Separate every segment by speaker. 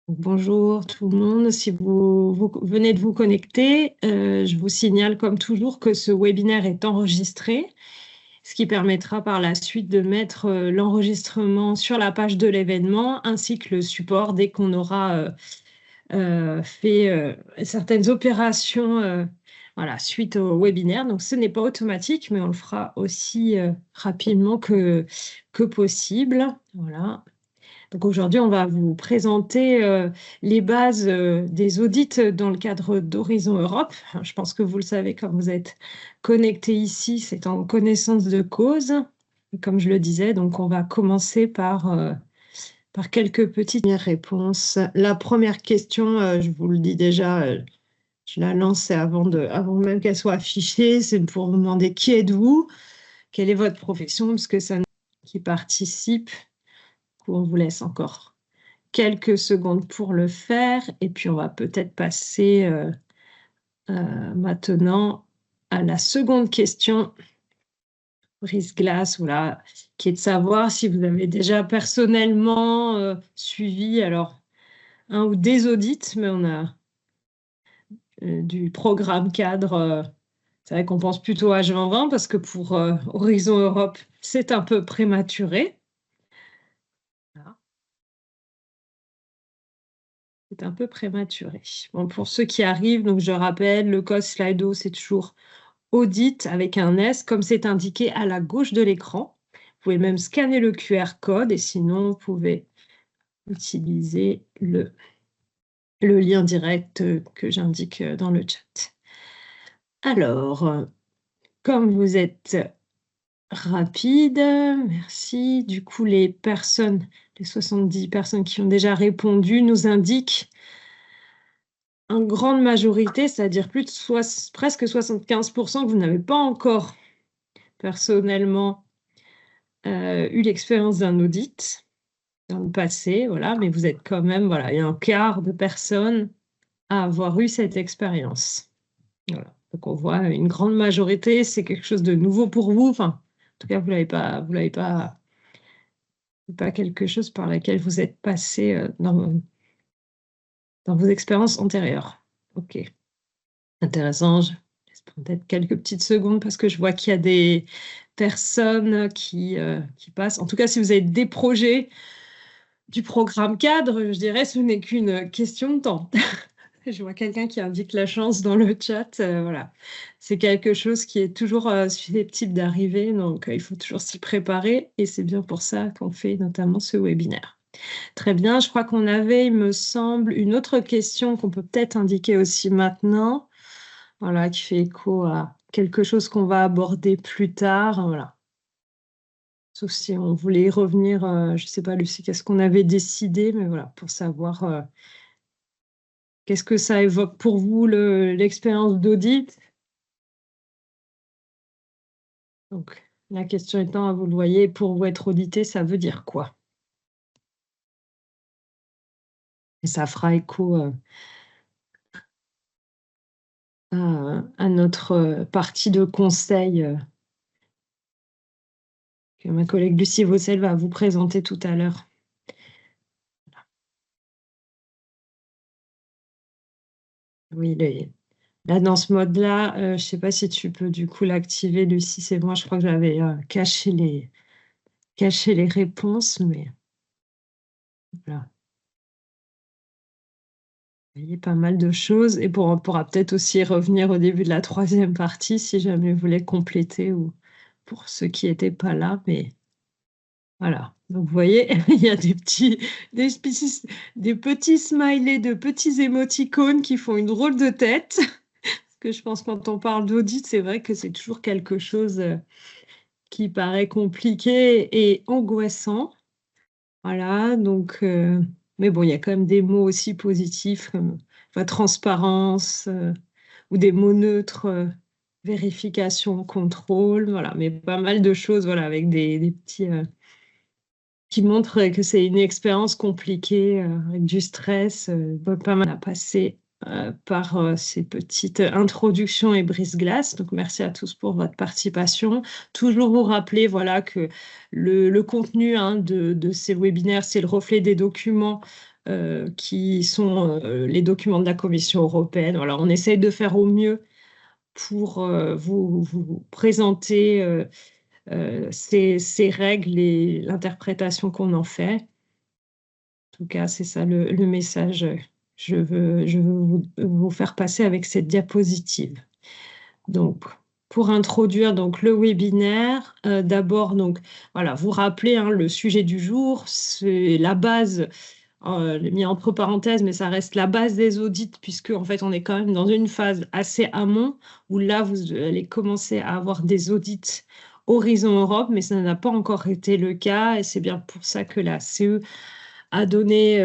Speaker 1: Bonjour tout le monde, si vous venez de vous connecter, je vous signale comme toujours que ce webinaire est enregistré, ce qui permettra par la suite de mettre l'enregistrement sur la page de l'événement ainsi que le support dès qu'on aura fait certaines opérations voilà, suite au webinaire. Donc ce n'est pas automatique, mais on le fera aussi rapidement que possible. Voilà. Donc aujourd'hui, on va vous présenter les bases des audits dans le cadre d'Horizon Europe. Je pense que vous le savez quand vous êtes connecté ici, c'est en connaissance de cause. Et comme je le disais, donc on va commencer par quelques petites réponses. La première question, je vous le dis déjà, je la lance avant même qu'elle soit affichée, c'est pour vous demander qui êtes-vous, quelle est votre profession, parce que ça qui participe. On vous laisse encore quelques secondes pour le faire et puis on va peut-être passer maintenant à la seconde question, brise-glace, voilà, qui est de savoir si vous avez déjà personnellement suivi alors un ou des audits, mais on a du programme cadre. C'est vrai qu'on pense plutôt à H2020 parce que pour Horizon Europe, c'est un peu prématuré. Voilà. C'est un peu prématuré. Bon, pour ceux qui arrivent, donc je rappelle, le code Slido, c'est toujours audit avec un S, comme c'est indiqué à la gauche de l'écran. Vous pouvez même scanner le QR code et sinon, vous pouvez utiliser le lien direct que j'indique dans le chat. Alors, comme vous êtes rapide, merci. Du coup, les 70 personnes qui ont déjà répondu nous indiquent une grande majorité, c'est-à-dire plus de presque 75%, que vous n'avez pas encore personnellement eu l'expérience d'un audit dans le passé, voilà, mais vous êtes quand même, voilà, il y a un quart de personnes à avoir eu cette expérience. Voilà. Donc on voit une grande majorité, c'est quelque chose de nouveau pour vous. Enfin, en tout cas, vous l'avez pas quelque chose par laquelle vous êtes passé dans vos expériences antérieures. Ok, intéressant. Je laisse peut-être quelques petites secondes parce que je vois qu'il y a des personnes qui passent. En tout cas, si vous avez des projets du programme cadre, je dirais, ce n'est qu'une question de temps. Je vois quelqu'un qui indique la chance dans le chat. Voilà, c'est quelque chose qui est toujours susceptible d'arriver, donc il faut toujours s'y préparer et c'est bien pour ça qu'on fait notamment ce webinaire. Très bien, je crois qu'on avait, il me semble, une autre question qu'on peut peut-être indiquer aussi maintenant, voilà, qui fait écho à quelque chose qu'on va aborder plus tard, voilà. Sauf si on voulait y revenir, je ne sais pas, Lucie, qu'est-ce qu'on avait décidé, mais voilà, pour savoir qu'est-ce que ça évoque pour vous, l'expérience d'audit. Donc, la question étant, vous le voyez, pour vous être audité, ça veut dire quoi? Et ça fera écho à notre partie de conseil que ma collègue Lucie Vaucel va vous présenter tout à l'heure. Oui, là, dans ce mode-là, je ne sais pas si tu peux du coup l'activer, Lucie. C'est moi, je crois que j'avais caché les réponses, mais voilà. Vous voyez pas mal de choses. Et on pourra peut-être aussi y revenir au début de la troisième partie si jamais vous voulez compléter ou pour ceux qui n'étaient pas là. Mais voilà. Donc, vous voyez, il y a des petits smileys, de petits émoticônes qui font une drôle de tête. Parce que je pense quand on parle d'audit, c'est vrai que c'est toujours quelque chose qui paraît compliqué et angoissant. Voilà, donc, mais bon, il y a quand même des mots aussi positifs comme transparence ou des mots neutres, vérification, contrôle, voilà, mais pas mal de choses, voilà, avec des petits qui montrent que c'est une expérience compliquée, avec du stress, pas mal à passer par ces petites introductions et brise-glace. Donc, merci à tous pour votre participation. Toujours vous rappeler voilà, que le contenu de ces webinaires, c'est le reflet des documents qui sont les documents de la Commission européenne. Voilà, on essaye de faire au mieux pour vous présenter ces règles et l'interprétation qu'on en fait. En tout cas, c'est ça le message que je veux vous faire passer avec cette diapositive. Donc, pour introduire donc le webinaire, d'abord, donc voilà, vous rappelez le sujet du jour, c'est la base, mis entre parenthèses, mais ça reste la base des audits, puisque en fait, on est quand même dans une phase assez amont, où là, vous allez commencer à avoir des audits Horizon Europe, mais ça n'a pas encore été le cas, et c'est bien pour ça que la CE a donné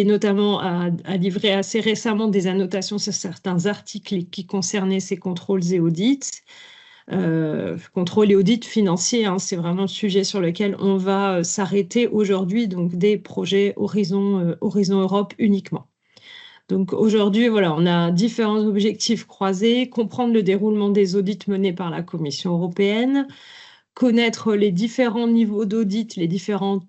Speaker 1: notamment a livré assez récemment des annotations sur certains articles qui concernaient ces contrôles et audits. Contrôle et audit financier, c'est vraiment le sujet sur lequel on va s'arrêter aujourd'hui, donc des projets Horizon Europe uniquement. Donc aujourd'hui, voilà, on a différents objectifs croisés, comprendre le déroulement des audits menés par la Commission européenne, connaître les différents niveaux d'audit, les différents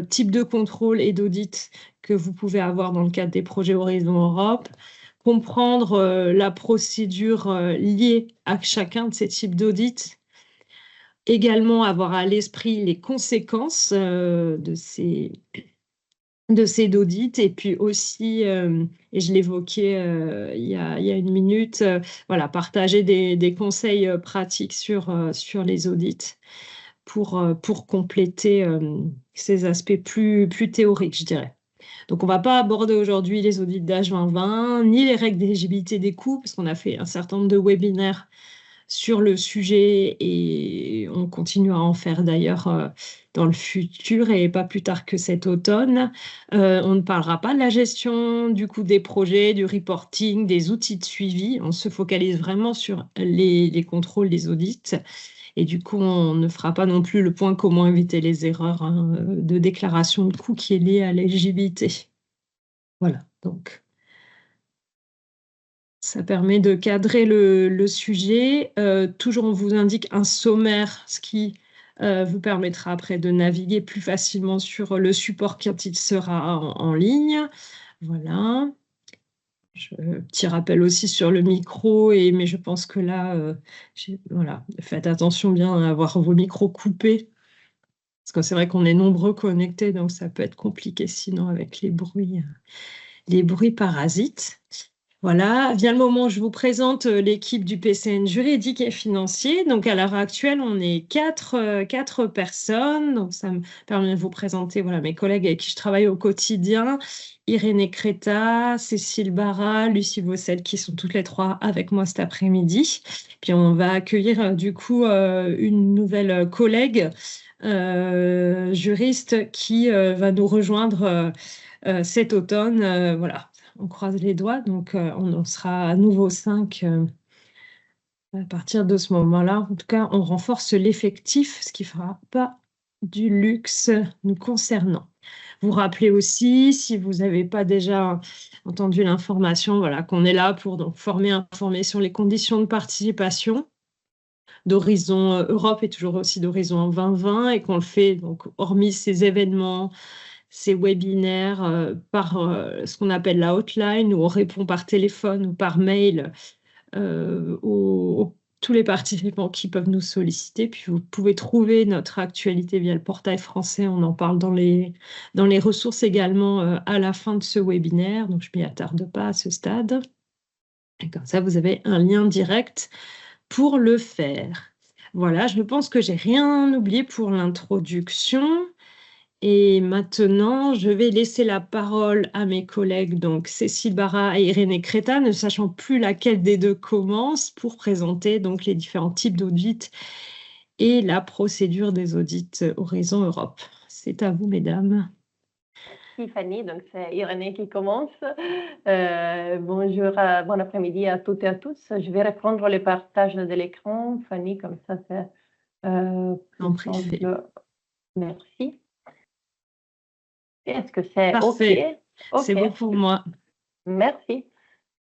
Speaker 1: types de contrôle et d'audit que vous pouvez avoir dans le cadre des projets Horizon Europe, comprendre la procédure liée à chacun de ces types d'audits, également avoir à l'esprit les conséquences de ces audits, et puis aussi, et je l'évoquais il y a une minute, voilà, partager des conseils pratiques sur les audits pour compléter ces aspects plus théoriques, je dirais. Donc, on ne va pas aborder aujourd'hui les audits d'âge 2020, ni les règles d'éligibilité des coûts, parce qu'on a fait un certain nombre de webinaires sur le sujet et on continuera à en faire d'ailleurs dans le futur et pas plus tard que cet automne. On ne parlera pas de la gestion du coût des projets, du reporting, des outils de suivi. On se focalise vraiment sur les contrôles des audits. Et du coup, on ne fera pas non plus le point comment éviter les erreurs de déclaration de coûts qui est liée à l'éligibilité. Voilà, donc ça permet de cadrer le sujet. Toujours, on vous indique un sommaire, ce qui vous permettra après de naviguer plus facilement sur le support quand il sera en ligne. Voilà. Petit rappel aussi sur le micro, mais je pense que là, voilà, faites attention bien à avoir vos micros coupés, parce que c'est vrai qu'on est nombreux connectés, donc ça peut être compliqué sinon avec les bruits parasites. Voilà, vient le moment où je vous présente l'équipe du PCN juridique et financier. Donc, à l'heure actuelle, on est quatre personnes. Donc, ça me permet de vous présenter mes collègues avec qui je travaille au quotidien. Irénée Créta, Cécile Barra, Lucie Vaucel, qui sont toutes les trois avec moi cet après-midi. Puis, on va accueillir du coup une nouvelle collègue juriste qui va nous rejoindre cet automne. Voilà. On croise les doigts, donc on en sera à nouveau 5 à partir de ce moment-là. En tout cas, on renforce l'effectif, ce qui ne fera pas du luxe nous concernant. Vous rappelez aussi, si vous n'avez pas déjà entendu l'information, voilà, qu'on est là pour donc informer sur les conditions de participation d'Horizon Europe et toujours aussi d'Horizon 2020, et qu'on le fait donc hormis ces événements, ces webinaires par ce qu'on appelle la hotline, où on répond par téléphone ou par mail tous les participants qui peuvent nous solliciter. Puis vous pouvez trouver notre actualité via le portail français. On en parle dans les ressources également à la fin de ce webinaire. Donc, je ne m'y attarde pas à ce stade. Et comme ça, vous avez un lien direct pour le faire. Voilà, je pense que j'ai rien oublié pour l'introduction. Et maintenant, je vais laisser la parole à mes collègues, donc Cécile Barra et Irénée Créta, ne sachant plus laquelle des deux commence, pour présenter donc les différents types d'audits et la procédure des audits Horizon Europe. C'est à vous, mesdames.
Speaker 2: Merci Fanny, donc c'est Irénée qui commence. Bonjour, bon après-midi à toutes et à tous. Je vais reprendre le partage de l'écran, Fanny, comme ça c'est plus simple. Merci. Est-ce que c'est
Speaker 1: Parfait.
Speaker 2: OK?
Speaker 1: C'est bon pour moi.
Speaker 2: Merci.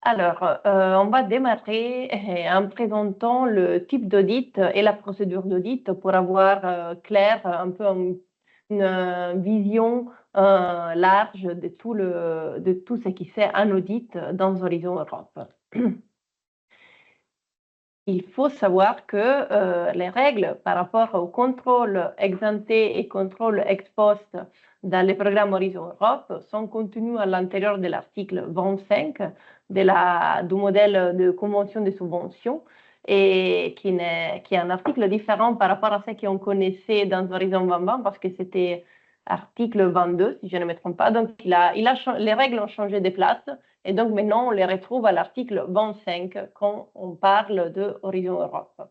Speaker 2: Alors, on va démarrer en présentant le type d'audit et la procédure d'audit pour avoir clair un peu une vision large de tout ce qui c'est un audit dans Horizon Europe. Il faut savoir que les règles par rapport au contrôle ex ante et contrôle ex post dans les programmes Horizon Europe sont contenues à l'intérieur de l'article 25 du modèle de convention de subvention et qui est un article différent par rapport à ce qu'on connaissait dans Horizon 2020 parce que c'était article 22, si je ne me trompe pas. Donc, les règles ont changé de place et donc maintenant, on les retrouve à l'article 25 quand on parle de Horizon Europe.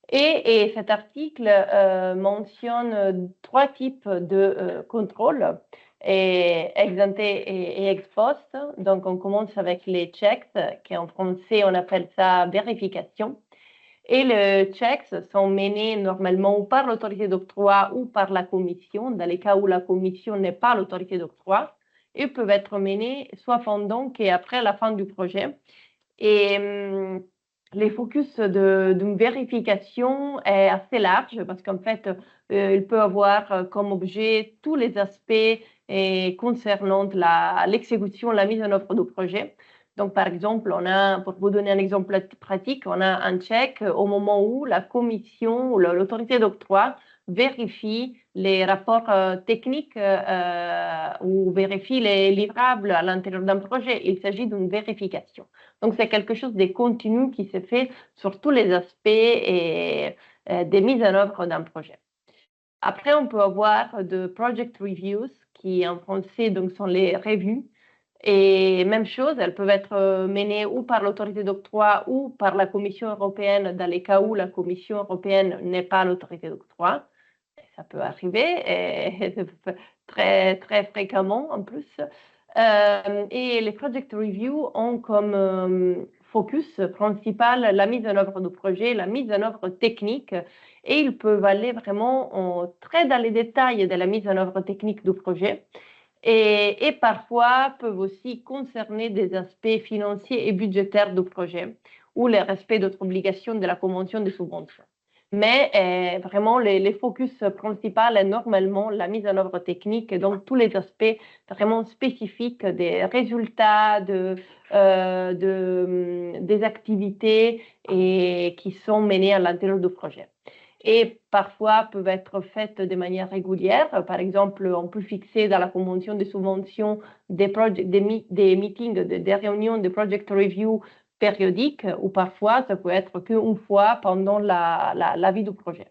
Speaker 2: Et cet article mentionne trois types de contrôles, ex ante et ex post. Donc, on commence avec les checks, qu'en français, on appelle ça vérification. Et les checks sont menés normalement ou par l'autorité d'octroi ou par la commission, dans les cas où la commission n'est pas l'autorité d'octroi. Ils peuvent être menés soit pendant qu'après la fin du projet. Et les focus d'une vérification est assez large parce qu'en fait, il peut avoir comme objet tous les aspects concernant l'exécution, la mise en œuvre du projet. Donc, par exemple, pour vous donner un exemple pratique, on a un check au moment où la commission ou l'autorité d'octroi vérifie les rapports techniques ou vérifie les livrables à l'intérieur d'un projet. Il s'agit d'une vérification. Donc, c'est quelque chose de continu qui se fait sur tous les aspects des mises en œuvre d'un projet. Après, on peut avoir de project reviews qui en français donc, sont les revues. Et même chose, elles peuvent être menées ou par l'autorité d'octroi ou par la Commission européenne dans les cas où la Commission européenne n'est pas l'autorité d'octroi. Ça peut arriver, et très, très fréquemment en plus. Et les project reviews ont comme focus principal la mise en œuvre du projet, la mise en œuvre technique, et ils peuvent aller vraiment très dans les détails de la mise en œuvre technique du projet. Et parfois peuvent aussi concerner des aspects financiers et budgétaires du projet ou le respect d'autres obligations de la convention de subvention. Mais vraiment, les focus principaux est normalement la mise en œuvre technique, et donc tous les aspects vraiment spécifiques des résultats, des activités qui sont menées à l'intérieur du projet. Et parfois peuvent être faites de manière régulière. Par exemple, on peut fixer dans la convention de subvention des meetings, des réunions de project review périodiques, ou parfois ça peut être qu'une fois pendant la vie du projet.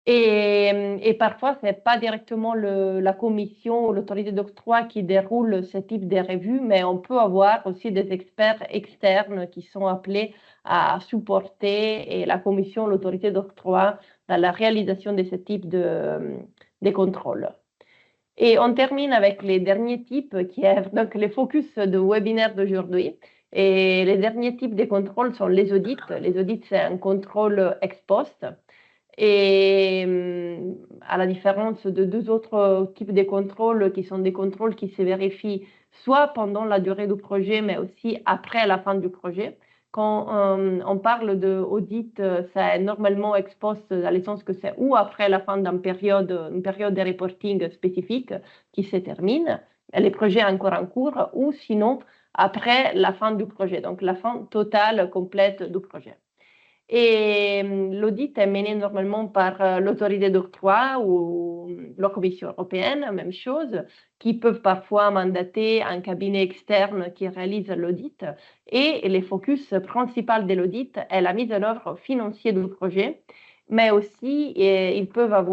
Speaker 2: Et parfois, ce n'est pas directement la commission ou l'autorité d'octroi qui déroule ce type de revue, mais on peut avoir aussi des experts externes qui sont appelés à supporter la commission, l'autorité d'octroi dans la réalisation de ce type de contrôle. Et on termine avec les derniers types, qui est donc les focus du webinaire d'aujourd'hui. Et les derniers types de contrôles sont les audits. Les audits, c'est un contrôle ex post. Et à la différence de deux autres types de contrôles qui sont des contrôles qui se vérifient soit pendant la durée du projet, mais aussi après la fin du projet. Quand on parle d'audit, c'est normalement ex post dans le sens que c'est ou après la fin d'une période de reporting spécifique qui se termine, les projets encore en cours, ou sinon après la fin du projet, donc la fin totale, complète du projet. Et l'audit est mené normalement par l'autorité d'octroi ou la Commission européenne, même chose, qui peuvent parfois mandater un cabinet externe qui réalise l'audit. Et le focus principal de l'audit est la mise en œuvre financière du projet, mais aussi ils peuvent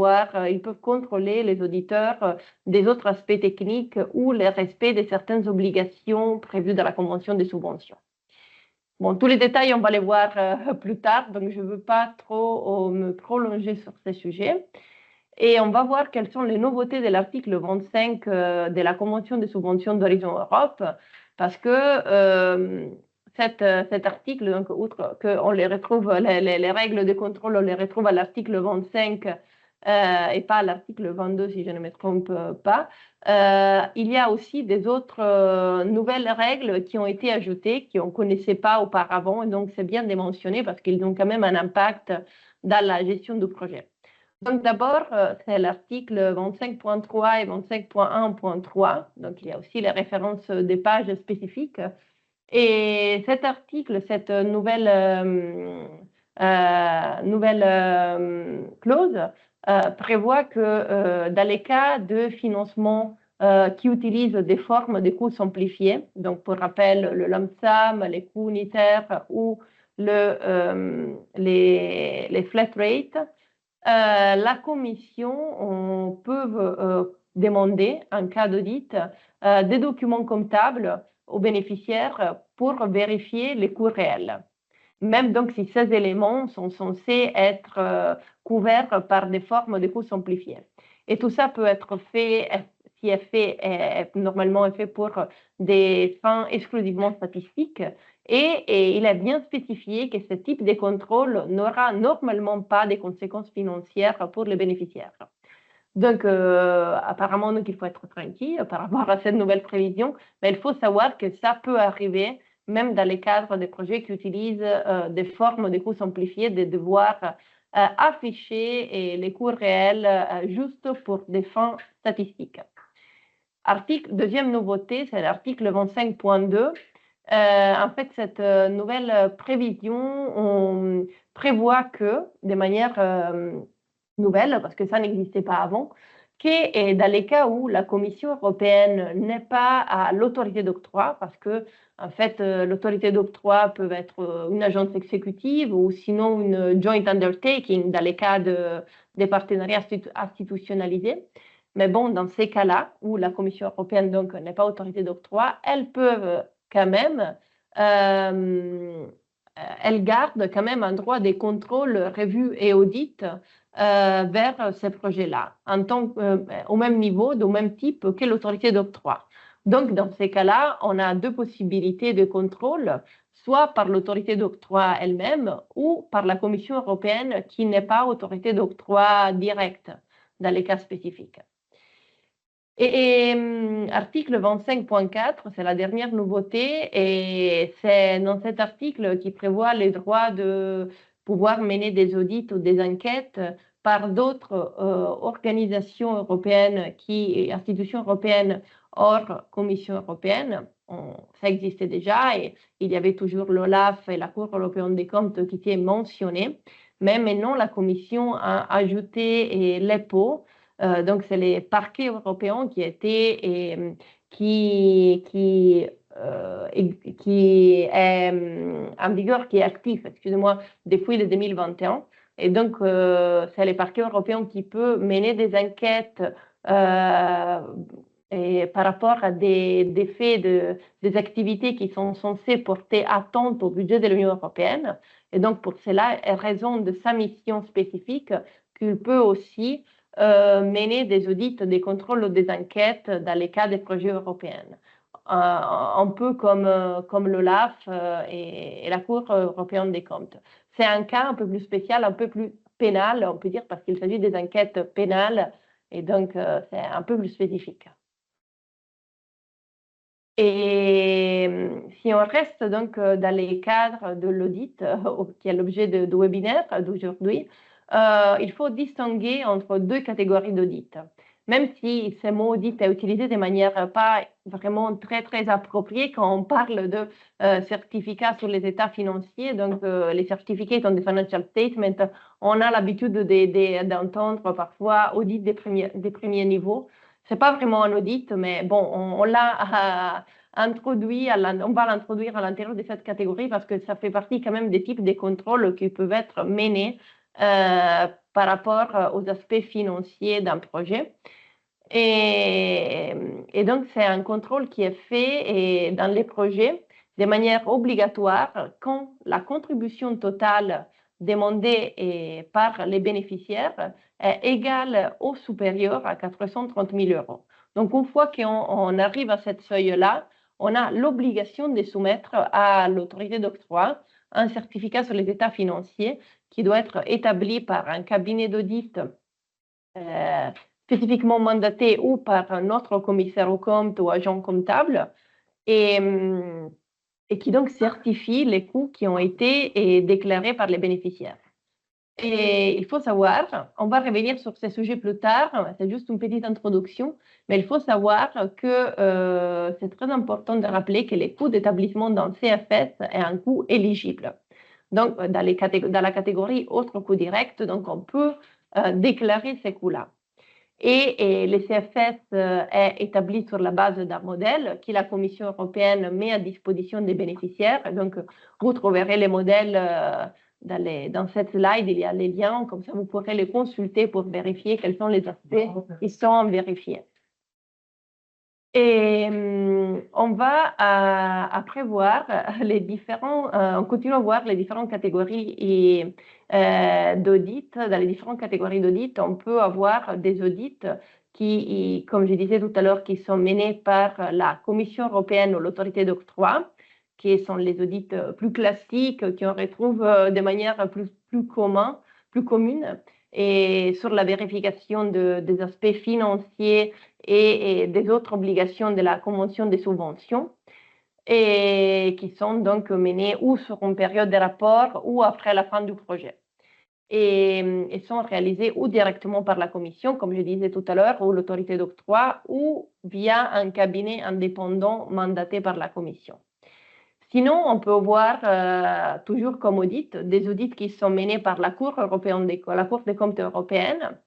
Speaker 2: contrôler les auditeurs des autres aspects techniques ou le respect de certaines obligations prévues dans la convention de subvention. Bon, tous les détails, on va les voir plus tard, donc je ne veux pas trop me prolonger sur ces sujets. Et on va voir quelles sont les nouveautés de l'article 25 de la Convention de subvention d'Horizon Europe, parce que cet article, donc, outre qu'on les retrouve, les règles de contrôle, on les retrouve à l'article 25 et pas à l'article 22, si je ne me trompe pas. Il y a aussi des autres nouvelles règles qui ont été ajoutées, qu'on ne connaissait pas auparavant, et donc c'est bien de mentionner parce qu'ils ont quand même un impact dans la gestion du projet. Donc d'abord, c'est l'article 25.3 et 25.1.3. Donc il y a aussi les références des pages spécifiques. Et cet article, cette nouvelle clause prévoit que dans les cas de financement qui utilisent des formes de coûts simplifiés, donc pour rappel le lump sum, les coûts unitaires ou les flat rates, la commission peut demander, en cas d'audit, des documents comptables aux bénéficiaires pour vérifier les coûts réels. Même donc si ces éléments sont censés être couverts par des formes de coûts simplifiés. Et tout ça peut être fait, si est fait, normalement est fait pour des fins exclusivement statistiques. Et il est bien spécifié que ce type de contrôle n'aura normalement pas de conséquences financières pour les bénéficiaires. Donc, apparemment, donc, il faut être tranquille par rapport à cette nouvelle prévision, mais il faut savoir que ça peut arriver, même dans les cadres des projets qui utilisent des formes de coûts simplifiés, de devoir afficher les coûts réels juste pour des fins statistiques. Deuxième nouveauté, c'est l'article 25.2. En fait, cette nouvelle prévision, on prévoit que, de manière nouvelle, parce que ça n'existait pas avant, que dans les cas où la Commission européenne n'est pas à l'autorité d'octroi, parce que en fait, l'autorité d'octroi peut être une agence exécutive ou sinon une joint undertaking dans les cas des partenariats institutionnalisés. Mais bon, dans ces cas-là, où la Commission européenne donc n'est pas autorité d'octroi, elles peuvent quand même, elles gardent quand même un droit de contrôle, revue et audit vers ces projets-là, au même niveau, au même type que l'autorité d'octroi. Donc, dans ces cas-là, on a deux possibilités de contrôle, soit par l'autorité d'octroi elle-même ou par la Commission européenne qui n'est pas autorité d'octroi directe dans les cas spécifiques. Et article 25.4, c'est la dernière nouveauté, et c'est dans cet article qui prévoit les droits de pouvoir mener des audits ou des enquêtes par d'autres organisations européennes, institutions européennes hors Commission européenne. Ça existait déjà, et il y avait toujours l'OLAF et la Cour européenne des comptes qui étaient mentionnés. Mais maintenant, la Commission a ajouté l'EPO. Donc, c'est les parquets européens qui étaient qui est en vigueur, qui est actif, excusez-moi, depuis le 2021. Et donc, c'est les parquets européens qui peuvent mener des enquêtes et par rapport à des faits, des activités qui sont censées porter atteinte au budget de l'Union européenne. Et donc, pour cela, en raison de sa mission spécifique, qu'il peut aussi mener des audits, des contrôles ou des enquêtes dans les cas des projets européens. Un peu comme l'OLAF et la Cour européenne des comptes. C'est un cas un peu plus spécial, un peu plus pénal, on peut dire, parce qu'il s'agit des enquêtes pénales, et donc c'est un peu plus spécifique. Et si on reste donc dans les cadres de l'audit, qui est l'objet de webinaire d'aujourd'hui, il faut distinguer entre deux catégories d'audit. Même si ce mot audit est utilisé de manière pas vraiment très appropriée quand on parle de certificats sur les états financiers, donc les certificats on the financial statement, on a l'habitude d'entendre parfois audit des premiers niveaux. C'est pas vraiment un audit, mais bon, on l'a introduit, on va l'introduire à l'intérieur de cette catégorie parce que ça fait partie quand même des types de contrôles qui peuvent être menés par rapport aux aspects financiers d'un projet. Et donc, c'est un contrôle qui est fait dans les projets de manière obligatoire quand la contribution totale demandée par les bénéficiaires est égale ou supérieure à 430 000 euros. Donc, une fois qu'on arrive à cette feuille-là, on a l'obligation de soumettre à l'autorité d'octroi un certificat sur les états financiers qui doit être établi par un cabinet d'audit spécifiquement mandaté ou par un autre commissaire aux comptes ou agent comptable et qui donc certifie les coûts qui ont été déclarés par les bénéficiaires. Et il faut savoir, on va revenir sur ces sujets plus tard, c'est juste une petite introduction, mais il faut savoir que c'est très important de rappeler que les coûts d'établissement dans le CFS est un coût éligible. Donc, dans la catégorie autres coûts directs, donc on peut déclarer ces coûts-là. Et le CFS est établi sur la base d'un modèle que la Commission européenne met à disposition des bénéficiaires. Donc, vous trouverez les modèles dans cette slide, il y a les liens, comme ça vous pourrez les consulter pour vérifier quels sont les aspects qui sont vérifiés. Et on va après voir les différents, on continue à voir les différentes catégories d'audit. Dans les différentes catégories d'audit, on peut avoir des audits qui, comme je disais tout à l'heure, qui sont menés par la Commission européenne ou l'autorité d'octroi, qui sont les audits plus classiques, qui on retrouve de manière plus commune, et sur la vérification des aspects financiers et des autres obligations de la Convention des subventions, et qui sont donc menées ou sur une période de rapport ou après la fin du projet. Et sont réalisées ou directement par la Commission, comme je disais tout à l'heure, ou l'autorité d'octroi, ou via un cabinet indépendant mandaté par la Commission. Sinon, on peut voir toujours comme audit des audits qui sont menés par la Cour européenne la Cour des comptes européenne,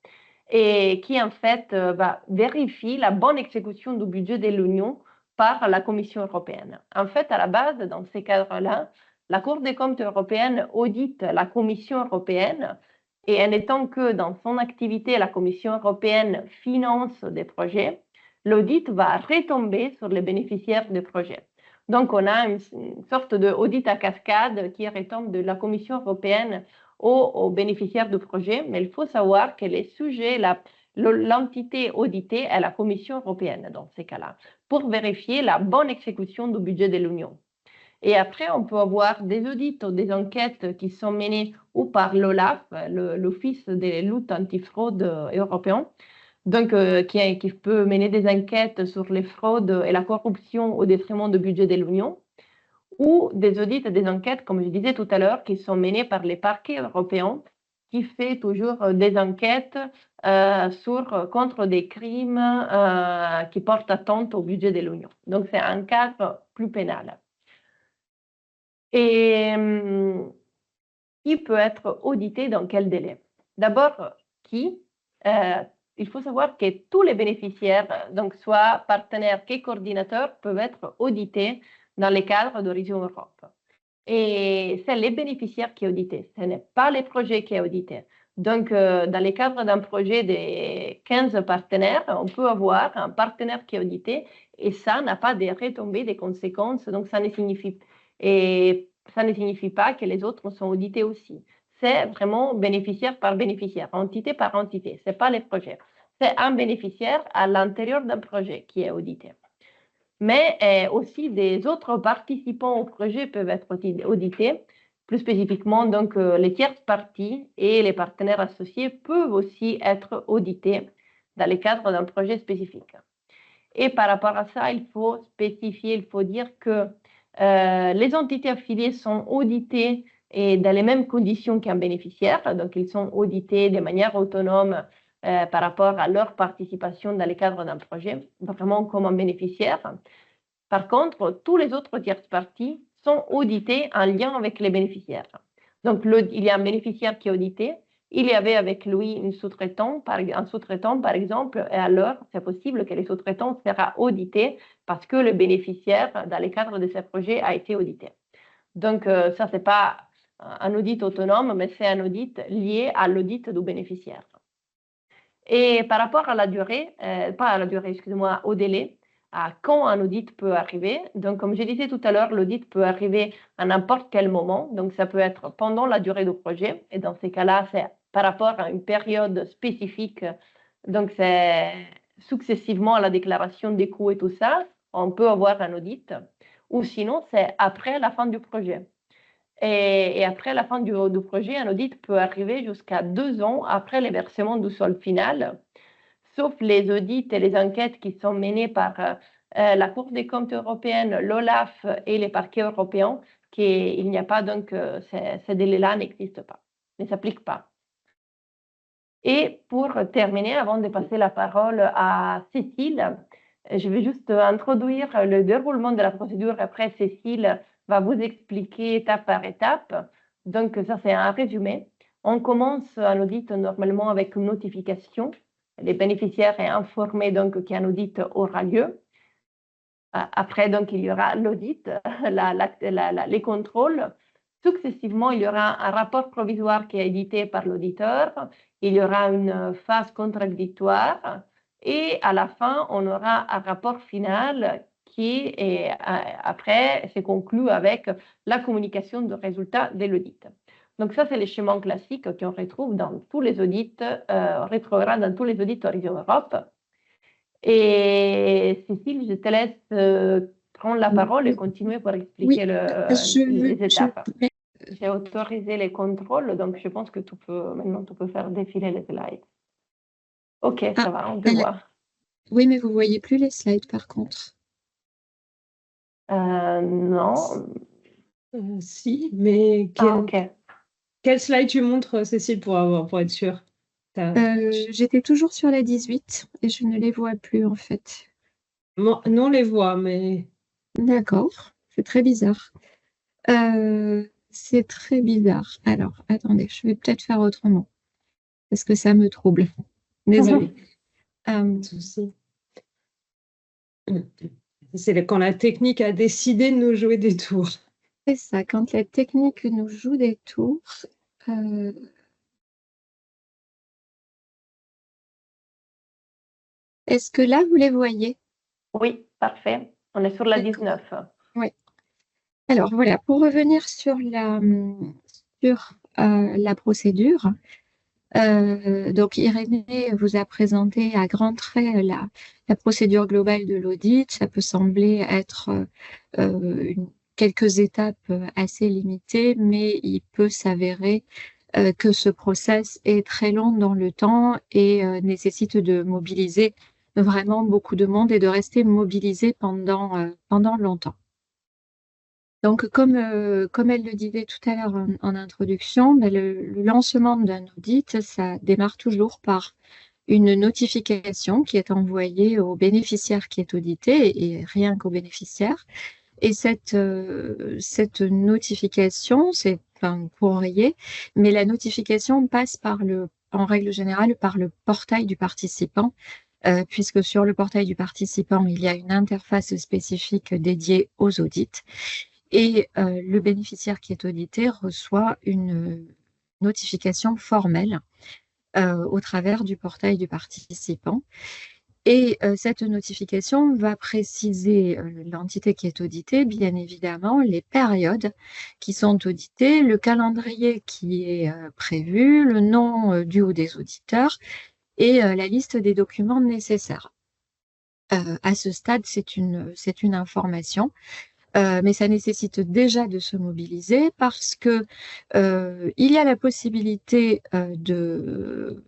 Speaker 2: et qui en fait va vérifier la bonne exécution du budget de l'Union par la Commission européenne. En fait, à la base, dans ces cadres-là, la Cour des comptes européenne audite la Commission européenne, et en étant que dans son activité, la Commission européenne finance des projets, l'audit va retomber sur les bénéficiaires des projets. Donc, on a une sorte d'audit à cascade qui retombe de la Commission européenne aux bénéficiaires du projet, mais il faut savoir que les sujets, l'entité auditée est la Commission européenne dans ces cas-là, pour vérifier la bonne exécution du budget de l'Union. Et après, on peut avoir des audits ou des enquêtes qui sont menées ou par l'OLAF, l'Office de lutte antifraude européen, donc qui peut mener des enquêtes sur les fraudes et la corruption au détriment du budget de l'Union, ou des audits et des enquêtes, comme je disais tout à l'heure, qui sont menées par les parquets européens, qui fait toujours des enquêtes contre des crimes qui portent atteinte au budget de l'Union. Donc, c'est un cadre plus pénal. Et qui peut être audité dans quel délai? D'abord, qui? Il faut savoir que tous les bénéficiaires, donc soit partenaires que coordinateurs, peuvent être audités dans les cadres d'Horizon Europe. Et c'est les bénéficiaires qui sont audités, ce n'est pas les projets qui sont audités. Donc, dans les cadres d'un projet de 15 partenaires, on peut avoir un partenaire qui est audité et ça n'a pas de retombées, des conséquences. Donc, ça ne signifie pas que les autres sont audités aussi. C'est vraiment bénéficiaire par bénéficiaire, entité par entité. Ce n'est pas les projets. C'est un bénéficiaire à l'intérieur d'un projet qui est audité. Mais aussi des autres participants au projet peuvent être audités. Plus spécifiquement, donc, les tierces parties et les partenaires associés peuvent aussi être audités dans le cadre d'un projet spécifique. Et par rapport à ça, il faut spécifier, il faut dire que les entités affiliées sont auditées et dans les mêmes conditions qu'un bénéficiaire. Donc, ils sont audités de manière autonome par rapport à leur participation dans le cadre d'un projet, vraiment comme un bénéficiaire. Par contre, tous les autres tierces parties sont audités en lien avec les bénéficiaires. Donc, il y a un bénéficiaire qui est audité, il y avait avec lui un sous-traitant, par exemple, et alors c'est possible que le sous-traitant sera audité parce que le bénéficiaire, dans le cadre de ce projet, a été audité. Donc, ça, ce n'est pas un audit autonome, mais c'est un audit lié à l'audit du bénéficiaire. Et par rapport à la durée, excusez-moi, au délai, à quand un audit peut arriver. Donc, comme je disais tout à l'heure, l'audit peut arriver à n'importe quel moment. Donc, ça peut être pendant la durée du projet. Et dans ces cas-là, c'est par rapport à une période spécifique. Donc, c'est successivement à la déclaration des coûts et tout ça, on peut avoir un audit. Ou sinon, c'est après la fin du projet. Et après la fin du projet, un audit peut arriver jusqu'à 2 ans après le versement du solde final, sauf les audits et les enquêtes qui sont menées par la Cour des comptes européenne, l'OLAF et les parquets européens, il n'y a pas, donc ces délais-là n'existent pas, ne s'appliquent pas. Et pour terminer, avant de passer la parole à Cécile, je vais juste introduire le déroulement de la procédure. Après, Cécile va vous expliquer étape par étape. Donc, ça, c'est un résumé. On commence un audit normalement avec une notification. Les bénéficiaires sont informés donc qu'un audit aura lieu. Après, donc, il y aura l'audit, les contrôles. Successivement, il y aura un rapport provisoire qui est édité par l'auditeur. Il y aura une phase contradictoire. Et à la fin, on aura un rapport final qui est, après, se conclut avec la communication de résultats de l'audit. Donc ça, c'est les schémas classiques qu'on retrouve dans tous les audits, on retrouvera dans tous les audits Horizon Europe. Et Cécile, je te laisse prendre la parole et continuer pour expliquer les étapes. J'ai autorisé les contrôles, donc je pense que maintenant tu peux faire défiler les slides. Ok, ça va, on te voit.
Speaker 3: Oui, mais vous ne voyez plus les slides par contre.
Speaker 2: Non.
Speaker 1: Si, mais quel slide tu montres, Cécile, pour être sûre?
Speaker 3: J'étais toujours sur la 18 et je ne les vois plus en fait.
Speaker 1: Non, on les voit, mais...
Speaker 3: D'accord, c'est très bizarre. C'est très bizarre. Alors, attendez, je vais peut-être faire autrement parce que ça me trouble. Désolée.
Speaker 1: C'est quand la technique a décidé de nous jouer des tours.
Speaker 3: C'est ça, quand la technique nous joue des tours. Est-ce que là, vous les voyez?
Speaker 2: Oui, parfait. On est sur la 19.
Speaker 3: Oui. Alors, voilà, pour revenir sur la procédure, donc Irénée vous a présenté à grands traits la procédure globale de l'audit. Ça peut sembler être quelques étapes assez limitées, mais il peut s'avérer que ce process est très long dans le temps et nécessite de mobiliser vraiment beaucoup de monde et de rester mobilisé pendant longtemps. Donc, comme elle le disait tout à l'heure en introduction, le lancement d'un audit, ça démarre toujours par une notification qui est envoyée au bénéficiaire qui est audité et rien qu'au bénéficiaire. Et cette notification, c'est un courrier, mais la notification passe en règle générale par le portail du participant, puisque sur le portail du participant, il y a une interface spécifique dédiée aux audits. Et le bénéficiaire qui est audité reçoit une notification formelle au travers du portail du participant. Et cette notification va préciser l'entité qui est auditée, bien évidemment, les périodes qui sont auditées, le calendrier qui est prévu, le nom du ou des auditeurs et la liste des documents nécessaires. À ce stade, c'est une information. Mais ça nécessite déjà de se mobiliser parce que il y a la possibilité de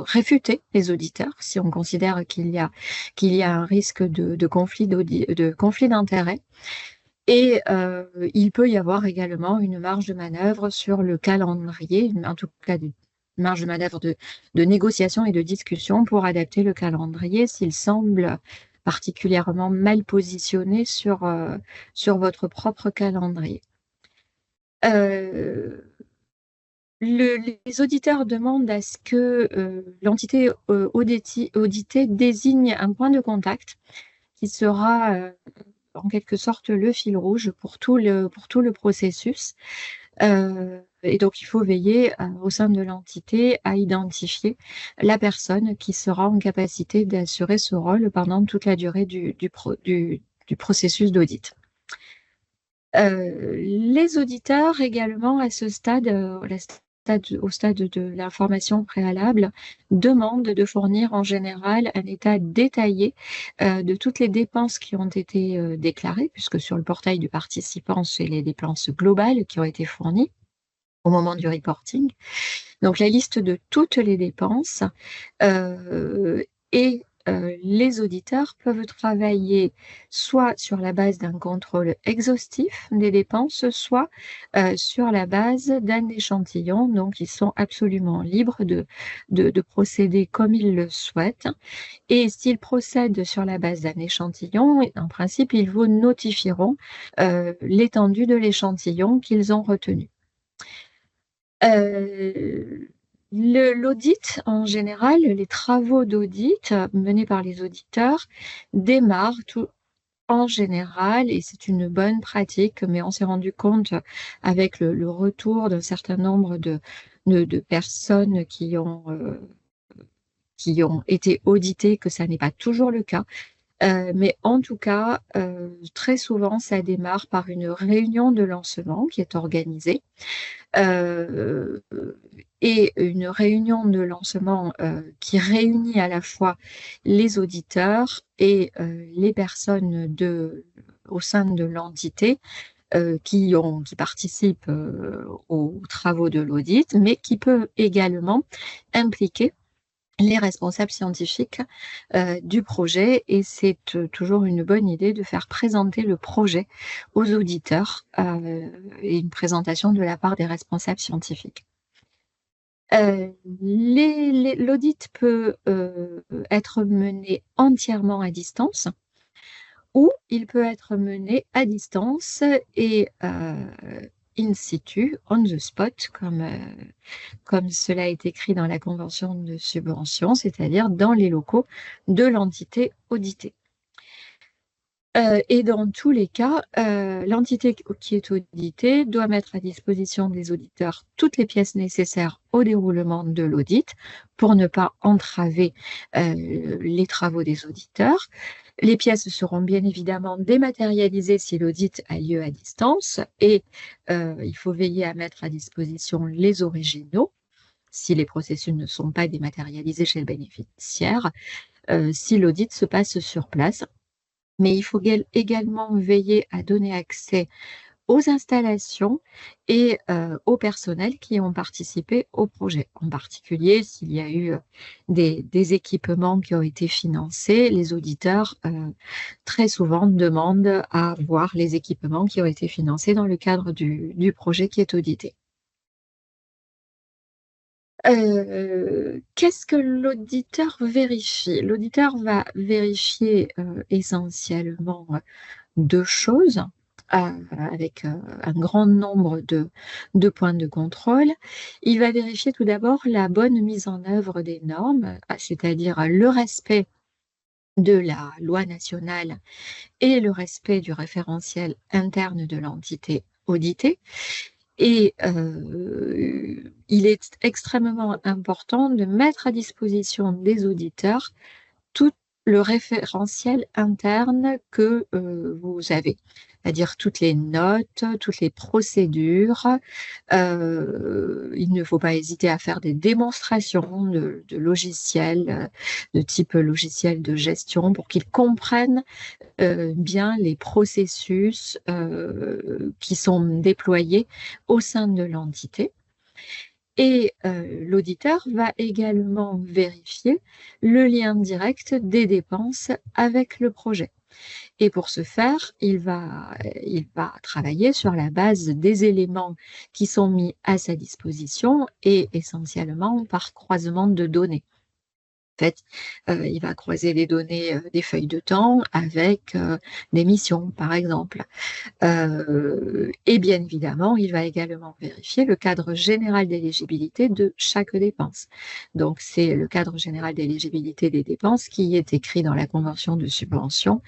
Speaker 3: réfuter les auditeurs si on considère qu'il y a un risque de conflit d'intérêt. Et il peut y avoir également une marge de manœuvre sur le calendrier, en tout cas une marge de manœuvre de négociation et de discussion pour adapter le calendrier s'il semble particulièrement mal positionné sur votre propre calendrier. Les auditeurs demandent à ce que l'entité auditée désigne un point de contact qui sera en quelque sorte le fil rouge pour tout le processus. Et donc, il faut veiller au sein de l'entité à identifier la personne qui sera en capacité d'assurer ce rôle pendant toute la durée du processus d'audit. Les auditeurs également à ce stade, au stade de l'information préalable, demandent de fournir en général un état détaillé de toutes les dépenses qui ont été déclarées, puisque sur le portail du participant, c'est les dépenses globales qui ont été fournies au moment du reporting. Donc, la liste de toutes les dépenses et les auditeurs peuvent travailler soit sur la base d'un contrôle exhaustif des dépenses, soit sur la base d'un échantillon. Donc, ils sont absolument libres de procéder comme ils le souhaitent. Et s'ils procèdent sur la base d'un échantillon, en principe, ils vous notifieront l'étendue de l'échantillon qu'ils ont retenu. L'audit, en général, les travaux d'audit menés par les auditeurs démarrent en général, et c'est une bonne pratique, mais on s'est rendu compte avec le retour d'un certain nombre de personnes qui ont été auditées que ça n'est pas toujours le cas. Mais en tout cas, très souvent, ça démarre par une réunion de lancement qui est organisée. Et une réunion de lancement qui réunit à la fois les auditeurs et les personnes au sein de l'entité qui participent aux travaux de l'audit, mais qui peut également impliquer les responsables scientifiques du projet, et c'est toujours une bonne idée de faire présenter le projet aux auditeurs et une présentation de la part des responsables scientifiques. L'audit peut être mené entièrement à distance, ou il peut être mené à distance et in situ, on the spot, comme cela est écrit dans la convention de subvention, c'est-à-dire dans les locaux de l'entité auditée. Et dans tous les cas, l'entité qui est auditée doit mettre à disposition des auditeurs toutes les pièces nécessaires au déroulement de l'audit pour ne pas entraver les travaux des auditeurs. Les pièces seront bien évidemment dématérialisées si l'audit a lieu à distance, et il faut veiller à mettre à disposition les originaux si les processus ne sont pas dématérialisés chez le bénéficiaire, si l'audit se passe sur place. Mais il faut également veiller à donner accès aux installations et au personnel qui ont participé au projet. En particulier, s'il y a eu des équipements qui ont été financés, les auditeurs très souvent demandent à voir les équipements qui ont été financés dans le cadre du projet qui est audité. Qu'est-ce que l'auditeur vérifie? L'auditeur va vérifier essentiellement deux choses avec un grand nombre de points de contrôle. Il va vérifier tout d'abord la bonne mise en œuvre des normes, c'est-à-dire le respect de la loi nationale et le respect du référentiel interne de l'entité auditée. Et il est extrêmement important de mettre à disposition des auditeurs tout le référentiel interne que vous avez, c'est-à-dire toutes les notes, toutes les procédures. Il ne faut pas hésiter à faire des démonstrations de logiciels, de type logiciel de gestion, pour qu'ils comprennent bien les processus qui sont déployés au sein de l'entité. Et l'auditeur va également vérifier le lien direct des dépenses avec le projet. Et pour ce faire, il va travailler sur la base des éléments qui sont mis à sa disposition et essentiellement par croisement de données. En fait, il va croiser les données des feuilles de temps avec des missions, par exemple. Et bien évidemment, il va également vérifier le cadre général d'éligibilité de chaque dépense. Donc, c'est le cadre général d'éligibilité des dépenses qui est écrit dans la convention de subvention,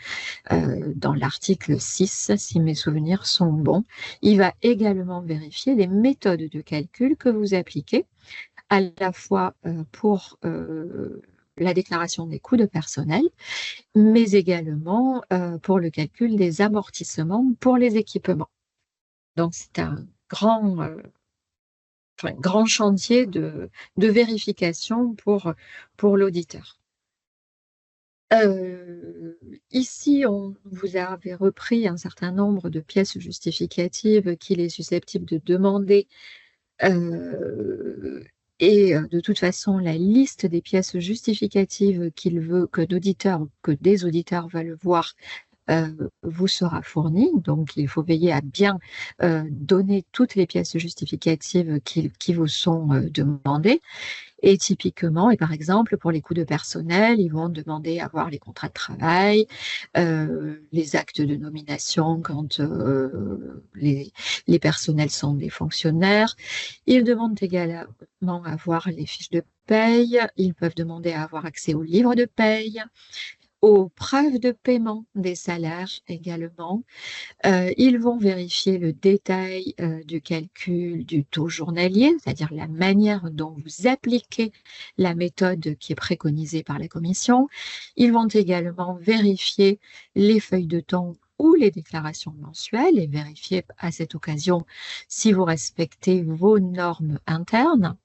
Speaker 3: dans l'article 6, si mes souvenirs sont bons. Il va également vérifier les méthodes de calcul que vous appliquez, à la fois pour la déclaration des coûts de personnel, mais également pour le calcul des amortissements pour les équipements. Donc, c'est un grand chantier de vérification pour l'auditeur. Ici, vous avez repris un certain nombre de pièces justificatives qu'il est susceptible de demander Et de toute façon, la liste des pièces justificatives qu'il veut que des auditeurs veulent voir vous sera fournie. Donc, il faut veiller à bien donner toutes les pièces justificatives qui vous sont demandées. Et typiquement, et par exemple, pour les coûts de personnel, ils vont demander à voir les contrats de travail, les actes de nomination quand les personnels sont des fonctionnaires. Ils demandent également à voir les fiches de paye. Ils peuvent demander à avoir accès aux livres de paye, aux preuves de paiement des salaires également. Ils vont vérifier le détail du calcul du taux journalier, c'est-à-dire la manière dont vous appliquez la méthode qui est préconisée par la commission. Ils vont également vérifier les feuilles de temps ou les déclarations mensuelles et vérifier à cette occasion si vous respectez vos normes internes.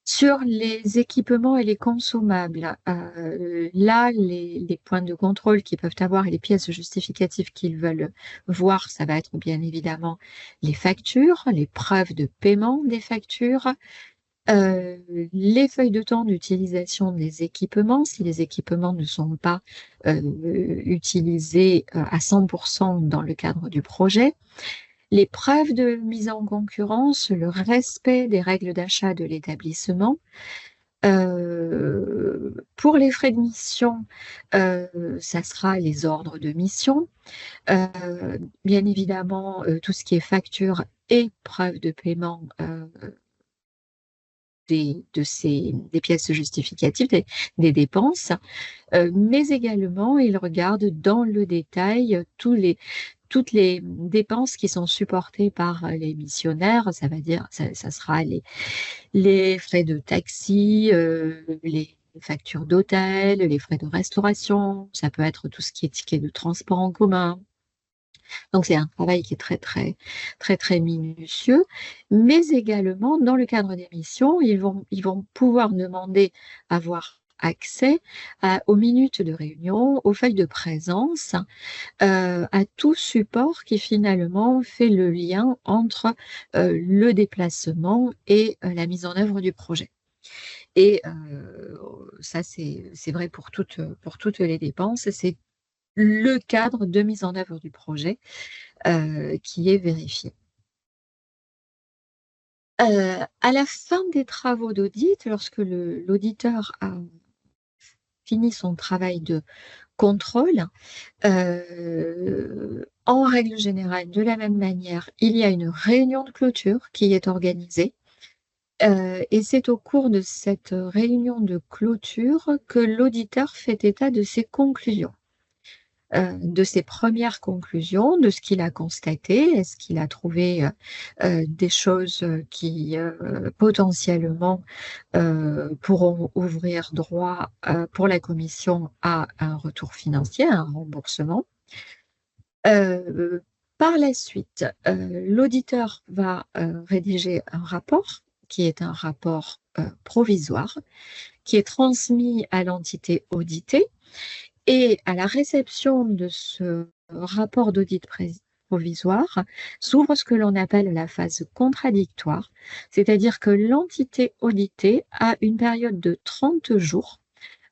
Speaker 3: Sur les équipements et les consommables, là, les points de contrôle qu'ils peuvent avoir et les pièces justificatives qu'ils veulent voir, ça va être bien évidemment les factures, les preuves de paiement des factures, les feuilles de temps d'utilisation des équipements, si les équipements ne sont pas utilisés à 100% dans le cadre du projet. Les preuves de mise en concurrence, le respect des règles d'achat de l'établissement. Pour les frais de mission, ça sera les ordres de mission. Bien évidemment, tout ce qui est facture et preuve de paiement des pièces justificatives, des dépenses, mais également, il regarde dans le détail toutes les dépenses qui sont supportées par les missionnaires, ça sera les frais de taxi, les factures d'hôtel, les frais de restauration, ça peut être tout ce qui est ticket de transport en commun. Donc, c'est un travail qui est très, très, très, très minutieux, mais également, dans le cadre des missions, ils vont pouvoir demander à avoir accès aux minutes de réunion, aux feuilles de présence, à tout support qui finalement fait le lien entre le déplacement et la mise en œuvre du projet. Et ça, c'est vrai pour toutes les dépenses, c'est le cadre de mise en œuvre du projet qui est vérifié. À la fin des travaux d'audit, lorsque l'auditeur a fini son travail de contrôle, en règle générale, de la même manière, il y a une réunion de clôture qui est organisée. Et c'est au cours de cette réunion de clôture que l'auditeur fait état de ses conclusions. De ses premières conclusions, de ce qu'il a constaté. Est-ce qu'il a trouvé des choses qui potentiellement pourront ouvrir droit pour la commission à un retour financier, à un remboursement. Par la suite, l'auditeur va rédiger un rapport qui est un rapport provisoire, qui est transmis à l'entité auditée. Et à la réception de ce rapport d'audit provisoire, s'ouvre ce que l'on appelle la phase contradictoire, c'est-à-dire que l'entité auditée a une période de 30 jours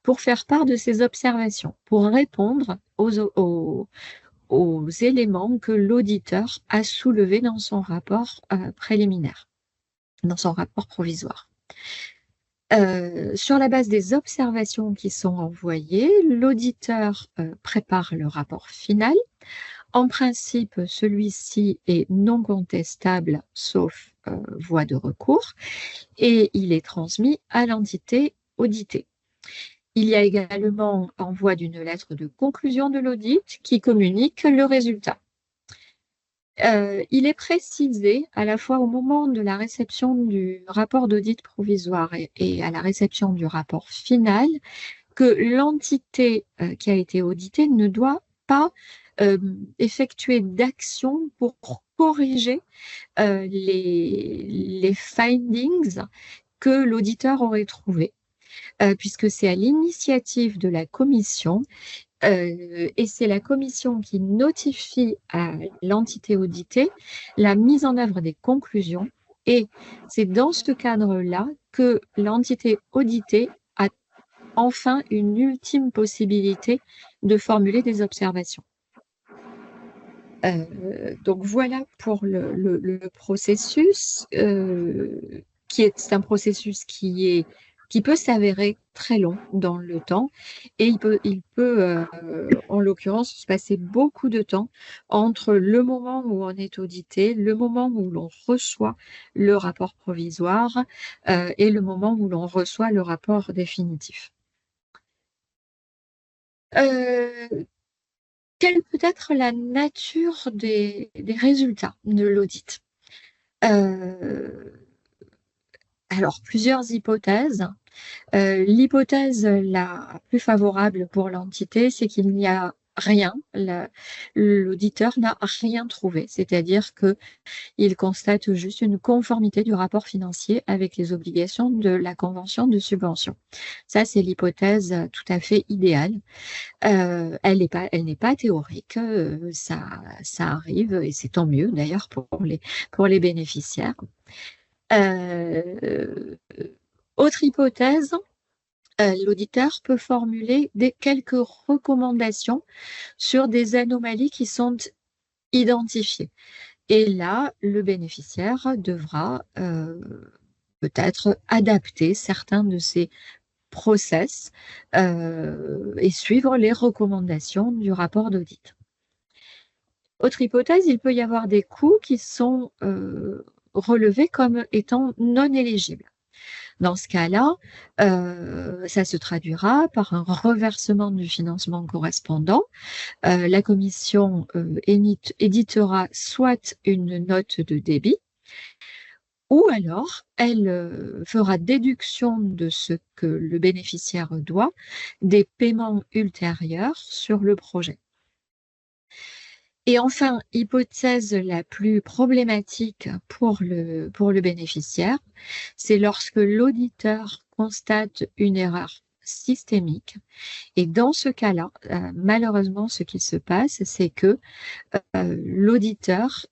Speaker 3: pour faire part de ses observations, pour répondre aux éléments que l'auditeur a soulevés dans son rapport préliminaire, dans son rapport provisoire. Sur la base des observations qui sont envoyées, l'auditeur prépare le rapport final. En principe, celui-ci est non contestable, sauf voie de recours, et il est transmis à l'entité auditée. Il y a également envoi d'une lettre de conclusion de l'audit qui communique le résultat. Il est précisé à la fois au moment de la réception du rapport d'audit provisoire et à la réception du rapport final que l'entité qui a été auditée ne doit pas effectuer d'action pour corriger les findings que l'auditeur aurait trouvés, puisque c'est à l'initiative de la commission et c'est la commission qui notifie à l'entité auditée la mise en œuvre des conclusions Et c'est dans ce cadre-là que l'entité auditée a enfin une ultime possibilité de formuler des observations. Donc voilà pour le processus, c'est un processus qui peut s'avérer très long dans le temps, et il peut en l'occurrence se passer beaucoup de temps entre le moment où on est audité, le moment où l'on reçoit le rapport provisoire, et le moment où l'on reçoit le rapport définitif. Quelle peut être la nature des résultats de l'audit? Alors, plusieurs hypothèses. L'hypothèse la plus favorable pour l'entité, c'est qu'il n'y a rien, l'auditeur n'a rien trouvé, c'est-à-dire qu'il constate juste une conformité du rapport financier avec les obligations de la convention de subvention. Ça, c'est l'hypothèse tout à fait idéale. Elle n'est pas théorique, ça arrive, et c'est tant mieux d'ailleurs pour les bénéficiaires. Autre hypothèse, l'auditeur peut formuler quelques recommandations sur des anomalies qui sont identifiées. Et là, le bénéficiaire devra peut-être adapter certains de ces process et suivre les recommandations du rapport d'audit. Autre hypothèse, il peut y avoir des coûts qui sont relevés comme étant non éligibles. Dans ce cas-là, ça se traduira par un reversement du financement correspondant. La commission éditera soit une note de débit, ou alors elle fera déduction de ce que le bénéficiaire doit des paiements ultérieurs sur le projet. Et enfin, hypothèse la plus problématique pour le bénéficiaire, c'est lorsque l'auditeur constate une erreur systémique. Et dans ce cas-là, malheureusement, ce qui se passe, c'est que l'auditeur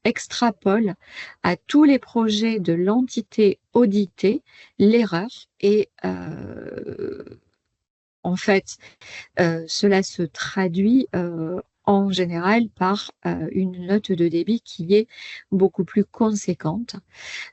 Speaker 3: extrapole à tous les projets de l'entité auditée l'erreur, et en fait, cela se traduit en général par une note de débit qui est beaucoup plus conséquente.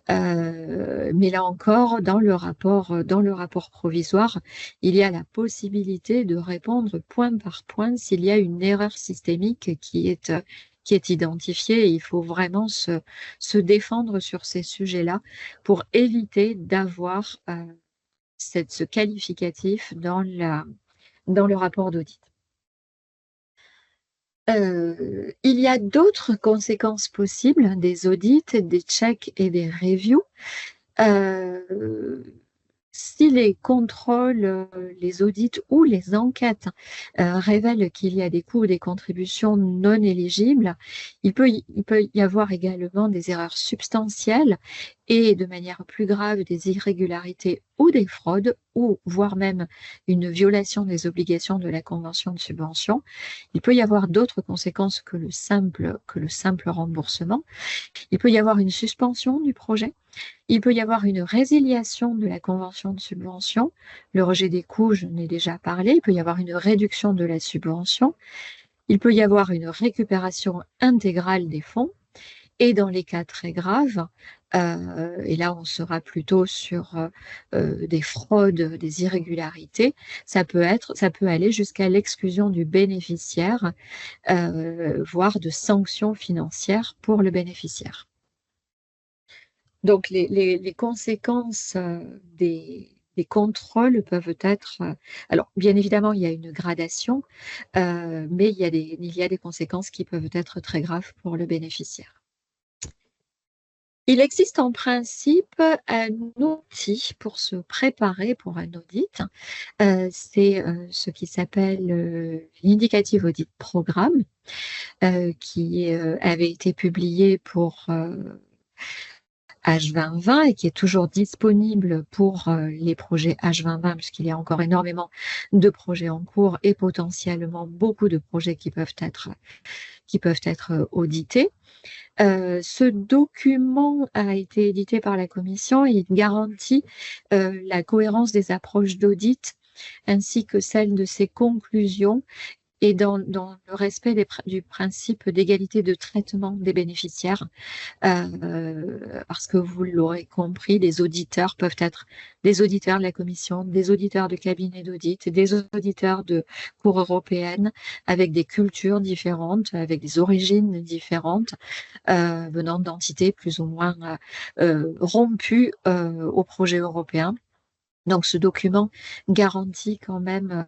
Speaker 3: Mais là encore, dans le rapport provisoire, il y a la possibilité de répondre point par point s'il y a une erreur systémique qui est identifiée. Et il faut vraiment se défendre sur ces sujets-là pour éviter d'avoir ce qualificatif dans le rapport d'audit. Il y a d'autres conséquences possibles des audits, des checks et des reviews. Si les contrôles, les audits ou les enquêtes révèlent qu'il y a des coûts ou des contributions non éligibles, il peut y avoir également des erreurs substantielles et, de manière plus grave, des irrégularités ou des fraudes, ou voire même une violation des obligations de la convention de subvention. Il peut y avoir d'autres conséquences que le simple remboursement. Il peut y avoir une suspension du projet. Il peut y avoir une résiliation de la convention de subvention. Le rejet des coûts, je n'ai déjà parlé. Il peut y avoir une réduction de la subvention. Il peut y avoir une récupération intégrale des fonds. Et dans les cas très graves, et là on sera plutôt sur des fraudes, des irrégularités, ça peut aller jusqu'à l'exclusion du bénéficiaire, voire de sanctions financières pour le bénéficiaire. Donc les conséquences des contrôles peuvent être... alors, bien évidemment, il y a une gradation, mais il y a des conséquences qui peuvent être très graves pour le bénéficiaire. Il existe en principe un outil pour se préparer pour un audit. C'est ce qui s'appelle l'Indicative Audit Programme, qui avait été publié pour H2020 et qui est toujours disponible pour les projets H2020, puisqu'il y a encore énormément de projets en cours et potentiellement beaucoup de projets qui peuvent être audités. Ce document a été édité par la Commission et il garantit la cohérence des approches d'audit ainsi que celle de ses conclusions et dans le respect du principe d'égalité de traitement des bénéficiaires. Parce que vous l'aurez compris, les auditeurs peuvent être des auditeurs de la Commission, des auditeurs de cabinets d'audit, des auditeurs de Cour européenne, avec des cultures différentes, avec des origines différentes, venant d'entités plus ou moins rompues au projet européen. Donc ce document garantit quand même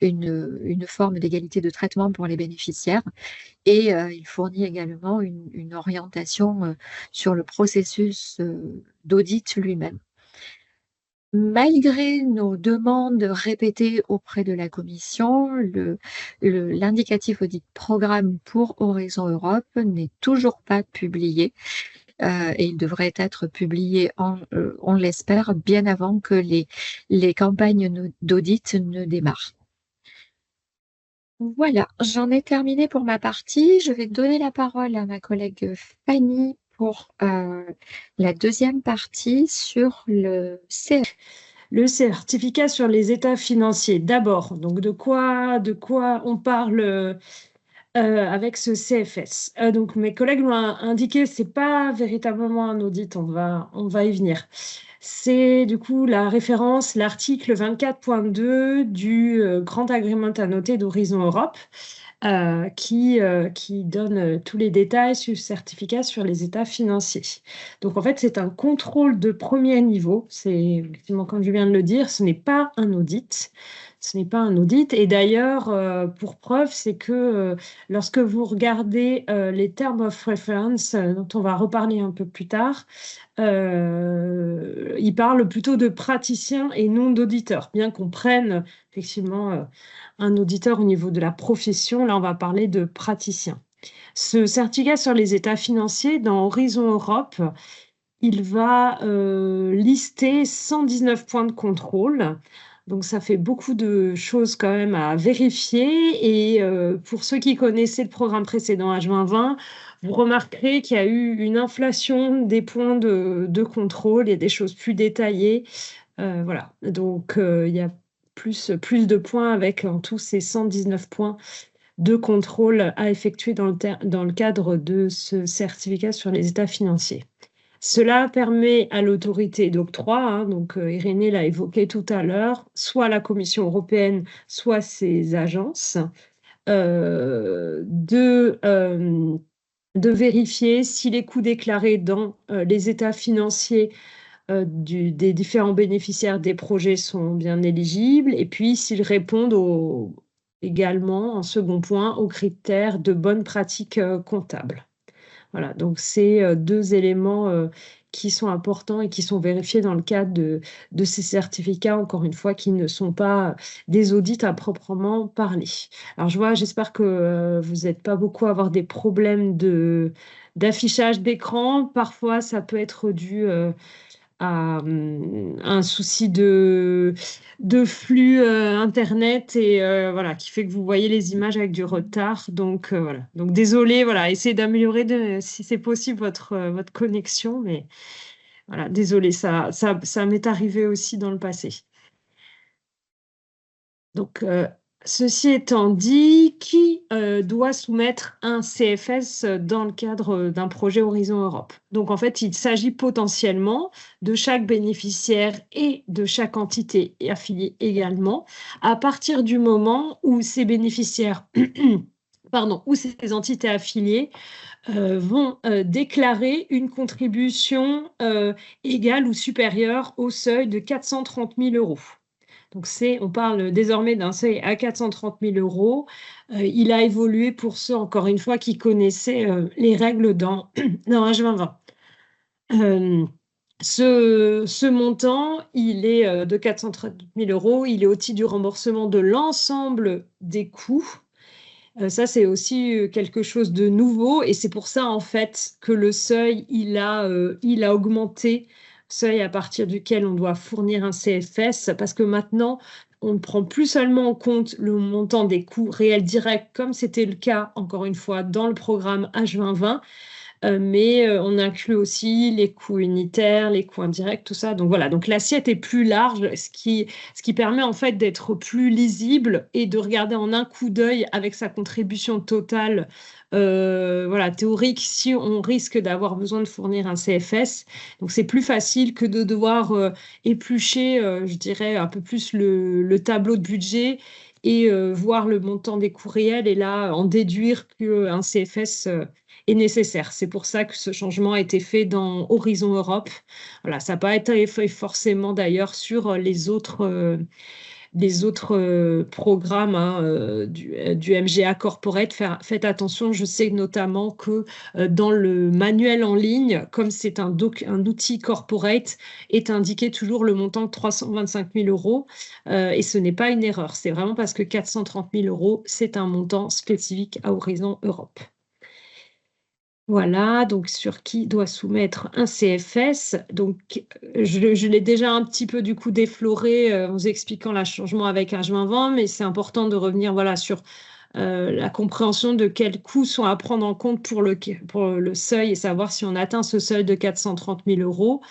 Speaker 3: une forme d'égalité de traitement pour les bénéficiaires et il fournit également une orientation sur le processus d'audit lui-même. Malgré nos demandes répétées auprès de la Commission, l'indicatif audit programme pour Horizon Europe n'est toujours pas publié et il devrait être publié, on l'espère, bien avant que les campagnes d'audit ne démarrent. Voilà, j'en ai terminé pour ma partie. Je vais donner la parole à ma collègue Fanny pour la deuxième partie sur le CF.
Speaker 1: Le certificat sur les états financiers. D'abord, donc de quoi on parle avec ce CFS. Donc mes collègues l'ont indiqué, c'est pas véritablement un audit, on va y venir. C'est du coup la référence, l'article 24.2 du Grand Agreement à noter d'Horizon Europe, qui donne tous les détails sur le certificat sur les états financiers. Donc en fait, c'est un contrôle de premier niveau. C'est effectivement, comme je viens de le dire, ce n'est pas un audit. Ce n'est pas un audit. Et d'ailleurs, pour preuve, c'est que lorsque vous regardez les terms of reference, dont on va reparler un peu plus tard, il parle plutôt de praticiens et non d'auditeurs, bien qu'on prenne effectivement un auditeur au niveau de la profession. Là, on va parler de praticiens. Ce certificat sur les états financiers dans Horizon Europe, il va lister 119 points de contrôle. Donc, ça fait beaucoup de choses quand même à vérifier. Et pour ceux qui connaissaient le programme précédent H2020, vous remarquerez qu'il y a eu une inflation des points de contrôle. Il y a des choses plus détaillées. Voilà. Donc, il y a plus de points avec en tout ces 119 points de contrôle à effectuer dans le cadre de ce certificat sur les états financiers. Cela permet à l'autorité d'octroi, donc Irénée l'a évoqué tout à l'heure, soit la Commission européenne, soit ses agences, de vérifier si les coûts déclarés dans les états financiers des différents bénéficiaires des projets sont bien éligibles et puis s'ils répondent également, en second point, aux critères de bonne pratique comptable. Voilà, donc c'est deux éléments qui sont importants et qui sont vérifiés dans le cadre de ces certificats, encore une fois, qui ne sont pas des audits à proprement parler. Alors j'espère que vous n'êtes pas beaucoup à avoir des problèmes d'affichage d'écran. Parfois, ça peut être dû à un souci de flux internet et voilà, qui fait que vous voyez les images avec du retard. Donc voilà. Donc désolé, voilà, essayez d'améliorer si c'est possible votre connexion, mais voilà, désolé, ça m'est arrivé aussi dans le passé. Donc ceci étant dit, qui doit soumettre un CFS dans le cadre d'un projet Horizon Europe? Donc, en fait, il s'agit potentiellement de chaque bénéficiaire et de chaque entité affiliée également, à partir du moment où ces bénéficiaires, où ces entités affiliées vont déclarer une contribution égale ou supérieure au seuil de 430 000 €. Donc, on parle désormais d'un seuil à 430 000 €. Il a évolué pour ceux, encore une fois, qui connaissaient les règles dans H2020. Ce montant, il est de 430 000 €. Il est au titre du remboursement de l'ensemble des coûts Ça, c'est aussi quelque chose de nouveau et c'est pour ça, en fait, que le seuil, il a augmenté, seuil à partir duquel on doit fournir un CFS, parce que maintenant, on ne prend plus seulement en compte le montant des coûts réels directs, comme c'était le cas, encore une fois, dans le programme H2020, mais on inclut aussi les coûts unitaires, les coûts indirects, tout ça. Donc voilà, donc l'assiette est plus large, ce qui permet en fait d'être plus lisible et de regarder en un coup d'œil avec sa contribution totale voilà, théorique si on risque d'avoir besoin de fournir un CFS. Donc c'est plus facile que de devoir éplucher, je dirais, un peu plus le tableau de budget et voir le montant des coûts réels et là en déduire qu'un CFS est nécessaire. C'est pour ça que ce changement a été fait dans Horizon Europe. Voilà, ça n'a pas été fait forcément d'ailleurs sur les autres programmes du MGA Corporate. Faites attention, je sais notamment que dans le manuel en ligne, comme c'est un outil corporate, est indiqué toujours le montant de 325 000 euros et ce n'est pas une erreur. C'est vraiment parce que 430 000 euros, c'est un montant spécifique à Horizon Europe. Voilà, donc sur qui doit soumettre un CFS. Donc, je l'ai déjà un petit peu du coup défloré en vous expliquant le changement avec H2020, mais c'est important de revenir voilà, sur la compréhension de quels coûts sont à prendre en compte pour le seuil et savoir si on atteint ce seuil de 430 000 euros.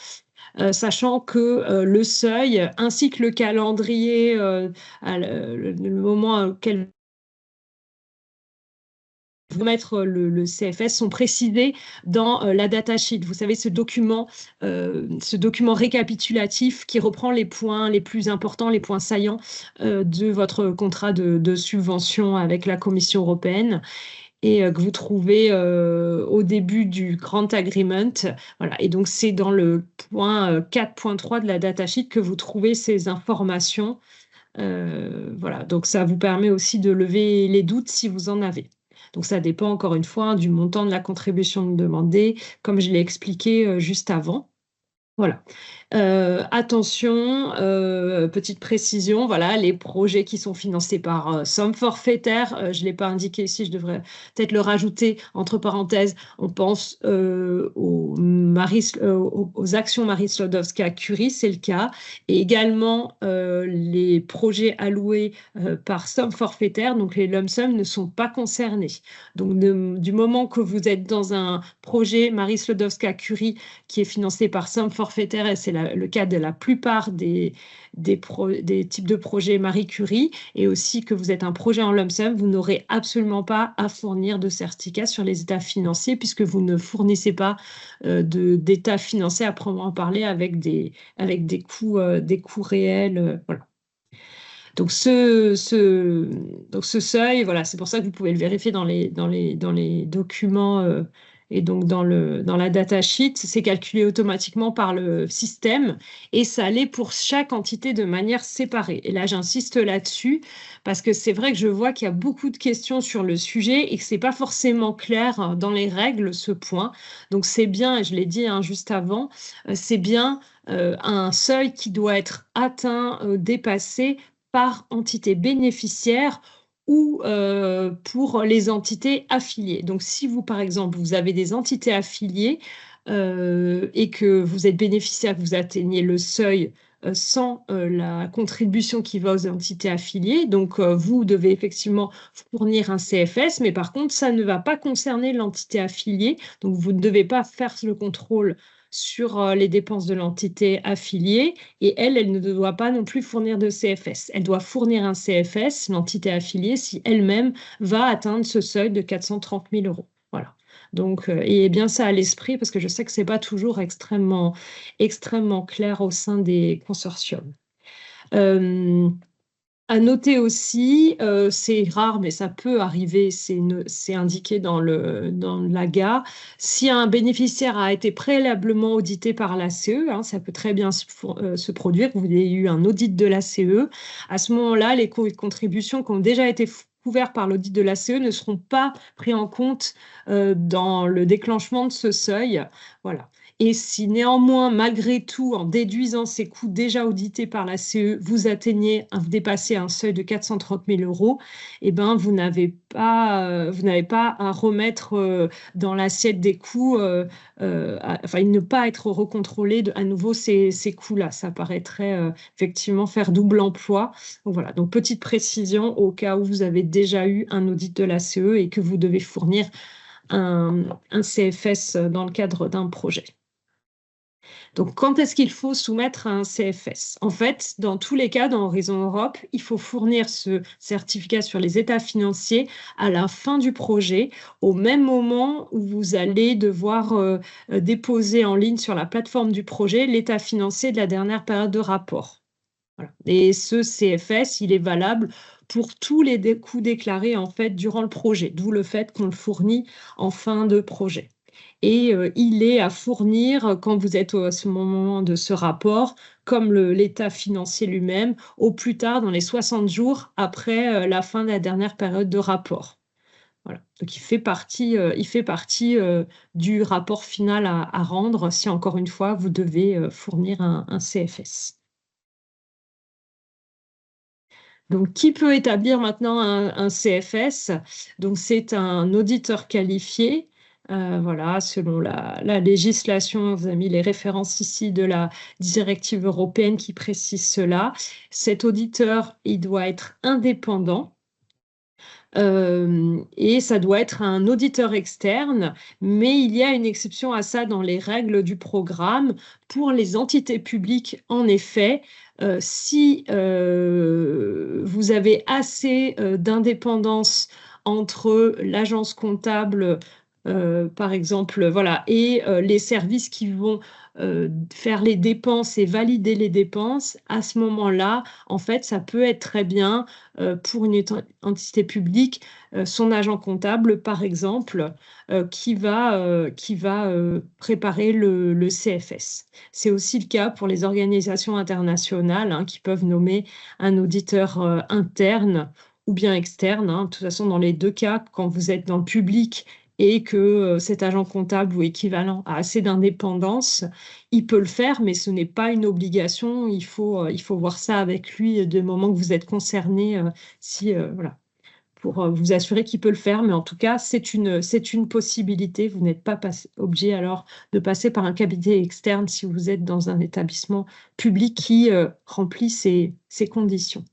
Speaker 1: Sachant que le seuil ainsi que le calendrier, le moment auquel vous mettre le CFS sont précisés dans la datasheet. Vous savez, ce document récapitulatif qui reprend les points les plus importants, les points saillants de votre contrat de subvention avec la Commission européenne et que vous trouvez au début du Grant Agreement. Voilà. Et donc, c'est dans le point 4.3 de la datasheet que vous trouvez ces informations. Voilà. Donc, ça vous permet aussi de lever les doutes si vous en avez. Donc, ça dépend encore une fois du montant de la contribution demandée, comme je l'ai expliqué juste avant. Voilà. Attention, petite précision, voilà, les projets qui sont financés par somme forfaitaire, je ne l'ai pas indiqué ici, je devrais peut-être le rajouter entre parenthèses, on pense aux actions Marie Sklodowska-Curie, c'est le cas, et également les projets alloués par somme forfaitaire, donc les lump sum ne sont pas concernés. Donc du moment que vous êtes dans un projet Marie Sklodowska-Curie qui est financé par somme forfaitaire, et c'est le cas de la plupart des types de projets Marie Curie, et aussi que vous êtes un projet en lump sum, vous n'aurez absolument pas à fournir de certificat sur les états financiers puisque vous ne fournissez pas d'états financiers à proprement parler avec des coûts réels. Voilà. Donc ce seuil, voilà, c'est pour ça que vous pouvez le vérifier dans les documents et donc dans la datasheet, c'est calculé automatiquement par le système et ça l'est pour chaque entité de manière séparée. Et là, j'insiste là-dessus parce que c'est vrai que je vois qu'il y a beaucoup de questions sur le sujet et que c'est pas forcément clair dans les règles ce point. Donc c'est bien, et je l'ai dit juste avant, c'est bien un seuil qui doit être atteint, dépassé par entité bénéficiaire ou pour les entités affiliées. Donc, si vous, par exemple, vous avez des entités affiliées et que vous êtes bénéficiaire, que vous atteignez le seuil sans la contribution qui va aux entités affiliées, donc vous devez effectivement fournir un CFS, mais par contre, ça ne va pas concerner l'entité affiliée, donc vous ne devez pas faire le contrôle sur les dépenses de l'entité affiliée et elle ne doit pas non plus fournir de CFS. Elle doit fournir un CFS, l'entité affiliée, si elle-même va atteindre ce seuil de 430 000 euros. Voilà. Donc, ayez bien ça à l'esprit parce que je sais que ce n'est pas toujours extrêmement clair au sein des consortiums. À noter aussi, c'est rare, mais ça peut arriver, c'est indiqué dans l'AGA, si un bénéficiaire a été préalablement audité par l'ACE, ça peut très bien se produire, vous avez eu un audit de l'ACE, à ce moment-là, les contributions qui ont déjà été couverts par l'audit de l'ACE ne seront pas pris en compte dans le déclenchement de ce seuil. Voilà. Et si néanmoins, malgré tout, en déduisant ces coûts déjà audités par la CE, vous dépassez un seuil de 430 000 €, eh ben, vous n'avez pas à remettre dans l'assiette des coûts, enfin, ne pas être recontrôlé à nouveau ces coûts-là. Ça paraîtrait effectivement faire double emploi. Donc voilà, donc petite précision au cas où vous avez déjà eu un audit de la CE et que vous devez fournir un CFS dans le cadre d'un projet. Donc, quand est-ce qu'il faut soumettre un CFS? En fait, dans tous les cas, dans Horizon Europe, il faut fournir ce certificat sur les états financiers à la fin du projet, au même moment où vous allez devoir déposer en ligne sur la plateforme du projet l'état financier de la dernière période de rapport. Voilà. Et ce CFS, il est valable pour tous les coûts déclarés en fait durant le projet, d'où le fait qu'on le fournit en fin de projet. Et il est à fournir quand vous êtes à ce moment de ce rapport, comme l'état financier lui-même, au plus tard dans les 60 jours après la fin de la dernière période de rapport. Voilà. Donc il fait partie du rapport final à rendre si, encore une fois, vous devez fournir un CFS. Donc, qui peut établir maintenant un CFS? Donc, c'est un auditeur qualifié. Voilà, selon la législation, vous avez mis les références ici de la directive européenne qui précise cela. Cet auditeur, il doit être indépendant. Et ça doit être un auditeur externe, mais il y a une exception à ça dans les règles du programme. Pour les entités publiques, en effet, si vous avez assez d'indépendance entre l'agence comptable, par exemple, voilà, et les services qui vont faire les dépenses et valider les dépenses, à ce moment-là, en fait, ça peut être très bien pour une entité publique, son agent comptable, par exemple, qui va préparer le CFS. C'est aussi le cas pour les organisations internationales qui peuvent nommer un auditeur interne ou bien externe. De toute façon, dans les deux cas, quand vous êtes dans le public et que cet agent comptable ou équivalent a assez d'indépendance, il peut le faire, mais ce n'est pas une obligation. Il faut voir ça avec lui du moment que vous êtes concerné, voilà, pour vous assurer qu'il peut le faire. Mais en tout cas, c'est une possibilité. Vous n'êtes pas obligé alors de passer par un cabinet externe si vous êtes dans un établissement public qui remplit ces conditions.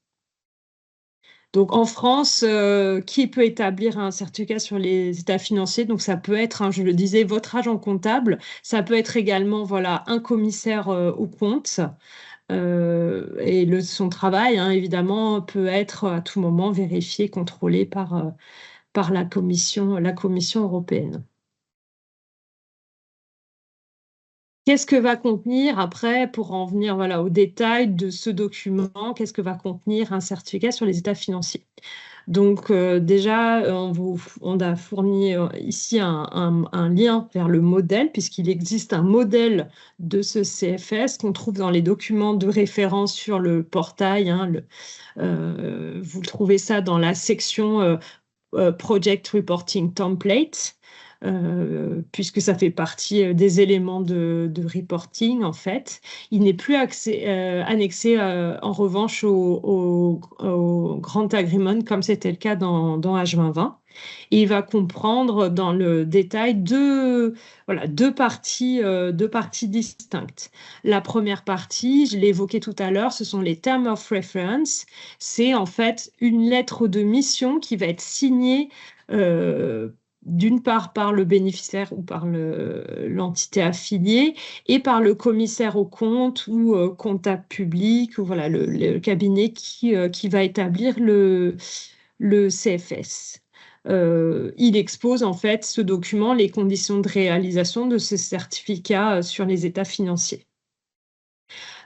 Speaker 1: Donc, en France, qui peut établir un certificat sur les états financiers? Donc, ça peut être, je le disais, votre agent comptable. Ça peut être également, voilà, un commissaire aux comptes. Et son travail, évidemment, peut être à tout moment vérifié, contrôlé par la Commission européenne. Qu'est-ce que va contenir après, pour en venir voilà, au détail de ce document, qu'est-ce que va contenir un certificat sur les états financiers? Donc déjà, on a fourni ici un lien vers le modèle, puisqu'il existe un modèle de ce CFS qu'on trouve dans les documents de référence sur le portail. Vous trouvez ça dans la section Project Reporting Template. Puisque ça fait partie des éléments de reporting, en fait. Il n'est plus annexé, en revanche, au Grant Agreement, comme c'était le cas dans H2020. Et il va comprendre dans le détail deux parties distinctes. La première partie, je l'ai évoqué tout à l'heure, ce sont les Terms of Reference. C'est en fait une lettre de mission qui va être signée d'une part par le bénéficiaire ou par l'entité affiliée et par le commissaire aux comptes ou comptable public ou voilà, le cabinet qui va établir le CFS. Il expose en fait ce document, les conditions de réalisation de ce certificat sur les états financiers.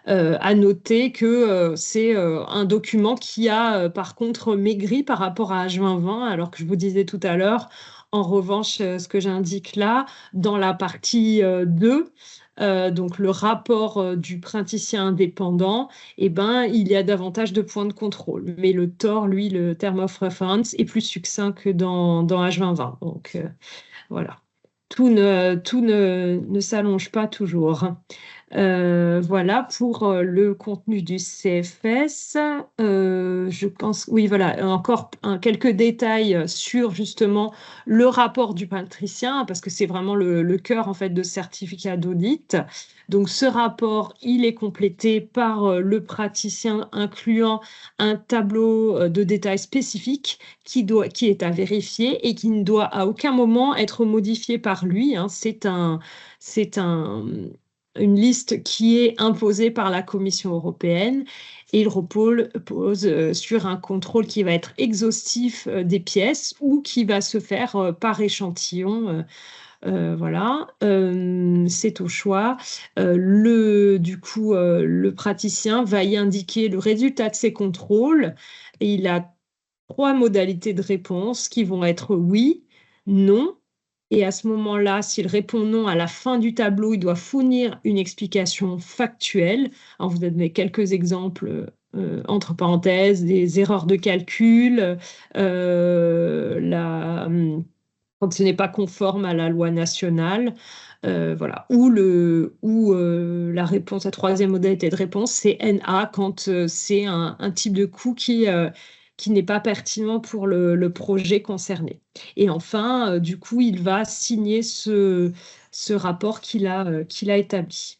Speaker 1: À noter que c'est un document qui a par contre maigri par rapport à H2020, alors que je vous disais tout à l'heure, en revanche, ce que j'indique là, dans la partie 2, donc le rapport du praticien indépendant, il y a davantage de points de contrôle. Mais le TOR, lui, le Term of Reference, est plus succinct que dans H2020. Donc voilà. tout ne s'allonge pas toujours. Voilà pour le contenu du CFS. Je pense, oui, voilà, encore quelques détails sur justement le rapport du patricien, parce que c'est vraiment le cœur en fait de ce certificat d'audit. Donc ce rapport, il est complété par le praticien, incluant un tableau de détails spécifiques qui est à vérifier et qui ne doit à aucun moment être modifié par lui, hein. C'est une liste qui est imposée par la Commission européenne et il repose sur un contrôle qui va être exhaustif des pièces ou qui va se faire par échantillon. Voilà, c'est au choix. Du coup, le praticien va y indiquer le résultat de ses contrôles et il a 3 modalités de réponse qui vont être oui, non. Et à ce moment-là, s'il répond non à la fin du tableau, il doit fournir une explication factuelle. Alors, vous avez quelques exemples entre parenthèses, des erreurs de calcul, quand ce n'est pas conforme à la loi nationale. Voilà. Ou la réponse, la troisième modalité de réponse, c'est NA quand c'est un type de coût qui n'est pas pertinent pour le projet concerné. Et enfin, du coup, il va signer ce rapport qu'il a établi.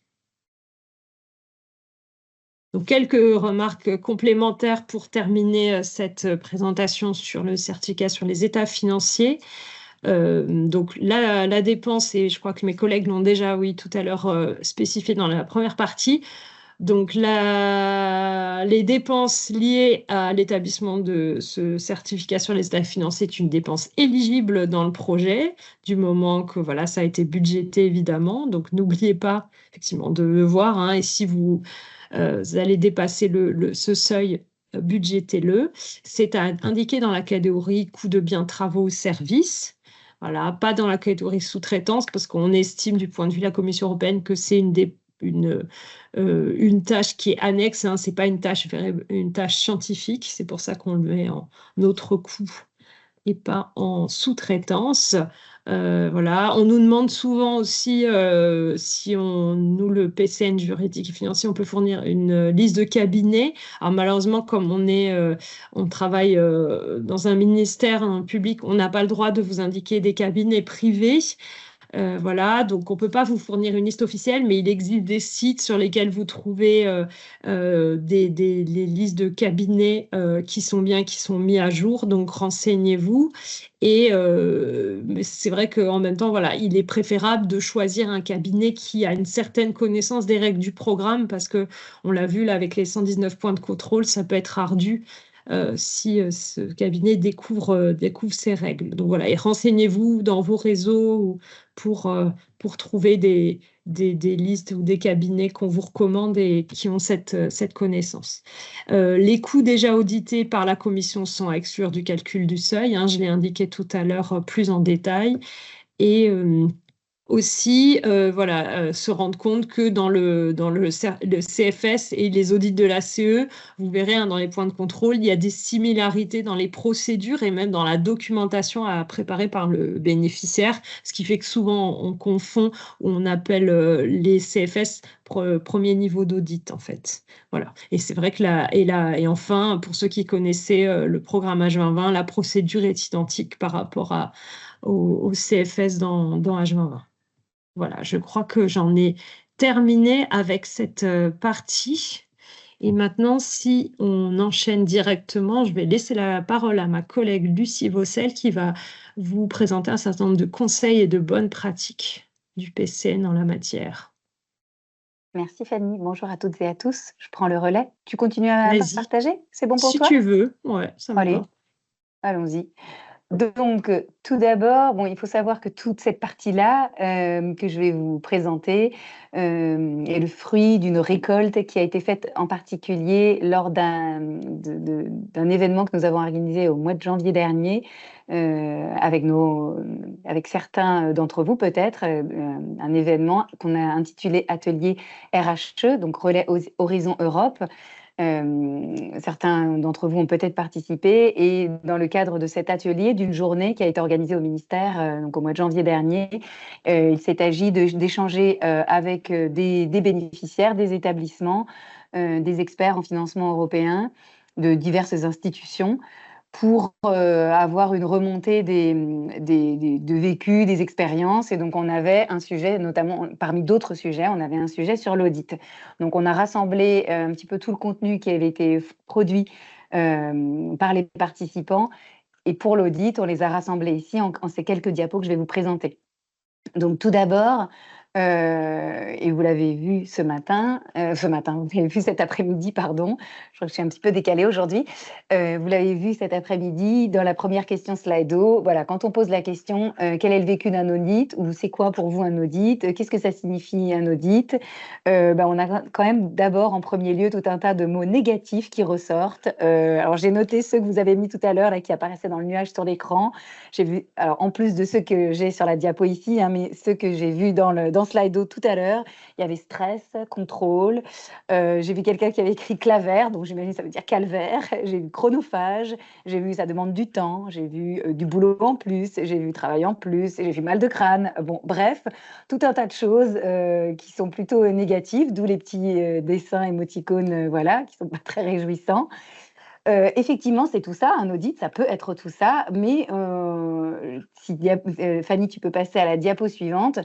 Speaker 1: Donc, quelques remarques complémentaires pour terminer cette présentation sur le certificat sur les états financiers. Donc la dépense, et je crois que mes collègues l'ont déjà, oui, tout à l'heure spécifié dans la première partie. Donc les dépenses liées à l'établissement de ce certificat sur les états financiers est une dépense éligible dans le projet, du moment que voilà, ça a été budgété évidemment. Donc n'oubliez pas effectivement de le voir, hein, et si vous allez dépasser ce seuil, budgétez-le. C'est indiqué dans la catégorie coûts de biens, travaux ou services. Voilà, pas dans la catégorie sous-traitance, parce qu'on estime du point de vue de la Commission européenne que c'est une tâche qui est annexe, hein, c'est pas une tâche scientifique, c'est pour ça qu'on le met en autre coût et pas en sous-traitance. Voilà. On nous demande souvent aussi si nous, le PCN juridique et financier, on peut fournir une liste de cabinets. Alors malheureusement, comme on travaille dans un ministère, un public, on n'a pas le droit de vous indiquer des cabinets privés. Voilà, donc on ne peut pas vous fournir une liste officielle, mais il existe des sites sur lesquels vous trouvez les listes de cabinets qui sont mis à jour, donc renseignez-vous. Et mais c'est vrai qu'en même temps, voilà, il est préférable de choisir un cabinet qui a une certaine connaissance des règles du programme, parce que on l'a vu là avec les 119 points de contrôle, ça peut être ardu. Si ce cabinet découvre ces règles. Donc voilà, et renseignez-vous dans vos réseaux pour trouver des listes ou des cabinets qu'on vous recommande et qui ont cette connaissance. Les coûts déjà audités par la Commission sont à exclure du calcul du seuil, hein, je l'ai indiqué tout à l'heure plus en détail. Et aussi, se rendre compte que dans le CFS et les audits de la CE, vous verrez, hein, dans les points de contrôle, il y a des similarités dans les procédures et même dans la documentation à préparer par le bénéficiaire, ce qui fait que souvent on confond, on appelle les CFS premier niveau d'audit en fait. Voilà. Et c'est vrai que et enfin, pour ceux qui connaissaient le programme H2020, la procédure est identique par rapport au CFS dans H2020. Voilà, je crois que j'en ai terminé avec cette partie. Et maintenant, si on enchaîne directement, je vais laisser la parole à ma collègue Lucie Vaucel qui va vous présenter un certain nombre de conseils et de bonnes pratiques du PCN en la matière.
Speaker 4: Merci Fanny, bonjour à toutes et à tous. Je prends le relais. Tu continues à partager? C'est bon pour
Speaker 1: Si
Speaker 4: toi?
Speaker 1: tu veux, ouais, ça me
Speaker 4: Allez,
Speaker 1: va.
Speaker 4: allons-y. Donc, tout d'abord, bon, il faut savoir que toute cette partie-là que je vais vous présenter est le fruit d'une récolte qui a été faite en particulier lors d'un événement que nous avons organisé au mois de janvier dernier avec certains d'entre vous peut-être, un événement qu'on a intitulé Atelier RHE, donc Relais Horizon Europe. Certains d'entre vous ont peut-être participé, et dans le cadre de cet atelier d'une journée qui a été organisée au ministère donc au mois de janvier dernier, il s'est agi d'échanger avec des bénéficiaires, des établissements, des experts en financement européen de diverses institutions, pour avoir une remontée de vécus, des expériences. Et donc, on avait un sujet, notamment parmi d'autres sujets, on avait un sujet sur l'audit. Donc, on a rassemblé un petit peu tout le contenu qui avait été produit par les participants. Et pour l'audit, on les a rassemblés ici en ces quelques diapos que je vais vous présenter. Donc, tout d'abord, et vous l'avez vu ce matin, vous l'avez vu cet après-midi, pardon, je crois que je suis un petit peu décalée aujourd'hui. Vous l'avez vu cet après-midi dans la première question Slido. Voilà, quand on pose la question, quel est le vécu d'un audit, ou c'est quoi pour vous un audit, qu'est-ce que ça signifie un audit, on a quand même d'abord en premier lieu tout un tas de mots négatifs qui ressortent. Alors j'ai noté ceux que vous avez mis tout à l'heure, là, qui apparaissaient dans le nuage sur l'écran. J'ai vu, alors en plus de ceux que j'ai sur la diapo ici, hein, mais ceux que j'ai vus dans Slido tout à l'heure, il y avait stress, contrôle. J'ai vu quelqu'un qui avait écrit clavaire, donc j'imagine ça veut dire calvaire. J'ai vu chronophage, j'ai vu ça demande du temps, j'ai vu du boulot en plus, j'ai vu travail en plus, j'ai vu mal de crâne. Bon, bref, tout un tas de choses qui sont plutôt négatives, d'où les petits dessins émoticônes, voilà, qui sont pas très réjouissants. Effectivement, c'est tout ça, un audit, ça peut être tout ça, mais Fanny, tu peux passer à la diapo suivante.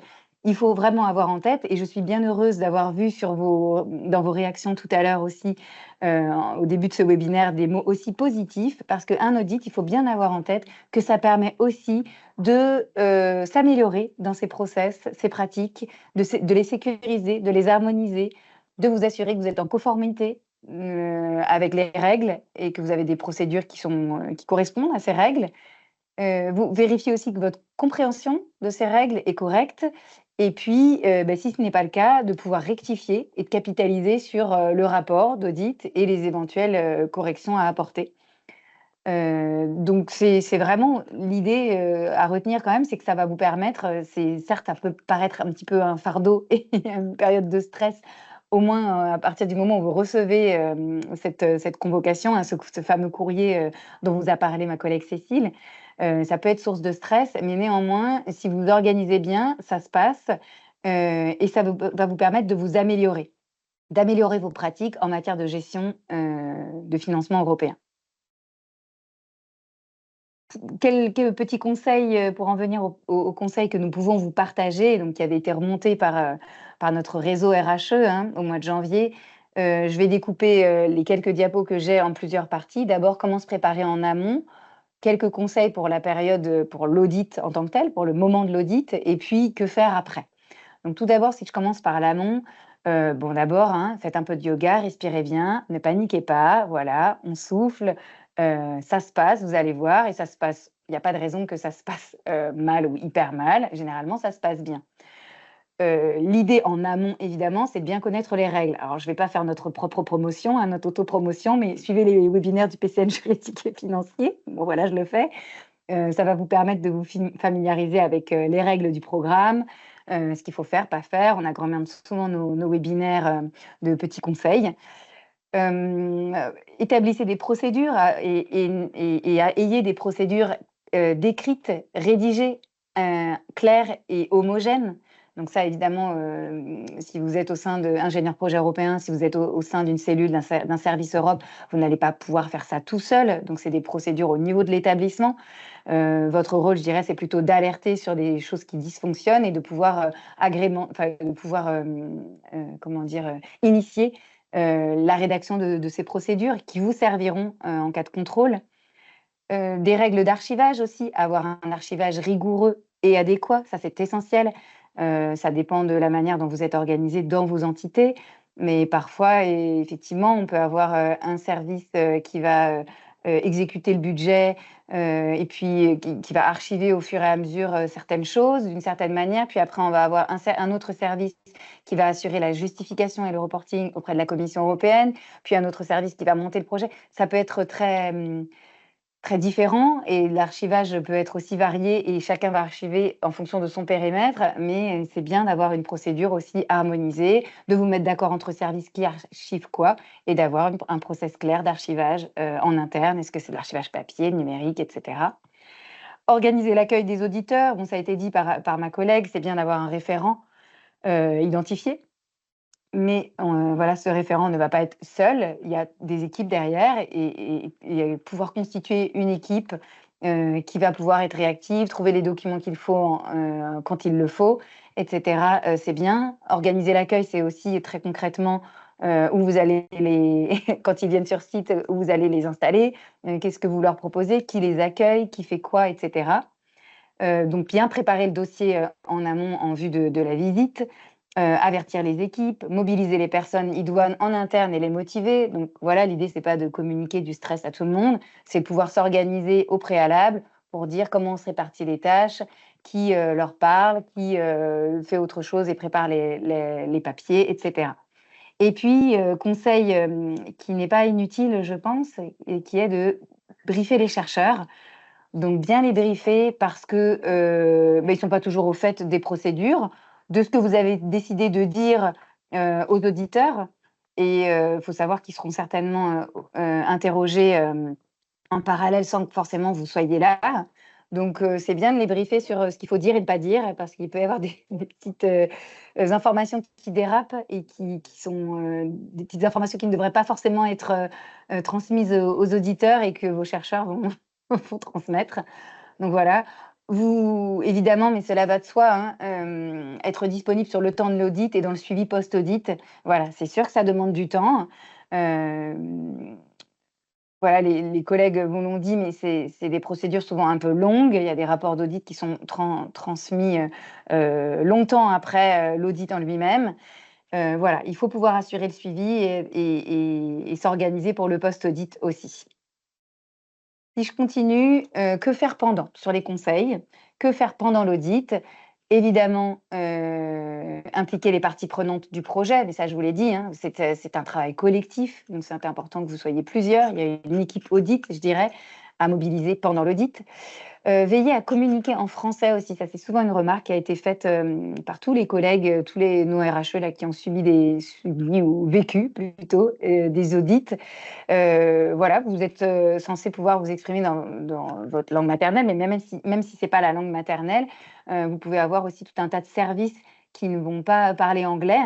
Speaker 4: Il faut vraiment avoir en tête, et je suis bien heureuse d'avoir vu dans vos réactions tout à l'heure aussi, au début de ce webinaire, des mots aussi positifs, parce qu'un audit, il faut bien avoir en tête que ça permet aussi de s'améliorer dans ses process, ses pratiques, de les sécuriser, de les harmoniser, de vous assurer que vous êtes en conformité avec les règles, et que vous avez des procédures qui correspondent à ces règles. Vous vérifiez aussi que votre compréhension de ces règles est correcte, et puis, si ce n'est pas le cas, de pouvoir rectifier et de capitaliser sur le rapport d'audit et les éventuelles corrections à apporter. Donc c'est vraiment l'idée à retenir quand même, c'est que ça va vous permettre, certes, ça peut paraître un petit peu un fardeau et une période de stress, au moins à partir du moment où vous recevez cette convocation, hein, ce fameux courrier dont vous a parlé ma collègue Cécile. Ça peut être source de stress, mais néanmoins, si vous vous organisez bien, ça se passe, et ça va vous permettre de vous améliorer, d'améliorer vos pratiques en matière de gestion de financement européen. Quelques petits conseils pour en venir aux conseils que nous pouvons vous partager, donc qui avaient été remontés par notre réseau RHE, hein, au mois de janvier. Je vais découper les quelques diapos que j'ai en plusieurs parties. D'abord, comment se préparer en amont, quelques conseils pour la période, pour l'audit en tant que tel, pour le moment de l'audit, et puis que faire après. Donc tout d'abord, si je commence par l'amont, d'abord, hein, faites un peu de yoga, respirez bien, ne paniquez pas, voilà, on souffle, ça se passe, vous allez voir, et ça se passe, il n'y a pas de raison que ça se passe mal ou hyper mal, généralement ça se passe bien. L'idée en amont, évidemment, c'est de bien connaître les règles. Alors, je ne vais pas faire notre propre promotion, hein, notre autopromotion, mais suivez les webinaires du PCN juridique et financier. Bon, voilà, je le fais. Ça va vous permettre de vous familiariser avec les règles du programme, ce qu'il faut faire, pas faire. On agrémente souvent nos webinaires de petits conseils. Établissez des procédures et ayez des procédures décrites, rédigées, claires et homogènes. Donc ça, évidemment, si vous êtes au sein d'ingénieurs projet européens, si vous êtes au sein d'une cellule, d'un service Europe, vous n'allez pas pouvoir faire ça tout seul. Donc c'est des procédures au niveau de l'établissement. Votre rôle, je dirais, c'est plutôt d'alerter sur des choses qui dysfonctionnent et de pouvoir initier la rédaction de ces procédures qui vous serviront en cas de contrôle. Des règles d'archivage aussi, avoir un archivage rigoureux et adéquat, ça c'est essentiel. Ça dépend de la manière dont vous êtes organisé dans vos entités, mais parfois, effectivement, on peut avoir un service qui va exécuter le budget et puis qui va archiver au fur et à mesure certaines choses d'une certaine manière, puis après on va avoir un autre service qui va assurer la justification et le reporting auprès de la Commission européenne, puis un autre service qui va monter le projet. Ça peut être très très différents et l'archivage peut être aussi varié et chacun va archiver en fonction de son périmètre, mais c'est bien d'avoir une procédure aussi harmonisée, de vous mettre d'accord entre services qui archivent quoi et d'avoir un process clair d'archivage en interne. Est-ce que c'est de l'archivage papier, numérique, etc. Organiser l'accueil des auditeurs, bon, ça a été dit par ma collègue, c'est bien d'avoir un référent identifié. Mais voilà, ce référent ne va pas être seul, il y a des équipes derrière et pouvoir constituer une équipe, qui va pouvoir être réactive, trouver les documents qu'il faut quand il le faut et cetera, c'est bien. Organiser l'accueil, c'est aussi très concrètement, où vous allez les quand ils viennent sur site, où vous allez les installer, qu'est-ce que vous leur proposez, qui les accueille, qui fait quoi et cetera. Donc bien préparer le dossier, en amont en vue de la visite, avertir les équipes, mobiliser les personnes idoines en interne et les motiver. Donc voilà, l'idée, c'est pas de communiquer du stress à tout le monde, c'est de pouvoir s'organiser au préalable pour dire comment on se répartit les tâches, qui, leur parle, qui, fait autre chose et prépare les papiers et cetera. Et puis, conseil, qui n'est pas inutile, je pense et qui est de briefer les chercheurs. Donc bien les briefer parce que, ils sont pas toujours au fait des procédures, de ce que vous avez décidé de dire, aux auditeurs et faut savoir qu'ils seront certainement, interrogés, en parallèle sans que forcément vous soyez là. Donc c'est bien de les briefer sur, ce qu'il faut dire et ne pas dire parce qu'il peut y avoir des petites, informations qui dérapent et qui sont, des petites informations qui ne devraient pas forcément être, transmises aux auditeurs et que vos chercheurs vont vont transmettre. Donc voilà, vous évidemment, mais cela va de soi, hein, être disponible sur le temps de l'audit et dans le suivi post-audit. Voilà, c'est sûr que ça demande du temps. Hem, voilà, les collègues vous l'ont dit, mais c'est des procédures souvent un peu longues. Il y a des rapports d'audit qui sont transmis, longtemps après, l'audit en lui-même. Voilà, il faut pouvoir assurer le suivi et s'organiser pour le post-audit aussi. Si je continue, que faire pendant? Sur les conseils, que faire pendant l'audit? Évidemment, impliquer les parties prenantes du projet, mais ça je vous l'ai dit, hein, c'est un travail collectif, donc c'est important que vous soyez plusieurs. Il y a une équipe audit, je dirais, à mobiliser pendant l'audit. Veiller à communiquer en français aussi, ça c'est souvent une remarque qui a été faite, par tous les collègues, tous nos RHE là qui ont subi ou vécu plutôt, des audits. Voilà, vous êtes, censés pouvoir vous exprimer dans votre langue maternelle, mais même si c'est pas la langue maternelle, vous pouvez avoir aussi tout un tas de services qui ne vont pas parler anglais.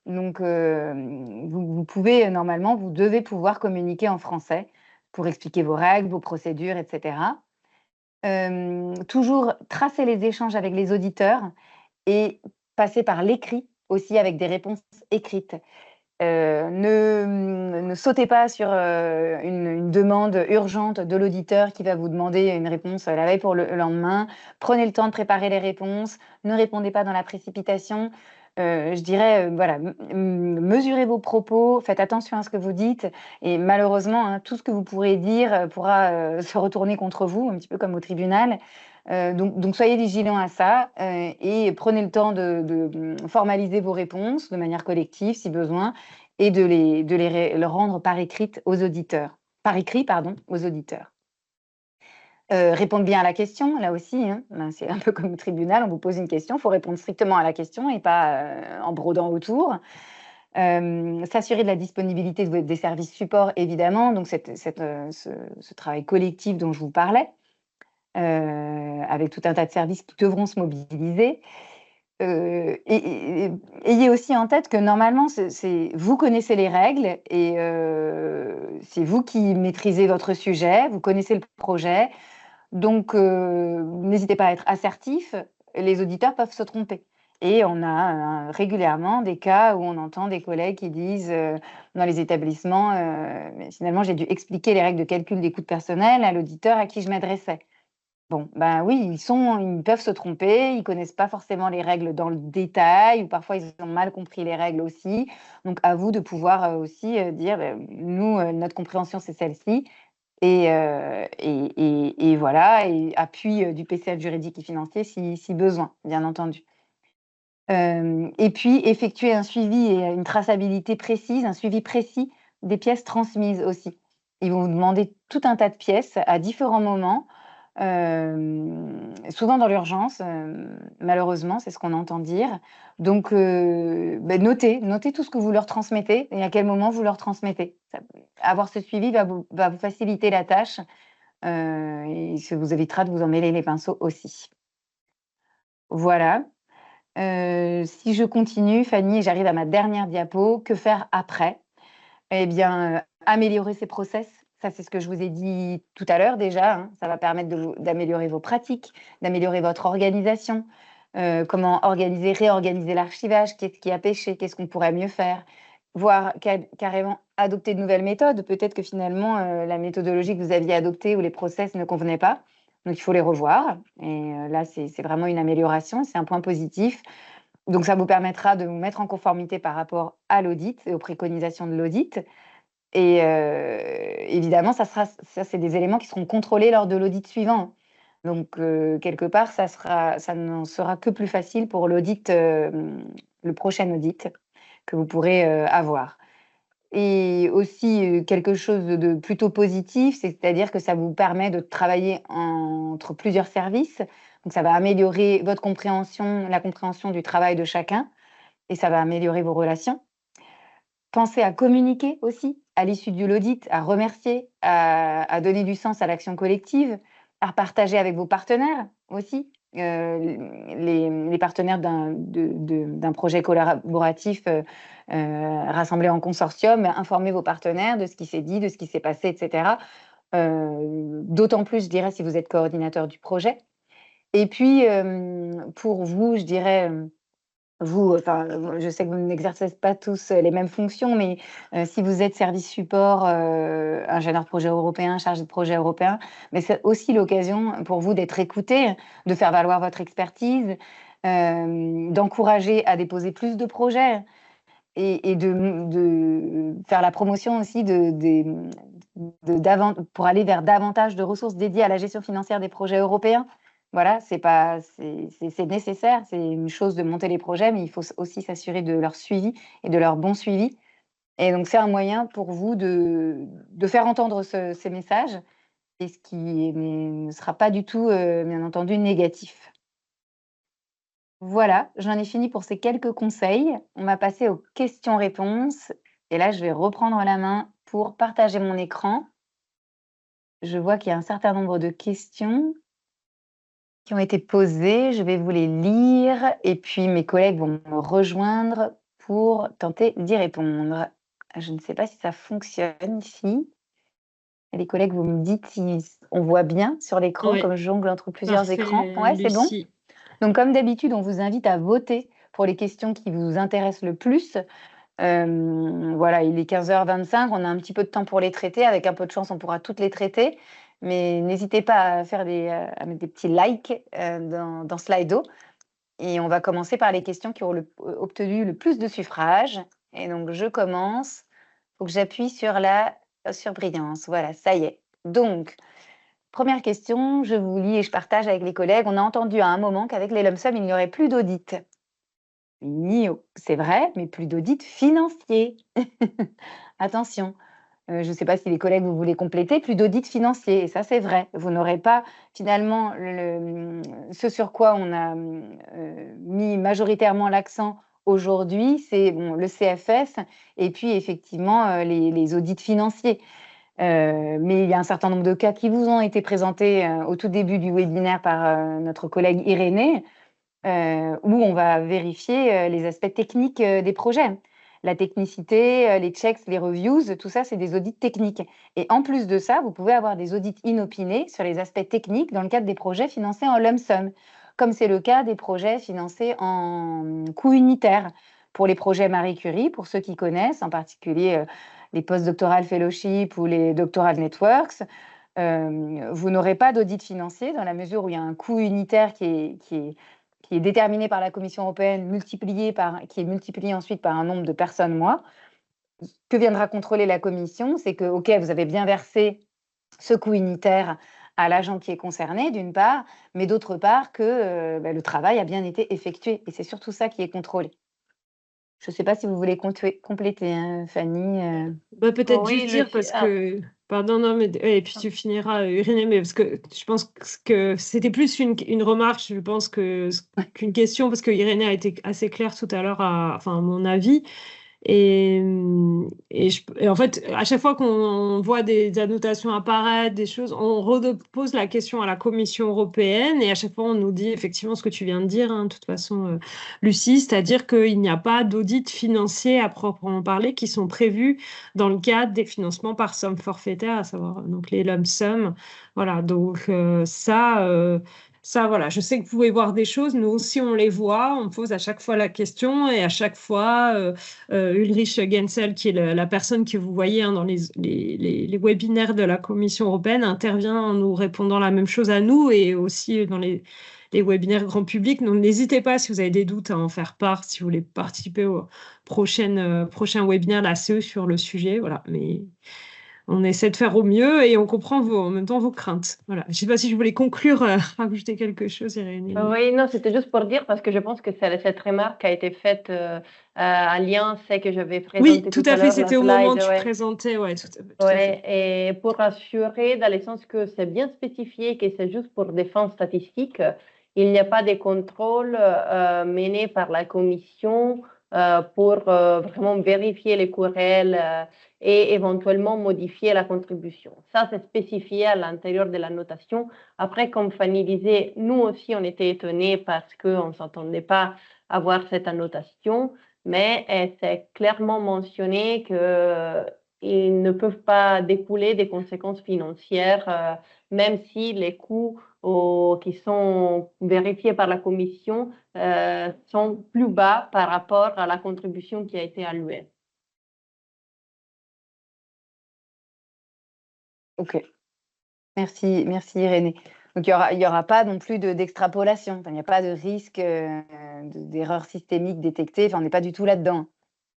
Speaker 4: Donc, vous pouvez normalement, vous devez pouvoir communiquer en français pour expliquer vos règles, vos procédures et cetera. Toujours tracer les échanges avec les auditeurs et passer par l'écrit aussi avec des réponses écrites. Ne sautez pas sur, une demande urgente de l'auditeur qui va vous demander une réponse, la veille pour le lendemain. Prenez le temps de préparer les réponses, ne répondez pas dans la précipitation. Je dirais, voilà, mesurez vos propos, faites attention à ce que vous dites et malheureusement, hein, tout ce que vous pourrez dire, pourra, se retourner contre vous, un petit peu comme au tribunal. Donc soyez vigilants à ça, et prenez le temps de formaliser vos réponses de manière collective si besoin et le rendre par écrit pardon, aux auditeurs. Répondre bien à la question, là aussi, hein, ben, c'est un peu comme au tribunal, on vous pose une question, il faut répondre strictement à la question et pas, en brodant autour. S'assurer de la disponibilité des services supports évidemment, donc ce travail collectif dont je vous parlais. Avec tout un tas de services qui devront se mobiliser. Ayez aussi en tête que normalement, vous connaissez les règles et c'est vous qui maîtrisez votre sujet, vous connaissez le projet, donc n'hésitez pas à être assertif, les auditeurs peuvent se tromper et on a, régulièrement des cas où on entend des collègues qui disent, dans les établissements, «Mais finalement, j'ai dû expliquer les règles de calcul des coûts de personnel à l'auditeur à qui je m'adressais». Bon, ben oui, ils peuvent se tromper, ils connaissent pas forcément les règles dans le détail ou parfois ils ont mal compris les règles aussi. Donc à vous de pouvoir, aussi, dire: Nous, notre compréhension, c'est celle-ci» et voilà et appui, du PCF juridique et financier si besoin, bien entendu. Et puis effectuer un suivi et une traçabilité précise, un suivi précis des pièces transmises aussi. Ils vont vous demander tout un tas de pièces à différents moments, souvent dans l'urgence, malheureusement, c'est ce qu'on entend dire. Donc, notez tout ce que vous leur transmettez et à quel moment vous leur transmettez. Avoir ce suivi va vous faciliter la tâche, et ça vous évitera de vous emmêler les pinceaux aussi. Voilà. Si je continue, Fanny, et j'arrive à ma dernière diapo, que faire après? Eh bien, améliorer ses process. Ça, c'est ce que je vous ai dit tout à l'heure déjà, hein. Ça va permettre d'améliorer vos pratiques, d'améliorer votre organisation. Comment organiser, réorganiser l'archivage, qu'est-ce qui a pêché, qu'est-ce qu'on pourrait mieux faire, voire carrément adopter de nouvelles méthodes. Peut-être que finalement, la méthodologie que vous aviez adoptée ou les process ne convenaient pas. Donc, il faut les revoir. Et là, c'est vraiment une amélioration, c'est un point positif. Donc, ça vous permettra de vous mettre en conformité par rapport à l'audit et aux préconisations de l'audit. Et évidemment, ça, c'est des éléments qui seront contrôlés lors de l'audit suivant. Donc, quelque part, ça n'en sera que plus facile pour l'audit, le prochain audit que vous pourrez avoir. Et aussi, quelque chose de plutôt positif, c'est-à-dire que ça vous permet de travailler entre plusieurs services. Donc, ça va améliorer votre compréhension, la compréhension du travail de chacun, et ça va améliorer vos relations. Pensez à communiquer aussi à l'issue de l'audit, à remercier, à donner du sens à l'action collective, à partager avec vos partenaires aussi. Les partenaires d'un projet collaboratif rassemblé en consortium, informez vos partenaires de ce qui s'est dit, de ce qui s'est passé, etc. D'autant plus, je dirais, si vous êtes coordinateur du projet. Et puis, pour vous, je dirais, vous, enfin, je sais que vous n'exercez pas tous les mêmes fonctions, mais si vous êtes service support, ingénieur de projet européen, chargé de projet européen, mais c'est aussi l'occasion pour vous d'être écouté, de faire valoir votre expertise, d'encourager à déposer plus de projets et de faire la promotion aussi pour aller vers davantage de ressources dédiées à la gestion financière des projets européens. Voilà, c'est nécessaire, c'est une chose de monter les projets, mais il faut aussi s'assurer de leur suivi et de leur bon suivi. Et donc, c'est un moyen pour vous de faire entendre ces messages, et ce qui ne sera pas du tout, bien entendu, négatif. Voilà, j'en ai fini pour ces quelques conseils. On va passer aux questions-réponses. Et là, je vais reprendre la main pour partager mon écran. Je vois qu'il y a un certain nombre de questions qui ont été posées. Je vais vous les lire et puis mes collègues vont me rejoindre pour tenter d'y répondre. Je ne sais pas si ça fonctionne ici. Et les collègues, vous me dites si on voit bien sur l'écran,
Speaker 1: Ouais.
Speaker 4: comme je jongle entre plusieurs
Speaker 1: Parfait,
Speaker 4: écrans. Ouais, c'est bon.
Speaker 1: Lucie.
Speaker 4: Donc, comme d'habitude, on vous invite à voter pour les questions qui vous intéressent le plus. Voilà, il est 15h25, on a un petit peu de temps pour les traiter. Avec un peu de chance, on pourra toutes les traiter. Mais n'hésitez pas à mettre des petits likes dans Slido. Et on va commencer par les questions qui ont obtenu le plus de suffrages. Et donc, je commence. Il faut que j'appuie sur la surbrillance. Voilà, ça y est. Donc, première question, je vous lis et je partage avec les collègues. On a entendu à un moment qu'avec les lump sum, il n'y aurait plus d'audit. C'est vrai, mais plus d'audit financier. Attention, je ne sais pas si les collègues, vous voulez compléter, plus d'audit financier. Et ça, c'est vrai. Vous n'aurez pas finalement ce sur quoi on a mis majoritairement l'accent aujourd'hui, c'est le CFS et puis effectivement les audits financiers. Mais il y a un certain nombre de cas qui vous ont été présentés au tout début du webinaire par notre collègue Irénée, où on va vérifier les aspects techniques des projets. La technicité, les checks, les reviews, tout ça, c'est des audits techniques. Et en plus de ça, vous pouvez avoir des audits inopinés sur les aspects techniques dans le cadre des projets financés en lump sum, comme c'est le cas des projets financés en coût unitaire. Pour les projets Marie Curie, pour ceux qui connaissent, en particulier les post-doctoral fellowship ou les doctoral networks, vous n'aurez pas d'audit financier dans la mesure où il y a un coût unitaire qui est déterminé par la Commission européenne, qui est multiplié ensuite par un nombre de personnes mois. Que viendra contrôler la Commission, c'est que, OK, vous avez bien versé ce coût unitaire à l'agent qui est concerné, d'une part, mais d'autre part que le travail a bien été effectué. Et c'est surtout ça qui est contrôlé. Je ne sais pas si vous voulez compléter, hein, Fanny.
Speaker 1: Peut-être
Speaker 2: Oui,
Speaker 1: juste dire,
Speaker 2: Lucie.
Speaker 1: parce que Pardon, non, mais et puis tu finiras, Irénée, mais parce que je pense que c'était plus une remarque, je pense, qu'une question, parce que Irénée a été assez claire tout à l'heure, enfin, à mon avis. Et, et en fait, à chaque fois qu'on voit des annotations apparaître, des choses, on repose la question à la Commission européenne et à chaque fois on nous dit effectivement ce que tu viens de dire, hein, de toute façon, Lucie, c'est-à-dire qu'il n'y a pas d'audit financier à proprement parler qui sont prévus dans le cadre des financements par somme forfaitaire, à savoir donc les lump sum. Voilà, donc ça, voilà, je sais que vous pouvez voir des choses, nous aussi on les voit, on pose à chaque fois la question et à chaque fois, Ulrich Gensel, qui est la personne que vous voyez, hein, dans les webinaires de la Commission européenne, intervient en nous répondant la même chose à nous et aussi dans les webinaires grand public. Donc n'hésitez pas, si vous avez des doutes, à en faire part, si vous voulez participer au prochain webinaire de la CE sur le sujet. Voilà, mais on essaie de faire au mieux et on comprend en même temps vos craintes. Voilà. Je ne sais pas si je voulais conclure, rajouter quelque chose, Irénée.
Speaker 2: Oui, non, c'était juste pour dire, parce que je pense que cette remarque a été faite en lien, c'est que j'avais présenté
Speaker 1: Oui, tout à fait,
Speaker 2: la
Speaker 1: c'était au moment où
Speaker 2: slide,
Speaker 1: tu
Speaker 2: ouais.
Speaker 1: présentais, ouais, tout à fait.
Speaker 2: Ouais, et pour rassurer, dans le sens que c'est bien spécifié que c'est juste pour des fins statistiques, il n'y a pas de contrôle mené par la commission pour vraiment vérifier les coûts réels et éventuellement modifier la contribution. Ça, c'est spécifié à l'intérieur de la notation. Après, comme Fanny disait, nous aussi, on était étonnés parce qu'on ne s'attendait pas à voir cette annotation, mais c'est clairement mentionné que ils ne peuvent pas découler des conséquences financières, même si les coûts qui sont vérifiés par la commission sont plus bas par rapport à la contribution qui a été allouée.
Speaker 4: Ok, merci Irénée. Donc il y aura pas non plus d'extrapolation, enfin, il n'y a pas de risque d'erreur systémique détectée, enfin, on n'est pas du tout là-dedans.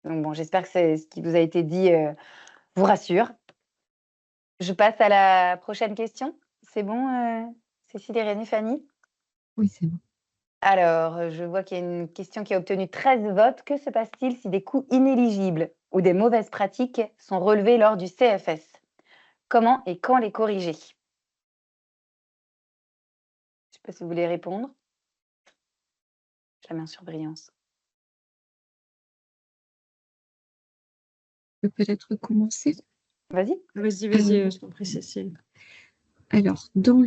Speaker 4: Donc bon, j'espère que ce qui vous a été dit vous rassure. Je passe à la prochaine question. C'est bon, Cécile, Irénée, Fanny?
Speaker 3: Oui, c'est bon.
Speaker 4: Alors, je vois qu'il y a une question qui a obtenu 13 votes. Que se passe-t-il si des coûts inéligibles ou des mauvaises pratiques sont relevés lors du CFS? Comment et quand les corriger? Je ne sais pas si vous voulez répondre. Je la mets en surbrillance.
Speaker 3: Je peux peut-être commencer.
Speaker 4: Vas-y.
Speaker 1: Vas-y, je t'en prie, Cécile.
Speaker 3: Alors, dans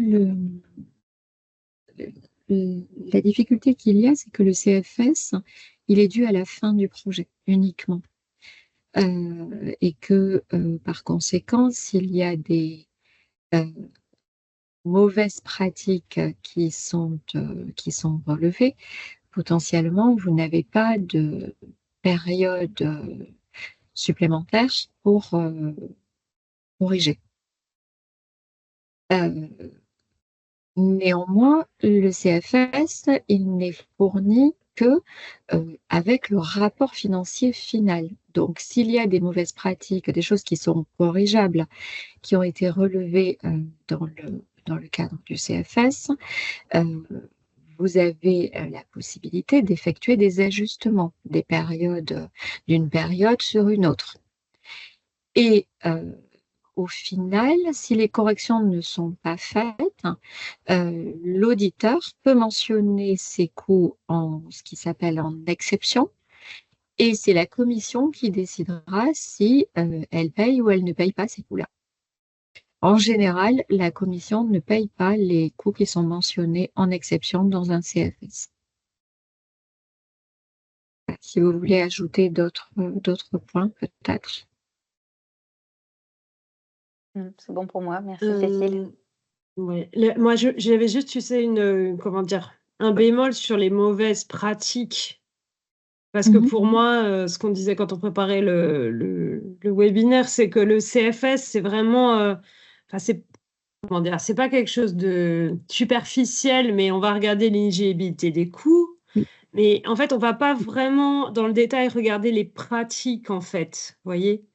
Speaker 3: la difficulté qu'il y a, c'est que le CFS, il est dû à la fin du projet uniquement. Et que, par conséquent, s'il y a des mauvaises pratiques qui sont relevées, potentiellement, vous n'avez pas de période supplémentaire pour corriger. Néanmoins, le CFS, il n'est fourni que avec le rapport financier final. Donc, s'il y a des mauvaises pratiques, des choses qui sont corrigeables, qui ont été relevées dans le cadre du CFS, vous avez la possibilité d'effectuer des ajustements d'une période sur une autre. Et au final, si les corrections ne sont pas faites, l'auditeur peut mentionner ces coûts en ce qui s'appelle en exception, et c'est la commission qui décidera si elle paye ou elle ne paye pas ces coûts-là. En général, la commission ne paye pas les coûts qui sont mentionnés en exception dans un CFS. Si vous voulez ajouter d'autres points, peut-être.
Speaker 4: C'est bon pour moi, merci Cécile.
Speaker 1: Ouais. Moi, j'avais juste, tu sais, un bémol sur les mauvaises pratiques. Parce que pour moi, ce qu'on disait quand on préparait le webinaire, c'est que le CFS, c'est vraiment, c'est pas quelque chose de superficiel, mais on va regarder l'éligibilité des coûts. Mais en fait, on va pas vraiment dans le détail regarder les pratiques, en fait. Vous voyez?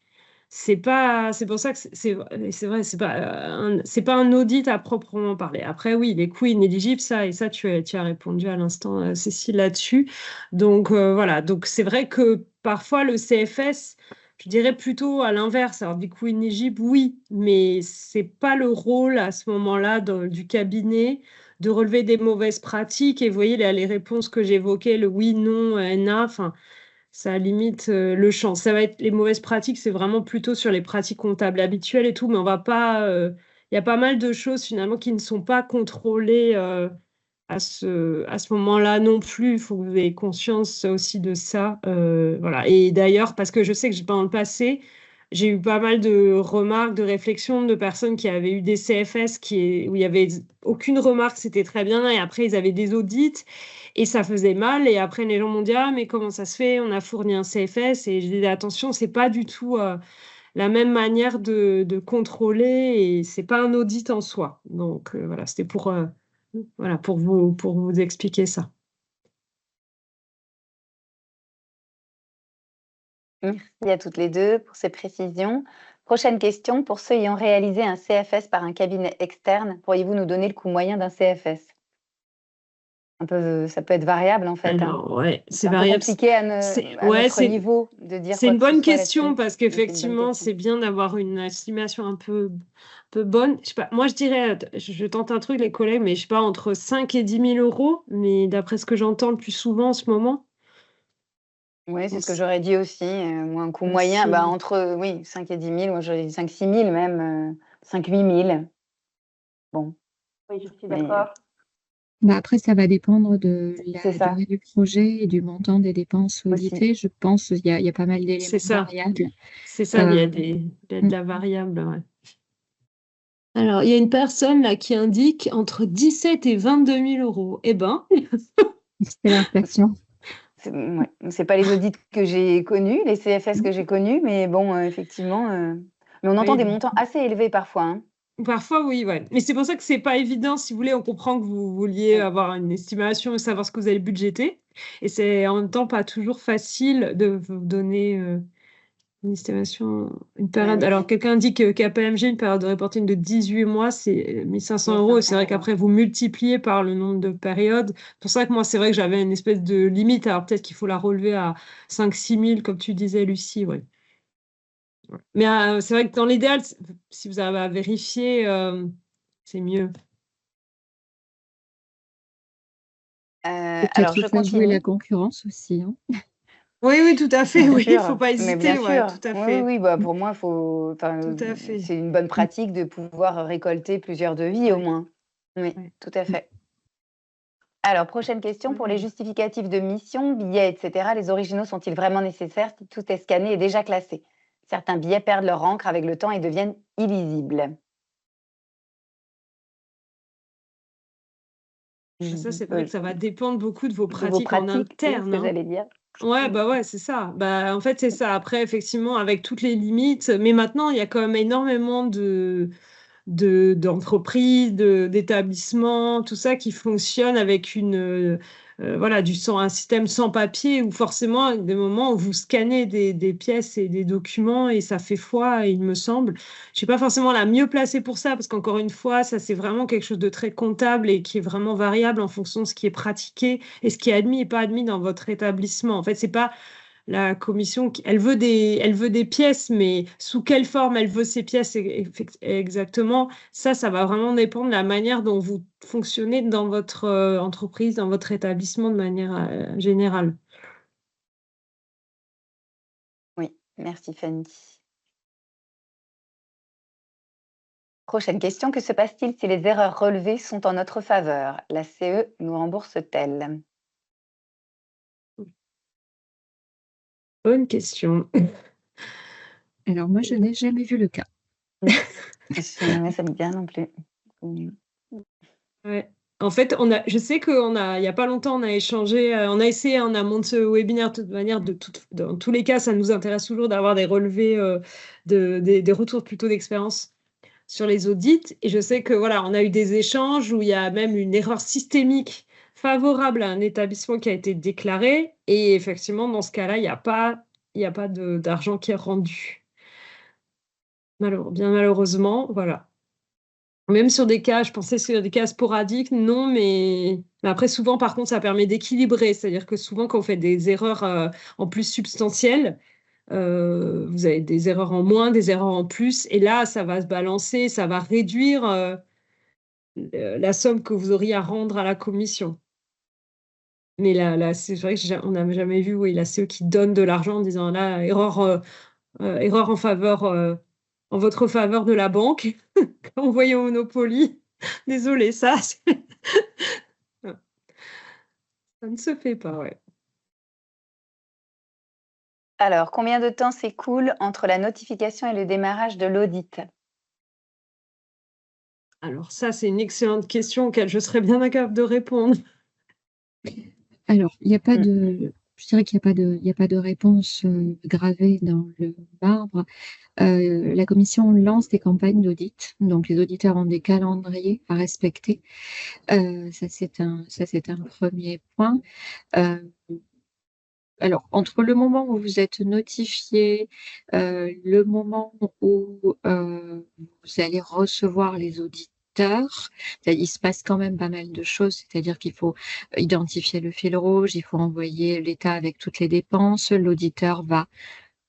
Speaker 1: C'est pour ça que c'est vrai, c'est pas un audit à proprement parler. Après, oui, les coûts inéligibles, ça tu as répondu à l'instant, Cécile, là-dessus. Donc voilà, donc c'est vrai que parfois le CFS Je dirais plutôt à l'inverse. Alors, du coup, inéligible, oui, mais c'est pas le rôle à ce moment-là du cabinet de relever des mauvaises pratiques. Et vous voyez, les réponses que j'évoquais, le oui, non, na, enfin, ça limite le champ. Ça va être les mauvaises pratiques, c'est vraiment plutôt sur les pratiques comptables habituelles et tout, mais on va pas. Il y a pas mal de choses finalement qui ne sont pas contrôlées à ce moment-là non plus. Il faut que vous ayez conscience aussi de ça. Voilà. Et d'ailleurs, parce que je sais que dans le passé, j'ai eu pas mal de remarques, de réflexions de personnes qui avaient eu des CFS où il y avait aucune remarque, c'était très bien, et après ils avaient des audits et ça faisait mal. Et après les gens m'ont dit ah mais comment ça se fait, on a fourni un CFS, et j'ai dit attention, c'est pas du tout la même manière de contrôler, et c'est pas un audit en soi. Donc voilà, c'était voilà, pour vous expliquer ça.
Speaker 4: Merci à toutes les deux pour ces précisions. Prochaine question, pour ceux ayant réalisé un CFS par un cabinet externe, pourriez-vous nous donner le coût moyen d'un CFS? Ça peut être variable en fait.
Speaker 1: Alors, ouais, c'est
Speaker 4: un peu
Speaker 1: variable.
Speaker 4: compliqué à notre niveau de dire
Speaker 1: C'est
Speaker 4: quoi
Speaker 1: une
Speaker 4: que ce
Speaker 1: bonne
Speaker 4: soit
Speaker 1: question
Speaker 4: là-dessus.
Speaker 1: parce
Speaker 4: Mais c'est une bonne
Speaker 1: qu'effectivement,
Speaker 4: question.
Speaker 1: c'est bien d'avoir une estimation un peu bonne. Je sais pas, moi, je dirais, je tente un truc, les collègues, mais je sais pas, entre 5 et 10 000 euros. Mais d'après ce que j'entends le plus souvent en ce moment,
Speaker 4: Oui, c'est ce que j'aurais dit aussi. Moi, un coût moyen,
Speaker 1: c'est-
Speaker 4: entre 5 et 10 000, moi j'aurais dit 5-6 000 même, 5-8 000. Bon,
Speaker 2: Oui, je suis
Speaker 4: mais
Speaker 2: d'accord.
Speaker 3: Bah, après, ça va dépendre de
Speaker 4: c'est
Speaker 3: la
Speaker 4: ça
Speaker 3: durée du projet et du montant des dépenses
Speaker 4: aussi.
Speaker 3: auditées. Je pense qu'il y a pas mal
Speaker 1: c'est
Speaker 3: d'éléments
Speaker 1: ça.
Speaker 3: variables.
Speaker 1: C'est ça, il y a
Speaker 3: Euh,
Speaker 1: il y a de la variable. Ouais. Alors, il y a une personne là qui indique entre 17 et 22 000 euros. Eh ben,
Speaker 3: c'est l'inflation.
Speaker 4: C'est pas les audits que j'ai connus, les CFS que j'ai connus, mais bon, effectivement, mais on entend des
Speaker 1: oui,
Speaker 4: montants assez élevés parfois, hein.
Speaker 1: parfois, oui, ouais. Mais c'est pour ça que c'est pas évident. Si vous voulez, on comprend que vous vouliez
Speaker 4: Oui.
Speaker 1: avoir une estimation et savoir ce que vous allez budgéter. Et c'est en même temps pas toujours facile de vous donner une estimation, une période.
Speaker 4: Oui,
Speaker 1: Alors, quelqu'un dit que KPMG, une période de reporting de 18 mois, c'est 1 500 euros. Et c'est vrai
Speaker 4: 1500 €.
Speaker 1: qu'après, vous multipliez par le nombre de périodes. C'est pour ça que moi, c'est vrai que j'avais une espèce de limite. Alors, peut-être qu'il faut la relever à 5-6 000, comme tu disais, Lucie. Ouais. Mais c'est vrai que dans l'idéal, si vous avez à vérifier, c'est mieux.
Speaker 3: Faut
Speaker 4: Alors
Speaker 3: peut-être
Speaker 4: je
Speaker 3: faire jouer la
Speaker 4: continue.
Speaker 3: concurrence aussi, hein.
Speaker 1: Oui, tout à fait,
Speaker 4: Bien
Speaker 1: oui, il ne faut
Speaker 4: sûr,
Speaker 1: pas
Speaker 4: mais bien
Speaker 1: hésiter, ouais,
Speaker 4: sûr.
Speaker 1: tout à
Speaker 4: Oui, oui,
Speaker 1: fait.
Speaker 4: oui, pour moi,
Speaker 1: Tout à fait.
Speaker 4: c'est une bonne pratique de pouvoir récolter plusieurs devis au
Speaker 1: Ouais,
Speaker 4: moins. Oui,
Speaker 1: ouais.
Speaker 4: tout à fait. Alors, prochaine question, pour les justificatifs de mission, billets, etc., les originaux sont-ils vraiment nécessaires si tout est scanné et déjà classé? Certains billets perdent leur encre avec le temps et deviennent illisibles.
Speaker 1: Ça, c'est vrai que ça va dépendre beaucoup de vos
Speaker 4: De vos
Speaker 1: pratiques en
Speaker 4: pratiques, oui, c'est ce
Speaker 1: interne,
Speaker 4: que
Speaker 1: hein.
Speaker 4: j'allais dire.
Speaker 1: Ouais, bah ouais, c'est ça. Bah, en fait, c'est ça. Après, effectivement, avec toutes les limites, mais maintenant, il y a quand même énormément d'entreprises, d'établissements, tout ça qui fonctionne avec voilà, un système sans papier où forcément, à des moments où vous scannez des pièces et des documents et ça fait foi, il me semble. Je ne suis pas forcément la mieux placée pour ça parce qu'encore une fois, ça c'est vraiment quelque chose de très comptable et qui est vraiment variable en fonction de ce qui est pratiqué et ce qui est admis et pas admis dans votre établissement. En fait, c'est pas la commission, elle veut des pièces, mais sous quelle forme elle veut ces pièces exactement, ça va vraiment dépendre de la manière dont vous fonctionnez dans votre entreprise, dans votre établissement de manière générale.
Speaker 4: Oui, merci Fanny. Prochaine question, que se passe-t-il si les erreurs relevées sont en notre faveur? La CE nous rembourse-t-elle?
Speaker 1: Bonne question.
Speaker 3: Alors moi, je n'ai jamais vu le cas.
Speaker 4: Ça me dit rien non plus.
Speaker 1: Ouais. En fait, je sais il n'y a pas longtemps, on a échangé, on a essayé en amont de ce webinaire, de toute manière, dans tous les cas, ça nous intéresse toujours d'avoir des relevés, des retours plutôt d'expérience sur les audits. Et je sais que voilà, on a eu des échanges où il y a même une erreur systémique favorable à un établissement qui a été déclaré. Et effectivement, dans ce cas-là, il n'y a pas d'argent qui est rendu. Bien malheureusement, voilà. Même sur des cas, je pensais sur des cas sporadiques, non, mais après, souvent, par contre, ça permet d'équilibrer. C'est-à-dire que souvent, quand on fait des erreurs en plus substantielles, vous avez des erreurs en moins, des erreurs en plus, et là, ça va se balancer, ça va réduire la somme que vous auriez à rendre à la commission. Mais là, c'est vrai qu'on n'a jamais vu, oui, la CE qui donne de l'argent en disant là, erreur en votre faveur de la banque, envoyé au Monopoly. Désolée, ça ne se fait pas, ouais.
Speaker 4: Alors, combien de temps s'écoule entre la notification et le démarrage de l'audit?
Speaker 1: Alors ça, c'est une excellente question auquel je serais bien incapable de répondre.
Speaker 3: Alors, il y a pas de je dirais qu'il y a pas de réponse, gravée dans le marbre. La commission lance des campagnes d'audit, donc les auditeurs ont des calendriers à respecter. Ça c'est un 1er point. Alors entre le moment où vous êtes notifié, le moment où, vous allez recevoir les auditeurs, il se passe quand même pas mal de choses. C'est-à-dire qu'il faut identifier le fil rouge, il faut envoyer l'état avec toutes les dépenses. L'auditeur va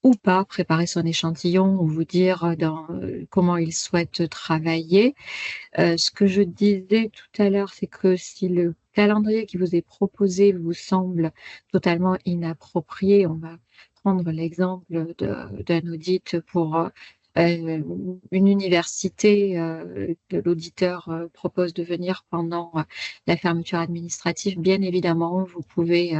Speaker 3: ou pas préparer son échantillon ou vous dire, comment il souhaite travailler. Ce que je disais tout à l'heure, c'est que si le calendrier qui vous est proposé vous semble totalement inapproprié, on va prendre l'exemple d'un audit pour, une université, l'auditeur, propose de venir pendant, la fermeture administrative. Bien évidemment, vous pouvez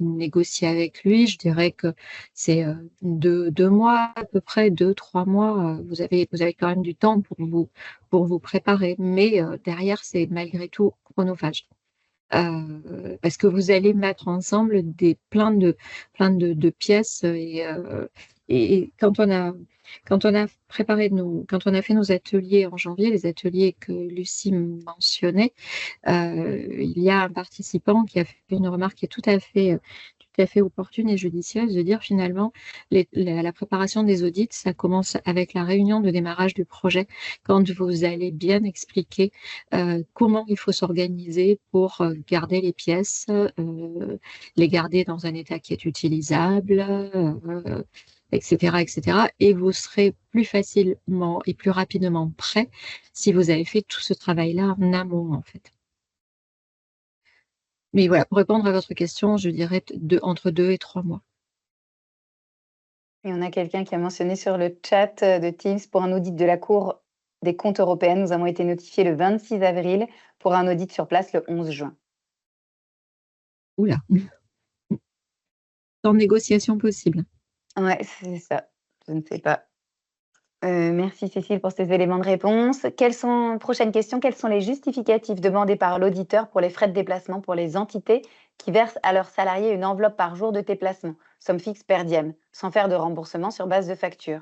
Speaker 3: négocier avec lui. Je dirais que c'est, 2 mois à peu près, 2-3 mois, vous avez quand même du temps pour vous préparer. Mais derrière, c'est malgré tout chronophage. Parce que vous allez mettre ensemble plein de pièces et quand on a quand on a fait nos ateliers en janvier, les ateliers que Lucie mentionnait, il y a un participant qui a fait une remarque qui est tout à fait opportune et judicieuse, de dire finalement la préparation des audits, ça commence avec la réunion de démarrage du projet, quand vous allez bien expliquer comment il faut s'organiser pour garder les pièces, les garder dans un état qui est utilisable, etc., etc. Et vous serez plus facilement et plus rapidement prêt si vous avez fait tout ce travail-là en amont, en fait. Mais voilà, pour répondre à votre question, je dirais entre 2 et 3 mois.
Speaker 4: Et on a quelqu'un qui a mentionné sur le chat de Teams, pour un audit de la Cour des comptes européenne, nous avons été notifiés le 26 avril pour un audit sur place le 11 juin.
Speaker 3: Oula. Sans négociation possible.
Speaker 4: Ouais, c'est ça. Je ne sais pas. Merci Cécile pour ces éléments de réponse. Prochaine question, quels sont les justificatifs demandés par l'auditeur pour les frais de déplacement pour les entités qui versent à leurs salariés une enveloppe par jour de déplacement, somme fixe per diem, sans faire de remboursement sur base de facture?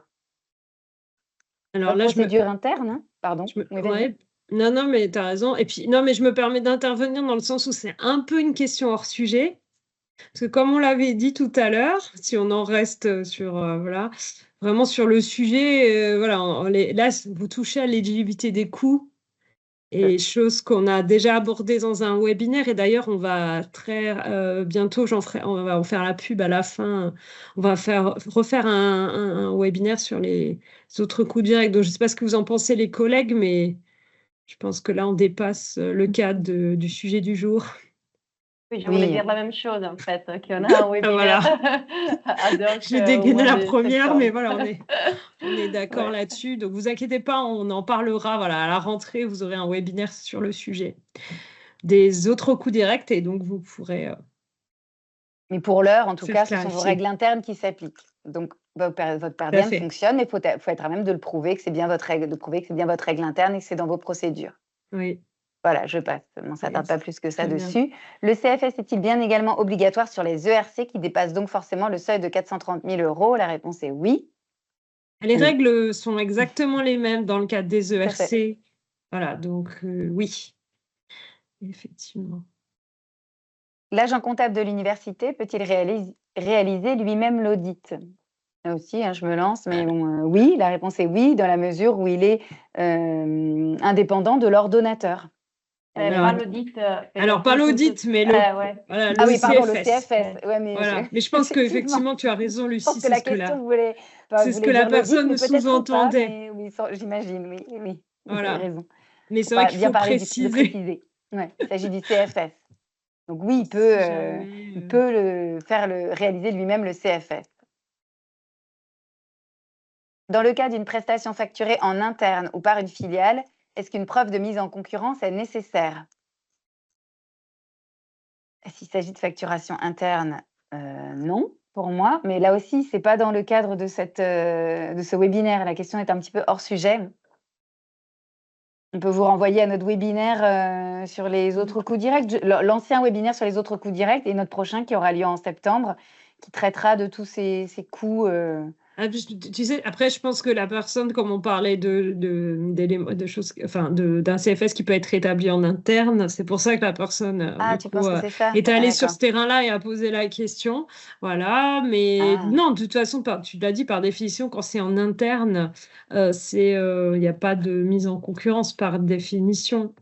Speaker 1: Alors là,
Speaker 4: Procédure interne, hein? Pardon. Oui, vas-y.
Speaker 1: Ouais. Non, mais tu as raison. Et puis, non, mais je me permets d'intervenir dans le sens où c'est un peu une question hors sujet. Parce que comme on l'avait dit tout à l'heure, si on en reste sur, voilà, vraiment sur le sujet, voilà, là, vous touchez à l'éligibilité des coûts et chose qu'on a déjà abordée dans un webinaire. Et d'ailleurs, on va très bientôt, on va en faire la pub à la fin. On va refaire un webinaire sur les autres coûts directs. Donc, je ne sais pas ce que vous en pensez, les collègues, mais je pense que là, on dépasse le cadre du sujet du jour.
Speaker 2: Oui, je voulais dire la même chose en fait, qu'on a un webinaire
Speaker 1: Voilà.
Speaker 2: ad hoc,
Speaker 1: J'ai
Speaker 2: au
Speaker 1: dégainé
Speaker 2: mois
Speaker 1: la
Speaker 2: de
Speaker 1: première,
Speaker 2: septembre.
Speaker 1: mais voilà, on est d'accord
Speaker 2: Ouais.
Speaker 1: là-dessus. Donc, vous inquiétez pas, on en parlera. Voilà, à la rentrée, vous aurez un webinaire sur le sujet des autres coûts directs et donc vous pourrez
Speaker 4: Mais pour l'heure, en tout
Speaker 1: faire
Speaker 4: cas, ce sont vos
Speaker 1: clarifier.
Speaker 4: règles internes qui s'appliquent. Donc, votre per
Speaker 1: Tout à
Speaker 4: diem
Speaker 1: fait.
Speaker 4: fonctionne, mais faut être à même de le prouver que c'est bien votre règle, de prouver que c'est bien votre règle interne et que c'est dans vos procédures.
Speaker 1: Oui.
Speaker 4: Voilà, je passe. On s'attarde pas plus que ça
Speaker 1: Très bien.
Speaker 4: dessus. Le CFS est-il bien également obligatoire sur les ERC qui dépassent donc forcément le seuil de 430 000 €? La réponse est oui.
Speaker 1: Les
Speaker 4: Oui.
Speaker 1: règles sont exactement les mêmes dans le cadre des
Speaker 4: Tout à fait.
Speaker 1: ERC. Voilà, donc oui, effectivement.
Speaker 4: L'agent comptable de l'université peut-il réaliser lui-même l'audit? Là aussi, hein, je me lance, mais bon, oui, la réponse est oui, dans la mesure où il est indépendant de l'ordonnateur.
Speaker 2: Pas l'audit.
Speaker 1: Alors, pas l'audit, mais
Speaker 2: voilà,
Speaker 4: Ah
Speaker 1: le
Speaker 4: oui, pardon, le
Speaker 1: CFS.
Speaker 4: CFS. Ouais, mais
Speaker 1: Voilà. Mais je pense qu'effectivement, tu as raison,
Speaker 4: je
Speaker 1: Lucie.
Speaker 4: pense que la question voulait
Speaker 1: c'est ce que la
Speaker 4: dire l'audit,
Speaker 1: personne
Speaker 4: mais peut-être pas,
Speaker 1: sous-entendait.
Speaker 4: mais oui, j'imagine, oui, vous
Speaker 1: Voilà.
Speaker 4: avez raison.
Speaker 1: Mais c'est vrai qu'il
Speaker 4: bien
Speaker 1: faut
Speaker 4: parler de
Speaker 1: préciser.
Speaker 4: préciser. Ouais, il s'agit du CFS. Donc oui, il peut, réaliser lui-même le CFS. Dans le cas d'une prestation facturée en interne ou par une filiale, est-ce qu'une preuve de mise en concurrence est nécessaire? S'il s'agit de facturation interne, non, pour moi. Mais là aussi, ce n'est pas dans le cadre de ce webinaire. La question est un petit peu hors sujet. On peut vous renvoyer à notre webinaire sur les autres coûts directs. L'ancien webinaire sur les autres coûts directs et notre prochain qui aura lieu en septembre, qui traitera de tous ces coûts.
Speaker 1: Tu sais, après, je pense que la personne, comme on parlait de choses, enfin, d'un CFS qui peut être établi en interne, c'est pour ça que la personne,
Speaker 4: Tu penses que c'est ça?
Speaker 1: est allée sur ce terrain-là et a posé la question. Voilà, mais non, de toute façon, tu l'as dit, par définition, quand c'est en interne, il n'y a pas de mise en concurrence par définition.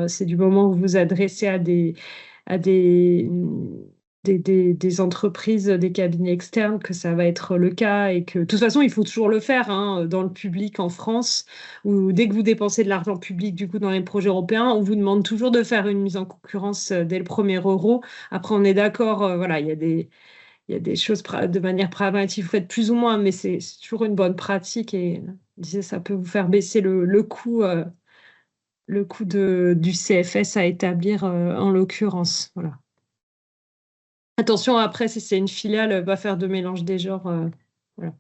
Speaker 1: C'est du moment où vous vous adressez à des entreprises, des cabinets externes, que ça va être le cas et que de toute façon, il faut toujours le faire dans le public en France, où dès que vous dépensez de l'argent public du coup dans les projets européens, on vous demande toujours de faire une mise en concurrence dès le premier euro. Après, on est d'accord, voilà, il y a des choses de manière pragmatique, vous faites plus ou moins, mais c'est toujours une bonne pratique et ça peut vous faire baisser le coût du CFS à établir en l'occurrence. Voilà. Attention, après, si c'est une filiale, pas faire de mélange des genres. Voilà.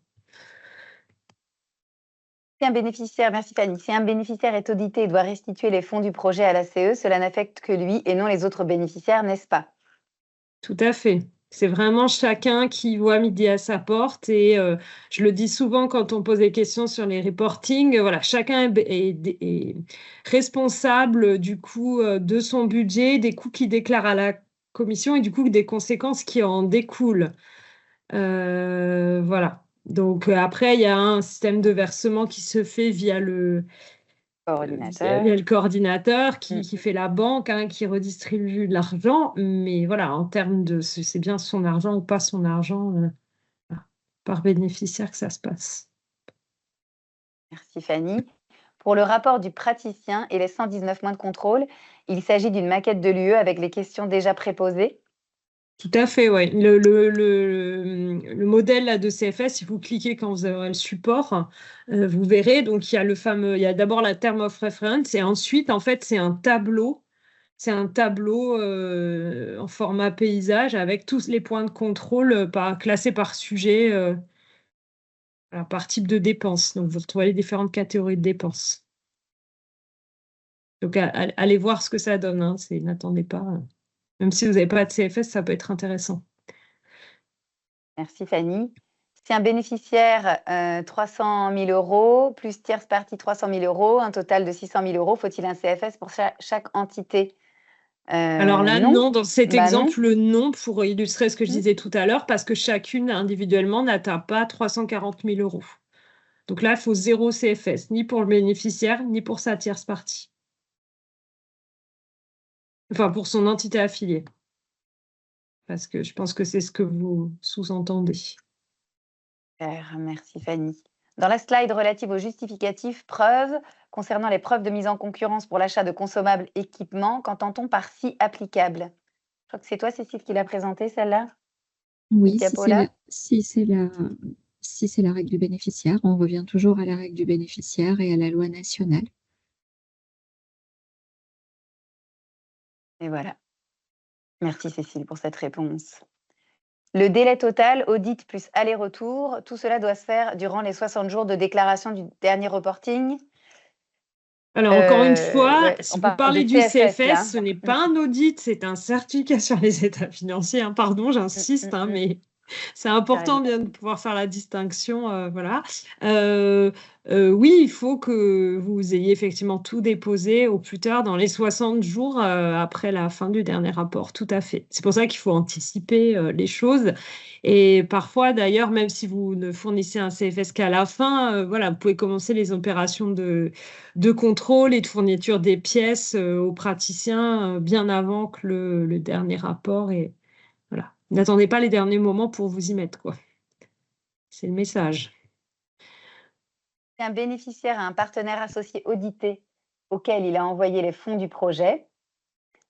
Speaker 4: Merci Fanny. Si un bénéficiaire est audité et doit restituer les fonds du projet à la CE, cela n'affecte que lui et non les autres bénéficiaires, n'est-ce pas?
Speaker 1: Tout à fait. C'est vraiment chacun qui voit midi à sa porte et je le dis souvent quand on pose des questions sur les reporting, voilà, chacun est responsable du coup de son budget, des coûts qu'il déclare à la commission et du coup des conséquences qui en découlent. Voilà. Donc après, il y a un système de versement qui se fait via le coordinateur qui fait la banque, qui redistribue l'argent. Mais voilà, en termes de c'est bien son argent ou pas son argent, par bénéficiaire que ça se passe.
Speaker 4: Merci Fanny. Pour le rapport du praticien et les 119 mois de contrôle, il s'agit d'une maquette de l'UE avec les questions déjà préposées.
Speaker 1: Tout à fait, oui. Le modèle là, de CFS, si vous cliquez quand vous aurez le support, vous verrez, donc il y a d'abord la term of reference et ensuite, en fait, c'est un tableau. C'est un tableau en format paysage avec tous les points de contrôle classés par sujet, par type de dépenses. Donc, vous retrouvez les différentes catégories de dépenses. Donc, allez voir ce que ça donne. N'attendez pas. Même si vous n'avez pas de CFS, ça peut être intéressant.
Speaker 4: Merci Fanny. Si un bénéficiaire 300 000 euros, plus tierce partie 300 000 euros, un total de 600 000 euros, faut-il un CFS pour chaque entité?
Speaker 1: Alors là, non, dans cet exemple, non, pour illustrer ce que je disais tout à l'heure, parce que chacune individuellement n'atteint pas 340 000 euros. Donc là, il faut 0 CFS, ni pour le bénéficiaire, ni pour sa tierce partie. Enfin, pour son entité affiliée. Parce que je pense que c'est ce que vous sous-entendez.
Speaker 4: Merci Fanny. Dans la slide relative aux justificatifs preuves, concernant les preuves de mise en concurrence pour l'achat de consommables équipements, qu'entend-on par si applicable? Je crois que c'est toi, Cécile, qui l'a présentée, celle-là?
Speaker 3: Oui, si c'est la règle du bénéficiaire, on revient toujours à la règle du bénéficiaire et à la loi nationale.
Speaker 4: Et voilà. Merci Cécile pour cette réponse. Le délai total, audit plus aller-retour, tout cela doit se faire durant les 60 jours de déclaration du dernier reporting.
Speaker 1: Alors, encore une fois, si vous parlez du CFS, ce n'est pas un audit, c'est un certificat sur les états financiers. Pardon, j'insiste, mais C'est important bien de pouvoir faire la distinction, voilà. Oui, il faut que vous ayez effectivement tout déposé au plus tard dans les 60 jours, après la fin du dernier rapport, tout à fait. C'est pour ça qu'il faut anticiper, les choses et parfois d'ailleurs, même si vous ne fournissez un CFS qu'à la fin, voilà, vous pouvez commencer les opérations de contrôle et de fourniture des pièces, aux praticiens, bien avant que le dernier rapport et voilà. N'attendez pas les derniers moments pour vous y mettre, quoi. C'est le message.
Speaker 4: Si un bénéficiaire a un partenaire associé audité auquel il a envoyé les fonds du projet,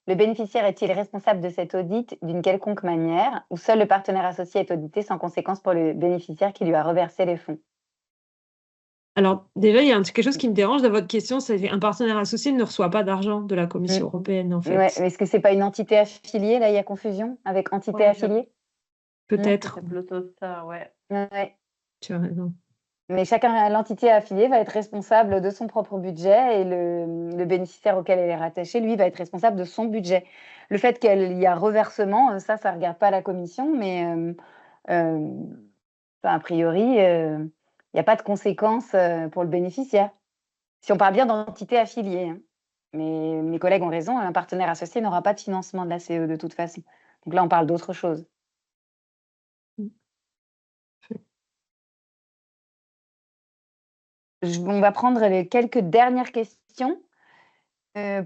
Speaker 4: le bénéficiaire est-il responsable de cet audit d'une quelconque manière ou seul le partenaire associé est audité sans conséquence pour le bénéficiaire qui lui a reversé les fonds?
Speaker 1: Alors, déjà, il y a quelque chose qui me dérange dans votre question, c'est un partenaire associé ne reçoit pas d'argent de la Commission européenne, en
Speaker 4: Ouais,
Speaker 1: fait.
Speaker 4: mais est-ce que c'est pas une entité affiliée? Là, il y a confusion avec entité
Speaker 2: Ouais,
Speaker 4: affiliée?
Speaker 1: Peut-être,
Speaker 2: c'est plutôt ça, ouais.
Speaker 4: Ouais.
Speaker 1: tu as raison.
Speaker 4: Mais l'entité affiliée va être responsable de son propre budget et le bénéficiaire auquel elle est rattachée, lui, va être responsable de son budget. Le fait qu'il y a reversement, ça ne regarde pas la commission, mais enfin, a priori, il n'y a pas de conséquences pour le bénéficiaire. Si on parle bien d'entité affiliée, hein. Mais mes collègues ont raison, un partenaire associé n'aura pas de financement de la CE de toute façon. Donc là, on parle d'autre chose. On va prendre les quelques dernières questions.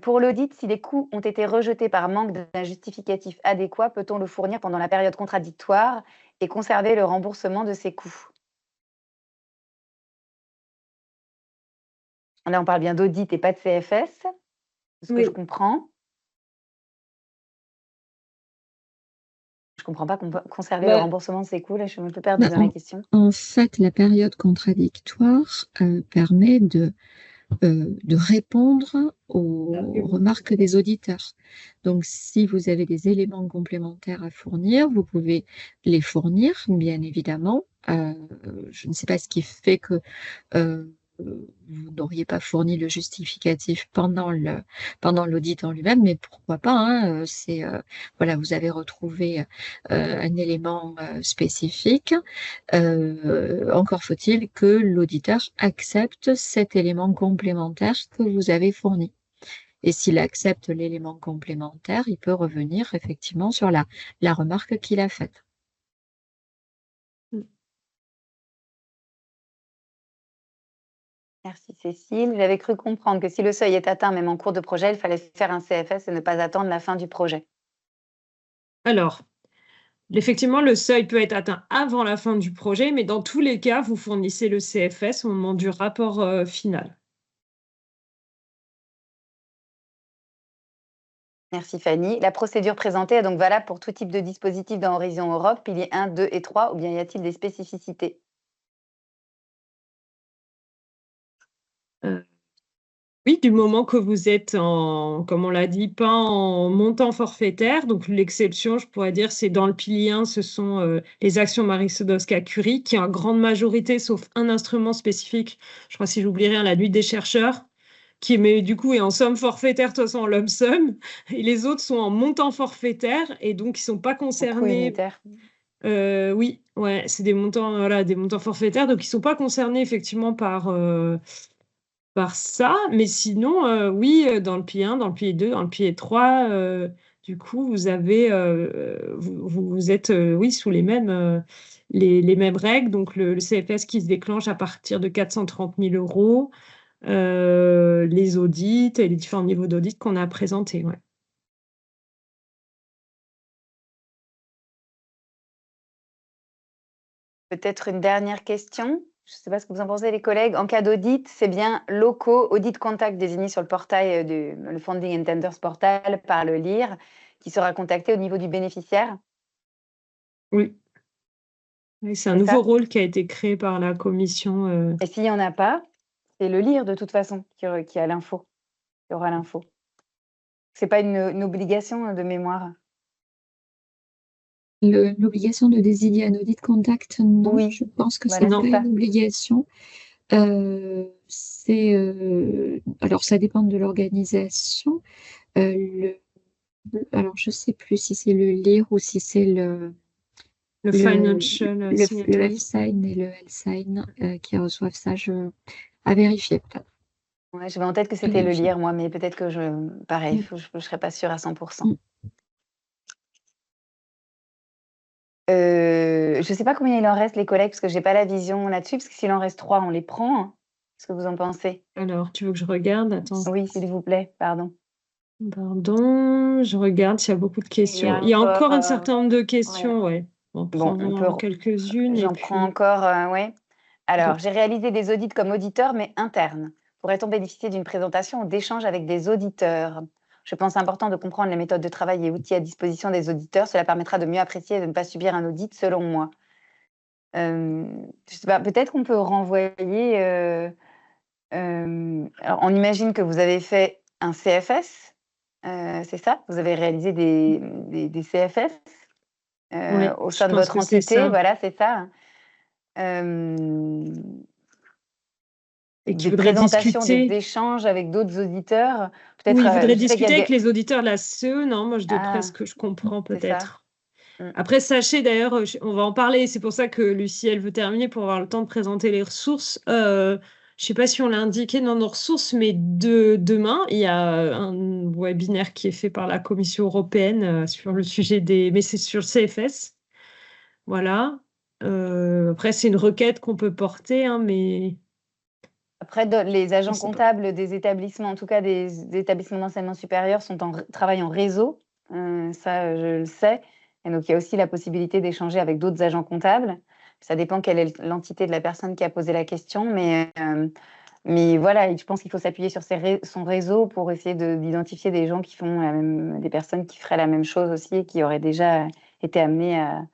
Speaker 4: Pour l'audit, si les coûts ont été rejetés par manque d'un justificatif adéquat, peut-on le fournir pendant la période contradictoire et conserver le remboursement de ces coûts? Là, on parle bien d'audit et pas de CFS, de ce que
Speaker 1: Oui.
Speaker 4: je comprends. Je comprends pas qu'on peut conserver le remboursement de ces coûts. Là, je suis un peu perdue dans la question.
Speaker 3: En fait, la période contradictoire permet de répondre aux remarques des auditeurs. Donc, si vous avez des éléments complémentaires à fournir, vous pouvez les fournir, bien évidemment. Je ne sais pas ce qui fait que vous n'auriez pas fourni le justificatif pendant l'audit en lui-même, mais pourquoi pas, hein, voilà, vous avez retrouvé un élément spécifique. Encore faut-il que l'auditeur accepte cet élément complémentaire que vous avez fourni. Et s'il accepte l'élément complémentaire, il peut revenir effectivement sur la remarque qu'il a faite.
Speaker 4: Merci Cécile. J'avais cru comprendre que si le seuil est atteint, même en cours de projet, il fallait faire un CFS et ne pas attendre la fin du projet.
Speaker 1: Alors, effectivement, le seuil peut être atteint avant la fin du projet, mais dans tous les cas, vous fournissez le CFS au moment du rapport final.
Speaker 4: Merci Fanny. La procédure présentée est donc valable pour tout type de dispositif dans Horizon Europe, piliers 1, 2 et 3, ou bien y a-t-il des spécificités?
Speaker 1: Oui, du moment que vous êtes comme on l'a dit, pas en montant forfaitaire. Donc l'exception, je pourrais dire, c'est dans le pilier 1, ce sont les actions Marie Sklodowska-Curie, qui en grande majorité, sauf un instrument spécifique, je crois si j'oublie rien, la nuit des chercheurs, qui mais du coup est en somme forfaitaire, de toute façon en lump sum, et les autres sont en montant forfaitaire, et donc ils ne sont pas
Speaker 4: Coût
Speaker 1: concernés.
Speaker 4: unitaire.
Speaker 1: Oui, ouais, c'est des montants, voilà, des montants forfaitaires, donc ils ne sont pas concernés effectivement par ça, mais sinon, oui, dans le pilier 1, dans le pilier 2, dans le pilier 3, du coup, vous avez, vous êtes, oui, sous les mêmes règles. Donc le CFS qui se déclenche à partir de 430 000 €, les audits et les différents niveaux d'audit qu'on a présentés, ouais.
Speaker 4: Peut-être une dernière question. Je ne sais pas ce que vous en pensez, les collègues. En cas d'audit, c'est bien locaux, audit contact désigné sur le portail le Funding and Tenders Portal par le LIR, qui sera contacté au niveau du bénéficiaire.
Speaker 1: Oui. Oui, c'est un
Speaker 4: C'est
Speaker 1: nouveau
Speaker 4: ça?
Speaker 1: rôle qui a été créé par la commission.
Speaker 4: Et s'il n'y en a pas, c'est le LIR de toute façon qui a l'info, qui aura l'info. C'est pas une obligation de mémoire.
Speaker 3: L'obligation de désigner un audit contact, non,
Speaker 4: Oui,
Speaker 3: je pense que
Speaker 4: voilà,
Speaker 3: c'est
Speaker 1: Non.
Speaker 3: pas
Speaker 4: c'est ça.
Speaker 3: une obligation. Alors ça dépend de l'organisation. Alors je sais plus si c'est le LIR ou si c'est
Speaker 1: Le financial
Speaker 3: Le
Speaker 1: signatories.
Speaker 3: L-Sign et le L-Sign qui reçoivent ça, à vérifier peut-être.
Speaker 4: Ouais, j'avais en tête que c'était le
Speaker 3: Vérifier.
Speaker 4: lire, moi, mais peut-être que pareil,
Speaker 3: Mm.
Speaker 4: je ne serais pas sûre à 100%.
Speaker 3: Mm.
Speaker 4: Je ne sais pas combien il en reste, les collègues, parce que je n'ai pas la vision là-dessus, parce que s'il en reste 3, on les prend, hein. Qu'est-ce que vous en pensez?
Speaker 1: Alors, tu veux que je regarde? Attends.
Speaker 4: Oui, s'il vous plaît, pardon.
Speaker 1: Pardon, je regarde s'il y a beaucoup de questions. Il y a encore un certain nombre de questions, ouais. Bon,
Speaker 4: Bon,
Speaker 1: prends-en quelques-unes et
Speaker 4: j'en
Speaker 1: puis...
Speaker 4: prends encore, ouais. Alors,
Speaker 1: Donc,
Speaker 4: j'ai réalisé des audits comme auditeur, mais interne. Pourrait-on bénéficier d'une présentation ou d'échanges avec des auditeurs? Je pense important de comprendre les méthodes de travail et outils à disposition des auditeurs. Cela permettra de mieux apprécier et de ne pas subir un audit, selon moi. Je sais pas, peut-être qu'on peut renvoyer. Alors, on imagine que vous avez fait un CFS, c'est ça? Vous avez réalisé des CFS
Speaker 1: ouais,
Speaker 4: au
Speaker 1: je
Speaker 4: sein de
Speaker 1: pense
Speaker 4: votre
Speaker 1: que c'est
Speaker 4: entité,
Speaker 1: ça.
Speaker 4: voilà, c'est ça. Hem,
Speaker 1: Et qu'il
Speaker 4: des
Speaker 1: voudrait
Speaker 4: présentations, des
Speaker 1: discuter.
Speaker 4: échanges avec d'autres auditeurs,
Speaker 1: Oui,
Speaker 4: peut-être,
Speaker 1: il voudrait
Speaker 4: je sais qu'il y a
Speaker 1: discuter avec
Speaker 4: des
Speaker 1: les auditeurs de la CE, non? Moi, d'après ce
Speaker 4: ah,
Speaker 1: que je comprends,
Speaker 4: c'est ça?
Speaker 1: peut-être.
Speaker 4: Mmh.
Speaker 1: Après, sachez d'ailleurs, on va en parler, c'est pour ça que Lucie, elle veut terminer pour avoir le temps de présenter les ressources. Je sais pas si on l'a indiqué dans nos ressources, mais demain, il y a un webinaire qui est fait par la Commission européenne sur le sujet mais c'est sur le CFS. Voilà. Après, c'est une requête qu'on peut porter, hein, mais
Speaker 4: Après les
Speaker 1: je
Speaker 4: agents
Speaker 1: sais pas.
Speaker 4: comptables des établissements, en tout cas des établissements d'enseignement supérieur sont travaillent en réseau, ça, je le sais, et donc il y a aussi la possibilité d'échanger avec d'autres agents comptables. Ça dépend quelle est l'entité de la personne qui a posé la question, mais voilà, je pense qu'il faut s'appuyer sur son réseau pour essayer d'identifier des gens qui font des personnes qui feraient la même chose aussi et qui auraient déjà été amenées à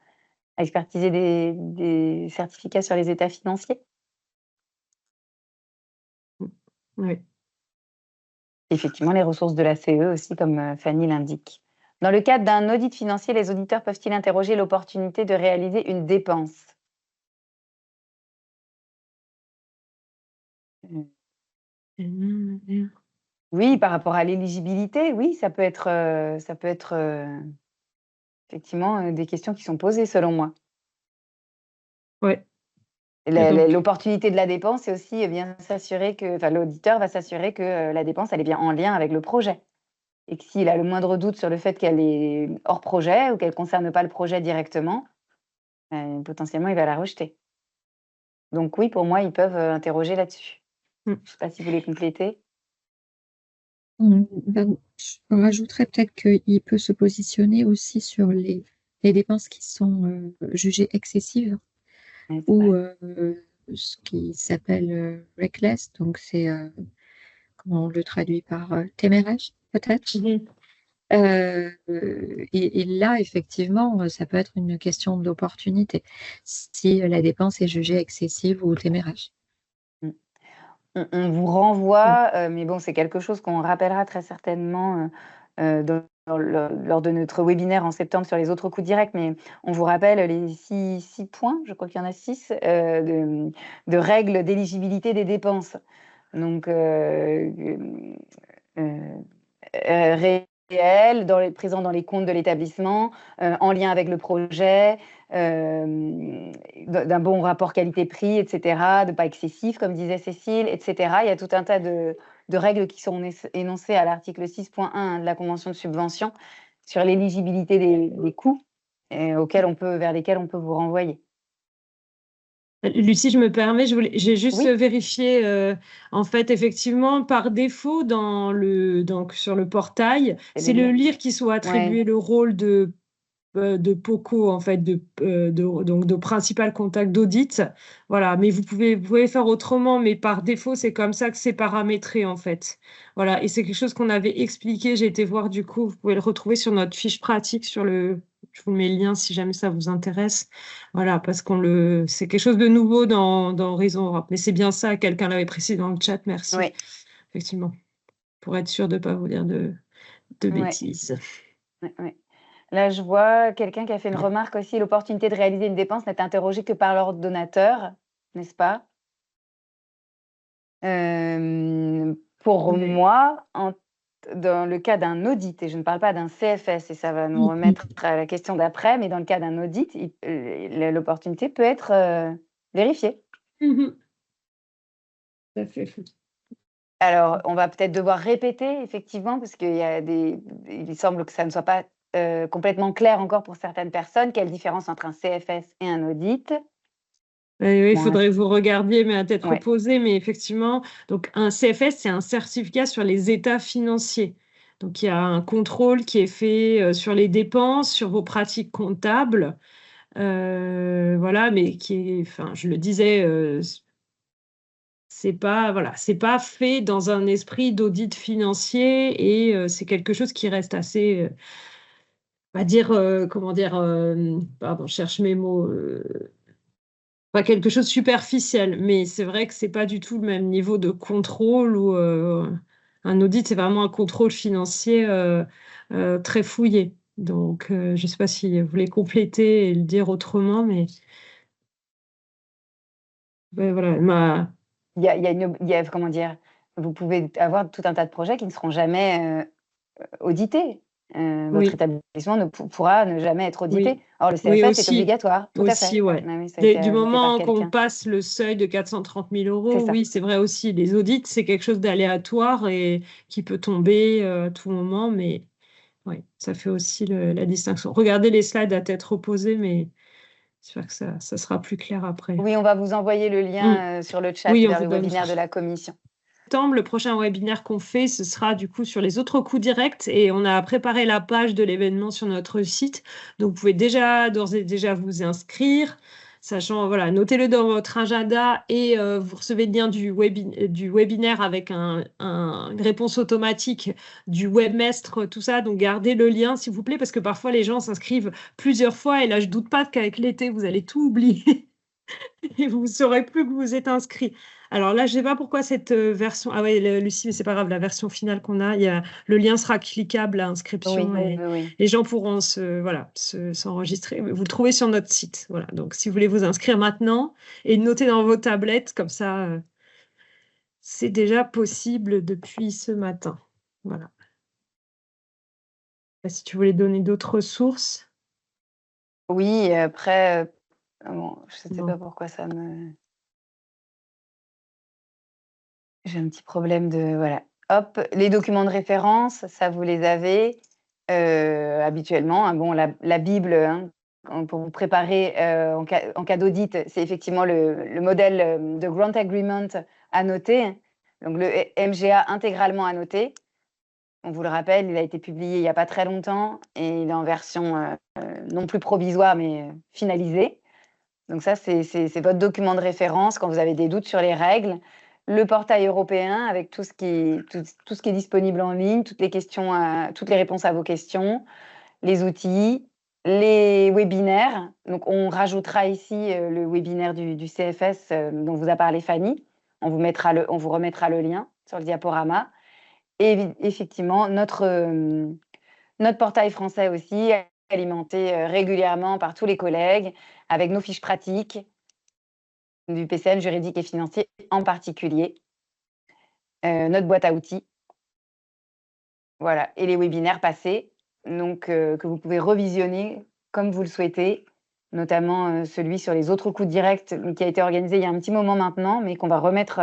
Speaker 4: expertiser des certificats sur les états financiers.
Speaker 1: Oui.
Speaker 4: Effectivement, les ressources de la CE aussi, comme Fanny l'indique. Dans le cadre d'un audit financier, les auditeurs peuvent-ils interroger l'opportunité de réaliser une dépense? Oui, par rapport à l'éligibilité, oui, ça peut être effectivement des questions qui sont posées selon moi.
Speaker 1: Ouais. Et donc,
Speaker 4: L'opportunité de la dépense, c'est aussi bien s'assurer que, enfin, l'auditeur va s'assurer que la dépense, elle est bien en lien avec le projet. Et que s'il a le moindre doute sur le fait qu'elle est hors projet ou qu'elle ne concerne pas le projet directement, potentiellement, il va la rejeter. Donc oui, pour moi, ils peuvent interroger là-dessus.
Speaker 1: mm.
Speaker 4: Je ne sais pas si vous voulez compléter.
Speaker 3: Ben, je rajouterais peut-être qu'il peut se positionner aussi sur les dépenses qui sont jugées excessives
Speaker 4: Ouais, c'est
Speaker 3: ou
Speaker 4: vrai.
Speaker 3: ce qui s'appelle reckless, donc c'est comment on le traduit par téméraire, peut-être.
Speaker 1: Mhm.
Speaker 3: Et là, effectivement, ça peut être une question d'opportunité si la dépense est jugée excessive ou téméraire.
Speaker 4: Mm. On vous renvoie, mais bon, c'est quelque chose qu'on rappellera très certainement lors de notre webinaire en septembre sur les autres coûts directs, mais on vous rappelle les six points, je crois qu'il y en a 6, de règles d'éligibilité des dépenses. Donc, euh, réel, présent dans les comptes de l'établissement, en lien avec le projet, d'un bon rapport qualité-prix, etc., de pas excessif, comme disait Cécile, etc. Il y a tout un tas de règles qui sont énoncées à l'article 6.1 de la Convention de subvention sur l'éligibilité des coûts vers lesquels on peut vous renvoyer.
Speaker 1: Lucie, je me permets, j'ai juste
Speaker 4: Oui,
Speaker 1: vérifié, en fait, effectivement, par défaut, donc, sur le portail,
Speaker 4: c'est
Speaker 1: c'est
Speaker 4: le
Speaker 1: le
Speaker 4: lire.
Speaker 1: lire qui soit attribué
Speaker 4: Ouais.
Speaker 1: le rôle de POCO, en fait, donc de principal contact d'audit. Voilà, mais vous pouvez faire autrement, mais par défaut, c'est comme ça que c'est paramétré, en fait. Voilà, et c'est quelque chose qu'on avait expliqué, j'ai été voir du coup, vous pouvez le retrouver sur notre fiche pratique je vous mets le lien si jamais ça vous intéresse. Voilà, parce c'est quelque chose de nouveau dans Horizon Europe. Mais c'est bien ça, quelqu'un l'avait précisé dans le chat, merci.
Speaker 4: Oui,
Speaker 1: Effectivement, pour être sûr de ne pas vous dire de
Speaker 4: ouais,
Speaker 1: bêtises.
Speaker 4: ouais, ouais. Là, je vois quelqu'un qui a fait une remarque aussi, l'opportunité de réaliser une dépense n'est interrogée que par l'ordonnateur, n'est-ce pas? Pour
Speaker 1: Oui.
Speaker 4: moi, dans le cas d'un audit, et je ne parle pas d'un CFS, et ça va nous remettre à la question d'après, mais dans le cas d'un audit, l'opportunité peut être vérifiée.
Speaker 1: Tout à fait.
Speaker 4: Alors, on va peut-être devoir répéter, effectivement, parce il semble que ça ne soit pas complètement clair encore pour certaines personnes. Quelle différence entre un CFS et un audit?
Speaker 1: Oui, il
Speaker 4: Bon,
Speaker 1: faudrait que vous regardiez, mais à tête
Speaker 4: Ouais.
Speaker 1: reposée. Mais effectivement, donc un CFS, c'est un certificat sur les états financiers. Donc, il y a un contrôle qui est fait sur les dépenses, sur vos pratiques comptables. Voilà, mais enfin, je le disais, c'est pas fait dans un esprit d'audit financier et c'est quelque chose qui reste assez, on va dire, comment dire, pardon, je cherche mes mots, pas quelque chose de superficiel, mais c'est vrai que c'est pas du tout le même niveau de contrôle où un audit, c'est vraiment un contrôle financier très fouillé. Donc, je sais pas si vous voulez compléter et le dire autrement, mais voilà,
Speaker 4: comment dire, vous pouvez avoir tout un tas de projets qui ne seront jamais audités. Votre
Speaker 1: oui,
Speaker 4: établissement pourra ne jamais être audité.
Speaker 1: oui,
Speaker 4: Or, le
Speaker 1: oui
Speaker 4: CFS est obligatoire, tout à
Speaker 1: aussi,
Speaker 4: fait.
Speaker 1: ouais.
Speaker 4: Ah oui, ça a été
Speaker 1: Du
Speaker 4: ajouté par
Speaker 1: moment qu'on
Speaker 4: quelqu'un.
Speaker 1: passe le seuil de 430 000
Speaker 4: C'est
Speaker 1: euros,
Speaker 4: ça.
Speaker 1: oui, c'est vrai aussi. Les audits, c'est quelque chose d'aléatoire et qui peut tomber à tout moment, mais oui, ça fait aussi la distinction. Regardez les slides à tête reposée, mais j'espère que ça sera plus clair après.
Speaker 4: Oui, on va vous envoyer le lien sur le chat
Speaker 1: Oui, on
Speaker 4: vers
Speaker 1: vous
Speaker 4: le
Speaker 1: donne
Speaker 4: webinaire
Speaker 1: ça.
Speaker 4: de la commission.
Speaker 1: Le prochain webinaire qu'on fait, ce sera du coup sur les autres coûts directs et on a préparé la page de l'événement sur notre site. Donc, vous pouvez d'ores et déjà vous inscrire, sachant, voilà, notez-le dans votre agenda et vous recevez le lien du webinaire avec une réponse automatique du webmestre, tout ça. Donc, gardez le lien, s'il vous plaît, parce que parfois les gens s'inscrivent plusieurs fois et là, je doute pas qu'avec l'été, vous allez tout oublier. Et vous ne saurez plus que vous êtes inscrit. Alors là, je ne sais pas pourquoi cette version. Ah oui, Lucie, mais c'est pas grave, la version finale qu'on a, le lien sera cliquable à inscription et
Speaker 4: Oui.
Speaker 1: les gens pourront s'enregistrer. Vous le trouvez sur notre site. Voilà. Donc, si vous voulez vous inscrire maintenant et noter dans vos tablettes, comme ça, c'est déjà possible depuis ce matin. Voilà. Si tu voulais donner d'autres ressources.
Speaker 4: Oui, et après, je ne sais
Speaker 1: Bon.
Speaker 4: pas pourquoi j'ai un petit problème de... Voilà. Hop, les documents de référence, ça, vous les avez habituellement. Hein. Bon, la Bible, hein, pour vous préparer en cas d'audit, c'est effectivement le modèle de Grant Agreement à noter. Donc, le MGA intégralement à noter. On vous le rappelle, il a été publié il n'y a pas très longtemps et il est en version non plus provisoire, mais finalisée. Donc ça, c'est votre document de référence quand vous avez des doutes sur les règles. Le portail européen avec tout ce qui est disponible en ligne, toutes les réponses à vos questions, les outils, les webinaires. Donc on rajoutera ici le webinaire du CFS dont vous a parlé Fanny. On vous remettra le lien sur le diaporama. Et effectivement, notre portail français aussi, alimenté régulièrement par tous les collègues, avec nos fiches pratiques du PCN juridique et financier en particulier, notre boîte à outils, voilà, et les webinaires passés, donc que vous pouvez revisionner comme vous le souhaitez, notamment celui sur les autres coûts directs, qui a été organisé il y a un petit moment maintenant, mais qu'on va remettre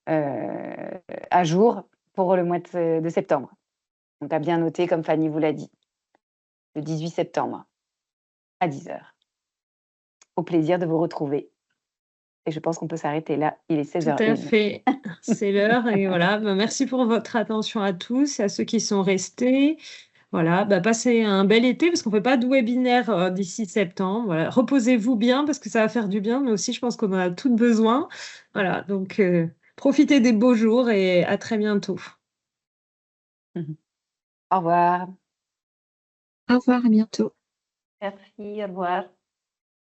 Speaker 4: à jour pour le mois de septembre. Donc à bien noter, comme Fanny vous l'a dit, le 18 septembre à 10h. Au plaisir de vous retrouver. Et je pense qu'on peut s'arrêter là. Il est 16h01.
Speaker 1: Tout à fait, c'est l'heure. Et voilà, merci pour votre attention à tous et à ceux qui sont restés. Voilà, passez un bel été parce qu'on ne fait pas de webinaire d'ici septembre. Voilà, reposez-vous bien parce que ça va faire du bien, mais aussi je pense qu'on en a toutes besoin. Voilà, donc profitez des beaux jours et à très bientôt.
Speaker 4: Au revoir.
Speaker 3: Au revoir, à bientôt.
Speaker 2: Merci, au revoir.